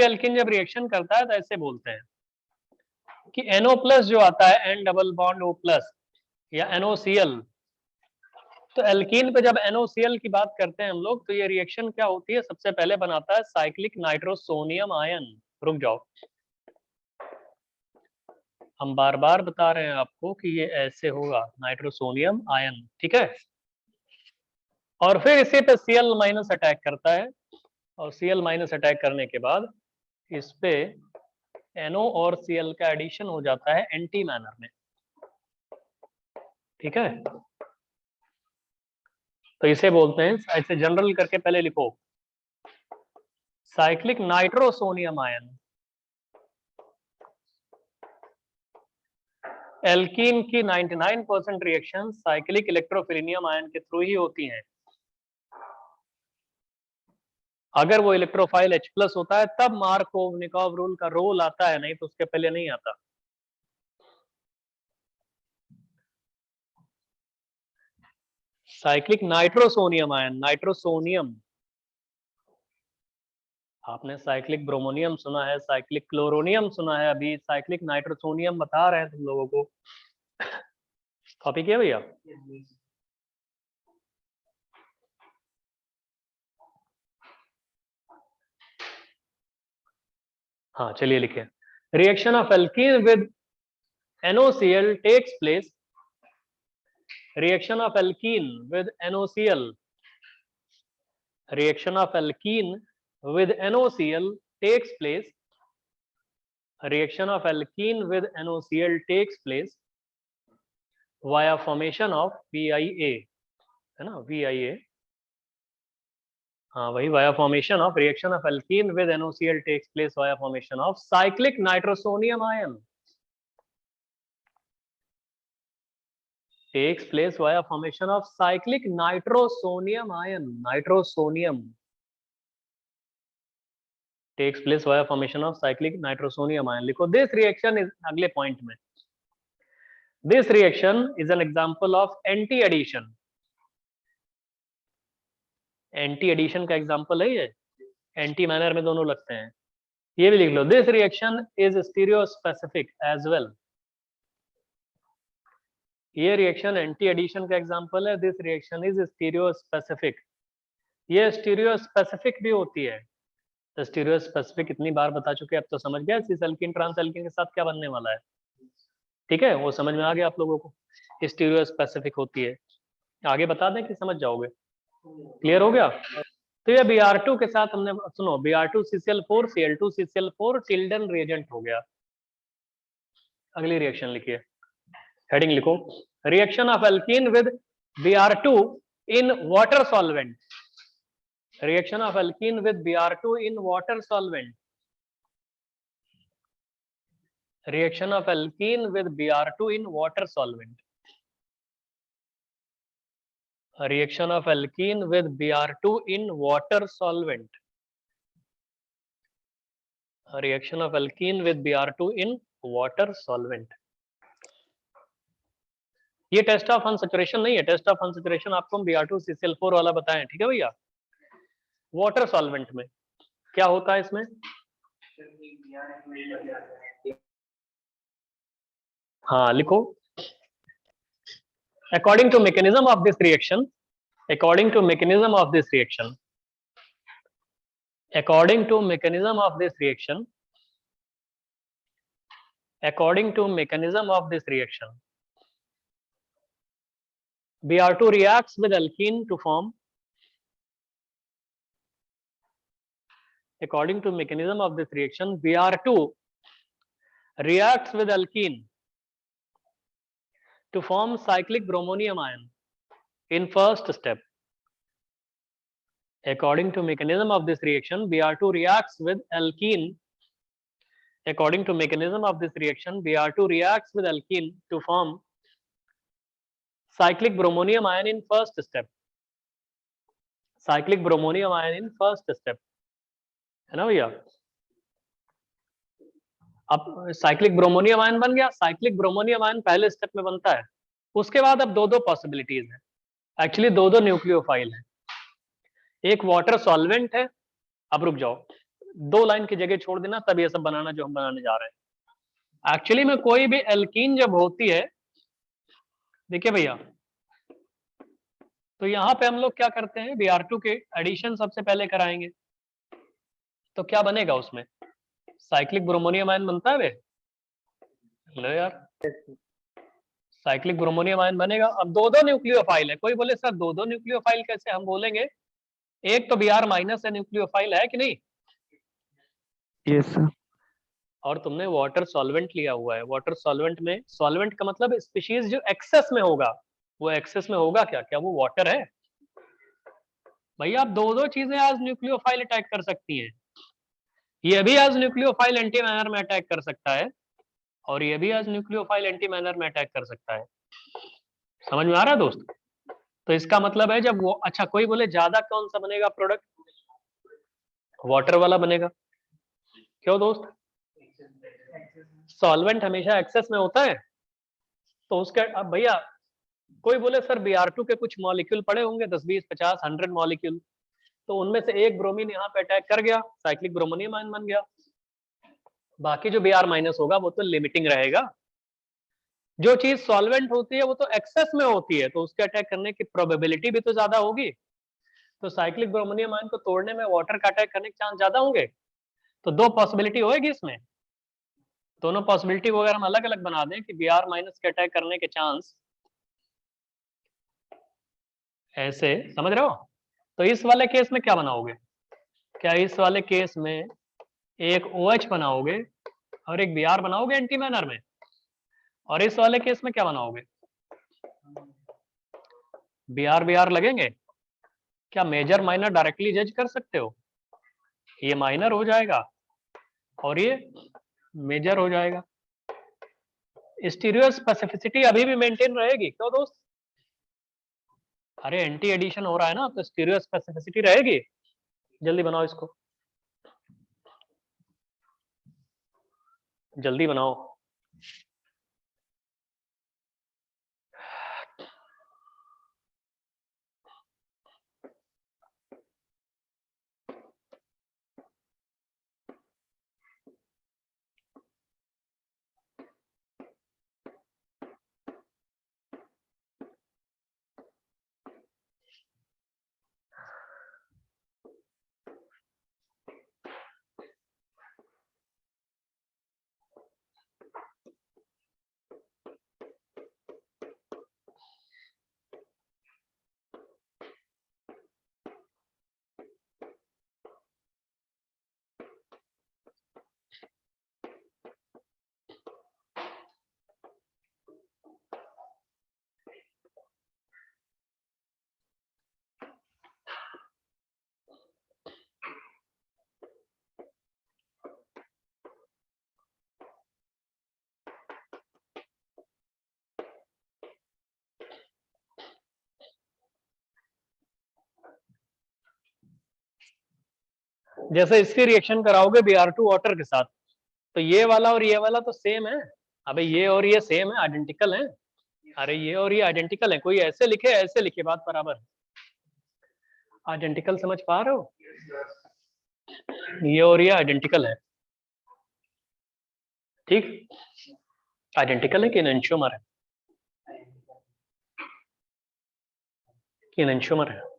अल्कीन जब रिएक्शन करता है तो ऐसे बोलते हैं कि NO+ जो आता है, N डबल बॉन्ड O+ या NOCl, तो एल्कीन पे जब NOCl की बात करते हैं हम लोग, तो ये रिएक्शन क्या होती है? सबसे पहले बनाता है साइक्लिक नाइट्रोसोनियम आयन। रुक जाओ, हम बार बार बता रहे हैं आपको कि ये ऐसे होगा, नाइट्रोसोनियम आयन, ठीक है। और फिर इसी पे Cl- अटैक करता है, और Cl- अटैक करने के बाद इस पे NO और Cl का एडिशन हो जाता है एंटी मैनर में, ठीक है। तो इसे बोलते हैं, ऐसे जनरल करके पहले लिखो, साइक्लिक नाइट्रोसोनियम आयन। एल्कीन की 99% रिएक्शन साइक्लिक इलेक्ट्रोफिलिनियम आयन के थ्रू ही होती हैं। अगर वो इलेक्ट्रोफाइल H+ होता है तब मार्कोवनिकॉव रूल का रोल आता है, नहीं तो उसके पहले नहीं आता। साइक्लिक नाइट्रोसोनियम आयन, नाइट्रोसोनियम, आपने साइक्लिक ब्रोमोनियम सुना है, साइक्लिक क्लोरोनियम सुना है, अभी साइक्लिक नाइट्रोसोनियम बता रहे हैं तुम लोगों को। कॉपी किया भैया? हाँ चलिए लिखे, reaction of alkene with NOCl takes place, reaction of alkene with NOCl, reaction of alkene with NOCl takes place, reaction of alkene with NOCl takes place via formation of VIA, है ना, VIA, हाँ वही, via formation of reaction of alkene with NOCl takes place via formation of cyclic nitrosonium ion, takes place via formation of cyclic nitrosonium ion, nitrosonium takes place via formation of cyclic nitrosonium ion। लिखो, this reaction is, अगले point में, this reaction is an example of anti addition, anti addition का example है ये, anti manner में दोनों लगते हैं। ये भी लिख लो, this reaction is stereospecific as well, ये रिएक्शन एंटी एडिशन का एग्जांपल है, this reaction is stereospecific, ये स्टीरियो स्पेसिफिक भी होती है। तो स्टीरियो स्पेसिफिक इतनी बार बता चुके, अब तो समझ गया सिस एल्कीन ट्रांस एल्कीन के साथ क्या बनने वाला है, ठीक है, वो समझ में आ गया आप लोगों को, स्टीरियो स्पेसिफिक होती है। आगे बता दें कि समझ जाओगे? क्लियर हो गया? तो ये Br2 के साथ हमने, सुनो, Br2CCl4 Cl2CCl4 टिल्डन रिएजेंट हो गया। अगली रिएक्शन लिखिए, हेडिंग लिखो, reaction of alkene with Br2 in water solvent, reaction of alkene with Br2 in water solvent, reaction of alkene with Br2 in water solvent, reaction of alkene with Br2 in water solvent, reaction of alkene with Br2 in water solvent। ये test of unsaturation नहीं है, test of unsaturation आपको हम Br2CCl4 वाला बताएं, ठीक है भैया। वाटर सॉल्वेंट में क्या होता है इसमें? हाँ लिखो, according to mechanism of this reaction, according to mechanism of this reaction, according to mechanism of this reaction, according to mechanism of this reaction, Br2 reacts with alkene to form, according to mechanism of this reaction, Br2 reacts with alkene to form cyclic bromonium ion in first step. According to mechanism of this reaction, Br2 reacts with alkene according to mechanism of this reaction, Br2 reacts with alkene to form cyclic bromonium ion in first step. Cyclic bromonium ion in first step, है ना भैया? अब cyclic bromonium ion बन गया। Cyclic bromonium ion पहले step में बनता है। उसके बाद अब दो पॉसिबिलिटीज है, एक्चुअली दो न्यूक्लियोफाइल है। एक वाटर सॉल्वेंट है। अब रुक जाओ, 2 लाइन की जगह छोड़ देना, तब ये सब बनाना जो हम बनाने जा रहे हैं। एक्चुअली में कोई भी एल्कीन जब होती है, देखिए भैया, तो यहाँ पे हम लोग क्या करते हैं, Br2 के एडिशन सबसे पहले कराएंगे। तो क्या बनेगा उसमें? साइक्लिक ब्रोमोनियम आयन बनता है वे। लो यार, साइक्लिक ब्रोमोनियम आयन बनेगा। अब दो न्यूक्लियोफाइल है। कोई बोले सर दो न्यूक्लियोफाइल कैसे? हम बोलेंगे एक तो Br माइनस है, न्यूक्लियोफाइल है कि नहीं? Yes sir. और तुमने वाटर सॉल्वेंट लिया हुआ है। वाटर सॉल्वेंट में, सॉल्वेंट का मतलब स्पीशीज जो एक्सेस में होगा, वो एक्सेस में होगा क्या? क्या वो वाटर है? भैया आप दो चीजें आज न्यूक्लियोफाइल अटैक कर सकती हैं। ये भी आज न्यूक्लियोफाइल एंटी मैनर में अटैक कर सकता है, और ये भी आज न्यूक्लियोफाइल एंटी मैनर में अटैक कर सकता है। समझ में आ रहा है दोस्त? तो इसका मतलब है जब वो, अच्छा कोई बोले ज्यादा कौन सा बनेगा प्रोडक्ट? वाटर वाला बनेगा। क्यों दोस्त? सॉल्वेंट हमेशा एक्सेस में होता है, तो उसका, अब भैया कोई बोले सर Br2 के कुछ मॉलिक्यूल पड़े होंगे, 10, 20, 50, 100 मॉलिक्यूल, तो उनमें से एक ब्रोमीन यहाँ पे अटैक कर गया, साइक्लिक ब्रोमोनियम आयन बन गया। बाकी जो Br माइनस होगा वो तो लिमिटिंग रहेगा। जो चीज सॉल्वेंट होती है वो तो एक्सेस में होती है, तो उसके अटैक करने की प्रोबेबिलिटी भी तो ज्यादा होगी। तो साइक्लिक ब्रोमोनियम आयन को तोड़ने में वाटर का अटैक करने के चांस ज्यादा होंगे। तो दो पॉसिबिलिटी होगी इसमें। दोनों पॉसिबिलिटी को अगर हम अलग अलग बना दें कि Br माइनस के अटैक करने के चांस ऐसे, समझ रहे हो? तो इस वाले केस में क्या बनाओगे? क्या इस वाले केस में एक OH बनाओगे और एक Br बनाओगे एंटी मैनर में? और इस वाले केस में क्या बनाओगे? Br लगेंगे? क्या मेजर माइनर डायरेक्टली जज कर सकते हो? ये माइनर हो जाएगा और ये मेजर हो जाएगा। स्टीरियो स्पेसिफिसिटी अभी भी मेंटेन रहेगी। क्यों दोस्त? अरे एंटी एडिशन हो रहा है ना, तो स्टीरियो स्पेसिफिसिटी रहेगी। जल्दी बनाओ इसको, जल्दी बनाओ। जैसे इसकी रिएक्शन कराओगे Br2 वाटर के साथ, तो ये वाला और ये वाला तो सेम है। अबे ये और ये सेम है, आइडेंटिकल है। अरे ये और ये आइडेंटिकल है। कोई ऐसे लिखे, ऐसे लिखे, बात बराबर है। आइडेंटिकल समझ पा रहे हो? ये और ये आइडेंटिकल है, ठीक? आइडेंटिकल है कि एनेंशियोमर है? कि एनेंशियोमर है?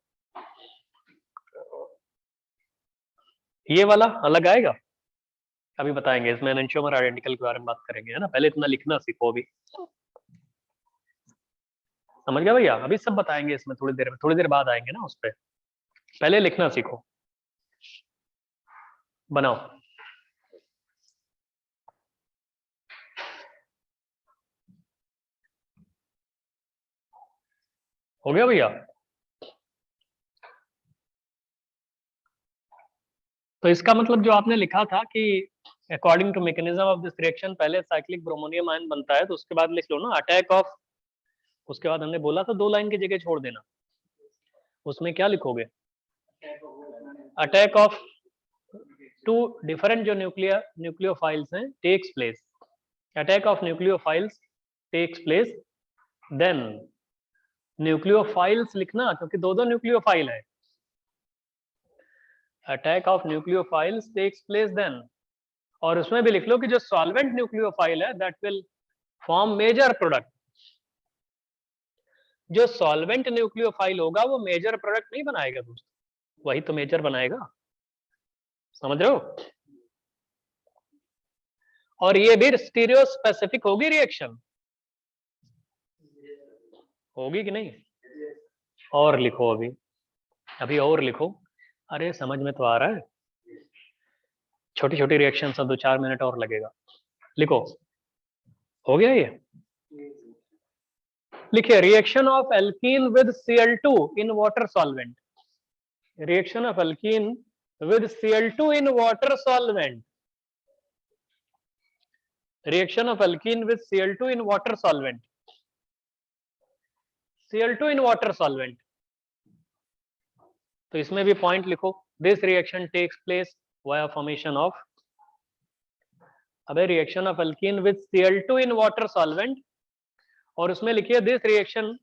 ये वाला अलग आएगा, अभी बताएंगे। इसमें एनेंशियोमर आइडेंटिकल के बारे में बात करेंगे, है ना? पहले इतना लिखना सीखो। अभी समझ गया भैया? अभी सब बताएंगे इसमें, थोड़ी देर बाद आएंगे ना उस पर। पहले लिखना सीखो। बनाओ। हो गया भैया? तो इसका मतलब जो आपने लिखा था कि according to mechanism of this reaction पहले साइक्लिक ब्रोमोनियम आयन बनता है, तो उसके बाद लिख लो ना अटैक ऑफ, उसके बाद हमने बोला था 2 लाइन की जगह छोड़ देना, उसमें क्या लिखोगे? अटैक ऑफ 2 डिफरेंट जो न्यूक्लियोफाइल्स हैं takes place, attack of nucleophiles takes place, then nucleophiles लिखना क्योंकि 2 न्यूक्लियोफाइल है, attack of nucleophiles takes place then, और उसमें भी लिख लो कि जो सॉल्वेंट न्यूक्लियोफाइल है that will form major product, जो सॉल्वेंट न्यूक्लियोफाइल होगा वो मेजर प्रोडक्ट नहीं बनाएगा दोस्त, वही तो मेजर बनाएगा, समझ रहे हो? और ये भी स्टीरियो स्पेसिफिक होगी रिएक्शन, होगी कि नहीं? और लिखो अभी अभी और लिखो, अरे समझ में तो आ रहा है, छोटी छोटी रिएक्शन सब 2-4 मिनट और लगेगा, लिखो, हो गया ये? लिखिए reaction of alkene with Cl2 in water solvent, reaction of alkene with Cl2 in water solvent, reaction of alkene with Cl2 in water solvent, Cl2 in water solvent, तो इसमें भी पॉइंट लिखो, this reaction takes place via formation of, अबे reaction of alkene with Cl2 in water solvent, और उसमें लिखिए this reaction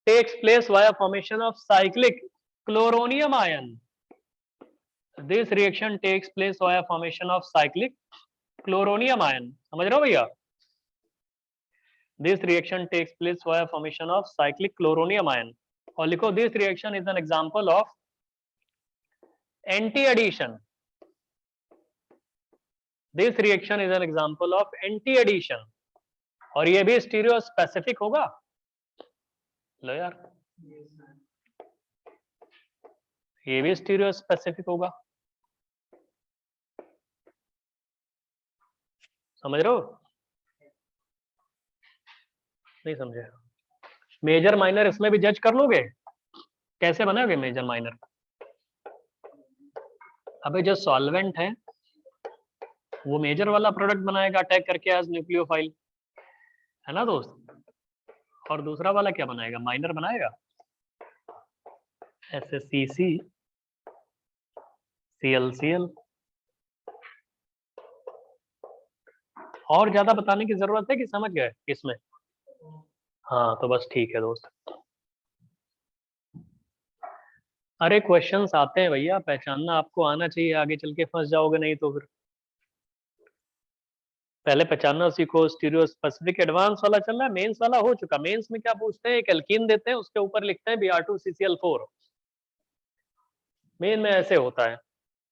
takes place via formation of cyclic chloronium ion, this reaction takes place via formation of cyclic chloronium ion, समझ रहे हो भैया? This reaction takes place via formation of cyclic chloronium ion, और लिखो this reaction is an example of anti addition, this reaction is an example of anti addition, और ये भी stereo specific होगा, लो यार ये भी स्टीरियो स्पेसिफिक होगा, समझ रहे हो? नहीं समझे? मेजर माइनर इसमें भी जज कर लोगे, कैसे बनाओगे मेजर माइनर? अबे जो सॉल्वेंट है वो मेजर वाला प्रोडक्ट बनाएगा अटैक करके एज न्यूक्लियोफाइल, है ना दोस्त, और दूसरा वाला क्या बनाएगा? माइनर बनाएगा, SSCC ClCl, और ज्यादा बताने की जरूरत है कि समझ गए इसमें? हाँ तो बस ठीक है दोस्त। अरे क्वेश्चंस आते हैं भैया, पहचानना आपको आना चाहिए, आगे चल के फंस जाओगे नहीं तो फिर, पहले पहचानना सीखो। स्टीरियो स्पेसिफिक एडवांस वाला चल रहा है, मेंस वाला हो चुका। मेंस में क्या पूछते हैं? एक एल्कीन देते हैं, उसके ऊपर लिखते हैं Br2CCl4, मेन में ऐसे होता है,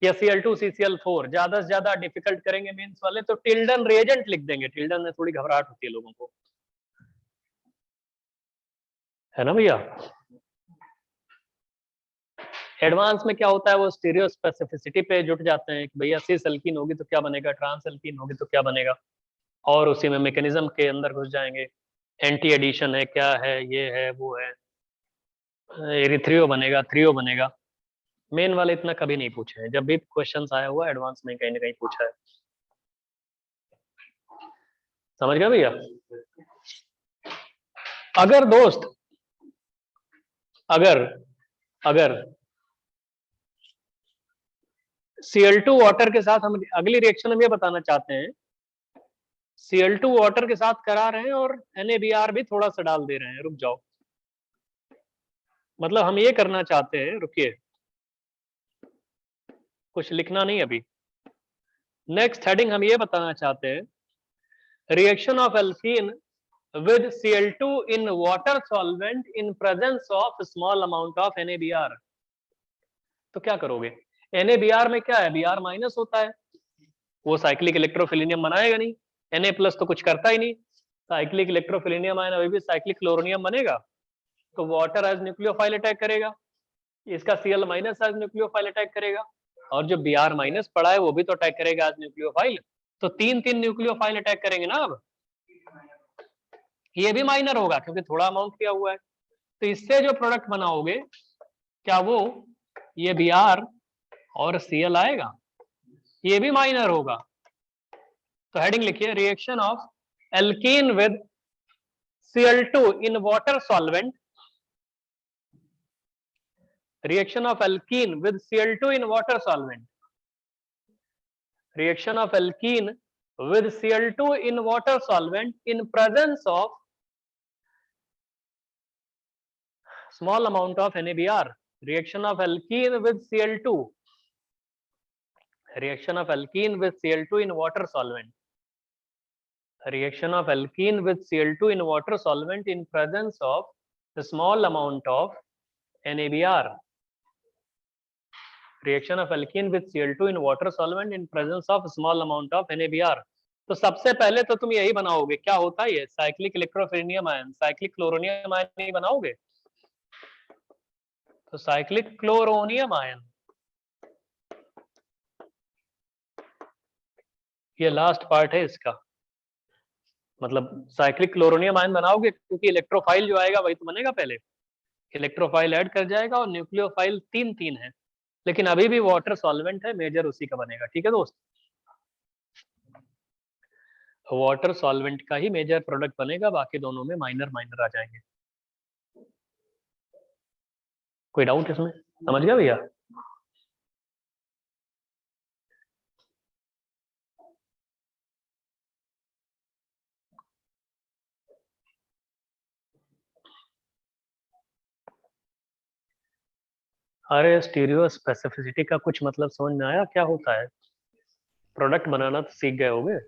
या Cl2CCl4, ज्यादा से ज्यादा डिफिकल्ट करेंगे मेंस वाले तो टिल्डन रिएजेंट लिख देंगे, टिल्डन में थोड़ी घबराहट होती है लोगों को, है ना भैया? एडवांस में क्या होता है, वो स्टीरियो स्पेसिफिसिटी पे जुट जाते हैं कि भैया सिस एल्कीन होगी तो क्या बनेगा, ट्रांस एल्कीन होगी तो क्या बनेगा, और उसी में मैकेनिज्म के अंदर घुस जाएंगे, एंटी एडिशन है, क्या है, ये है, वो है, एरिथ्रियो बनेगा, थ्रियो बनेगा। मेन वाले इतना कभी नहीं पूछे हैं, जब भी क्वेश्चंस आया हुआ एडवांस में कहीं ना कहीं पूछा है, समझ गया भैया? अगर दोस्त अगर Cl2 वाटर के साथ हम अगली रिएक्शन हम ये बताना चाहते हैं, Cl2 वाटर के साथ करा रहे हैं और NaBr भी थोड़ा सा डाल दे रहे हैं, रुक जाओ, मतलब हम ये करना चाहते हैं, रुकिए कुछ लिखना नहीं अभी, नेक्स्ट हेडिंग हम ये बताना चाहते हैं, reaction of alkene with Cl2 in water solvent in presence of small amount of NaBr। तो क्या करोगे? NaBr में क्या है? Br माइनस होता है, वो साइक्लिक इलेक्ट्रोफिलिनियम बनाएगा नहीं, Na+ तो कुछ करता ही नहीं, साइक्लिक इलेक्ट्रोफिलिनियम आयन अभी भी साइक्लिक क्लोरोनियम बनेगा, तो वाटर एज न्यूक्लियोफाइल अटैक करेगा, इसका Cl- एज न्यूक्लियोफाइल अटैक करेगा, और जो Br- पड़ा है वो भी तो अटैक करेगा एज न्यूक्लियोफाइल, तो 3 न्यूक्लियोफाइल अटैक करेंगे ना। अब ये भी माइनर होगा क्योंकि थोड़ा अमाउंट किया हुआ है, तो इससे जो प्रोडक्ट बनाओगे क्या वो ये Br और Cl आएगा? ये भी माइनर होगा, तो हेडिंग लिखिए, reaction of alkene with Cl2 in water solvent. Reaction of alkene with Cl2 in water solvent. Reaction of alkene with Cl2 in water solvent in presence of small amount of NaBr. Reaction of alkene with Cl2. Reaction of alkene with Cl2 in water solvent. Reaction of alkene with Cl2 in water solvent in presence of a small amount of NaBr. Reaction of alkene with Cl2 in water solvent in presence of small amount of NaBr. तो सबसे पहले तो तुम यही बनाओगे, क्या होता है ये cyclic electropheronium ion, cyclic chloronium ion नहीं बनाओगे? तो साइक्लिक क्लोरोनियम आयन, ये लास्ट पार्ट है इसका, मतलब साइक्लिक क्लोरोनियम आयन बनाओगे क्योंकि इलेक्ट्रोफाइल जो आएगा वही तो बनेगा, पहले इलेक्ट्रोफाइल ऐड कर जाएगा और न्यूक्लियोफाइल तीन है, लेकिन अभी भी वाटर सॉल्वेंट है, मेजर उसी का बनेगा। ठीक है दोस्त, वाटर सॉल्वेंट का ही मेजर प्रोडक्ट बनेगा, बाकी दोनों में माइनर आ जाएंगे। कोई डाउट इसमें? समझ गया भैया? अरे स्टीरियो स्पेसिफिसिटी का कुछ मतलब समझ में आया क्या होता है? प्रोडक्ट बनाना तो सीख गए होगे।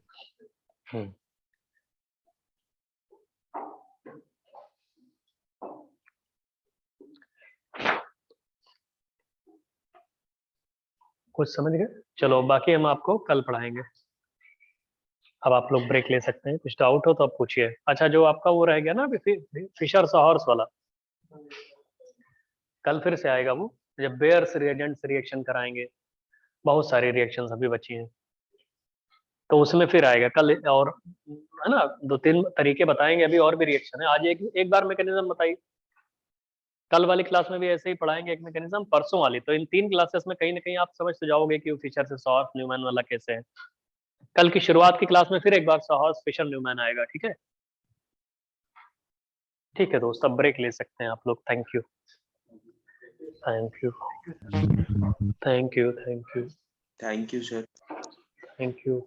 कुछ समझ गए? चलो बाकी हम आपको कल पढ़ाएंगे। अब आप लोग ब्रेक ले सकते हैं, कुछ डाउट हो तो आप पूछिए। अच्छा, जो आपका वो रह गया ना फिशर सॉहर्स वाला, कल फिर से आएगा वो, जब बेयर्स रिएजेंट्स रिएक्शन कराएंगे, बहुत सारी रिएक्शंस अभी बची हैं, तो उसमें फिर आएगा कल, और है ना 2-3 तरीके बताएंगे, अभी और भी रिएक्शन है। आज एक बार मैकेनिज्म बताइए, कल वाली क्लास में भी ऐसे ही पढ़ाएंगे एक मैकेनिज्म, परसों वाली। तो इन 3 क्लासेस में कहीं ना कहीं आप समझ तो जाओगे कि फिशर से सॉहर्स न्यूमैन वाला कैसे है। कल की शुरुआत की क्लास में फिर एक बार सॉहर्स फिशर न्यूमैन आएगा। ठीक है, ठीक है दोस्त, अब ब्रेक ले सकते हैं आप लोग। Thank you, thank you, thank you, thank you, Thank you, sir. Thank you.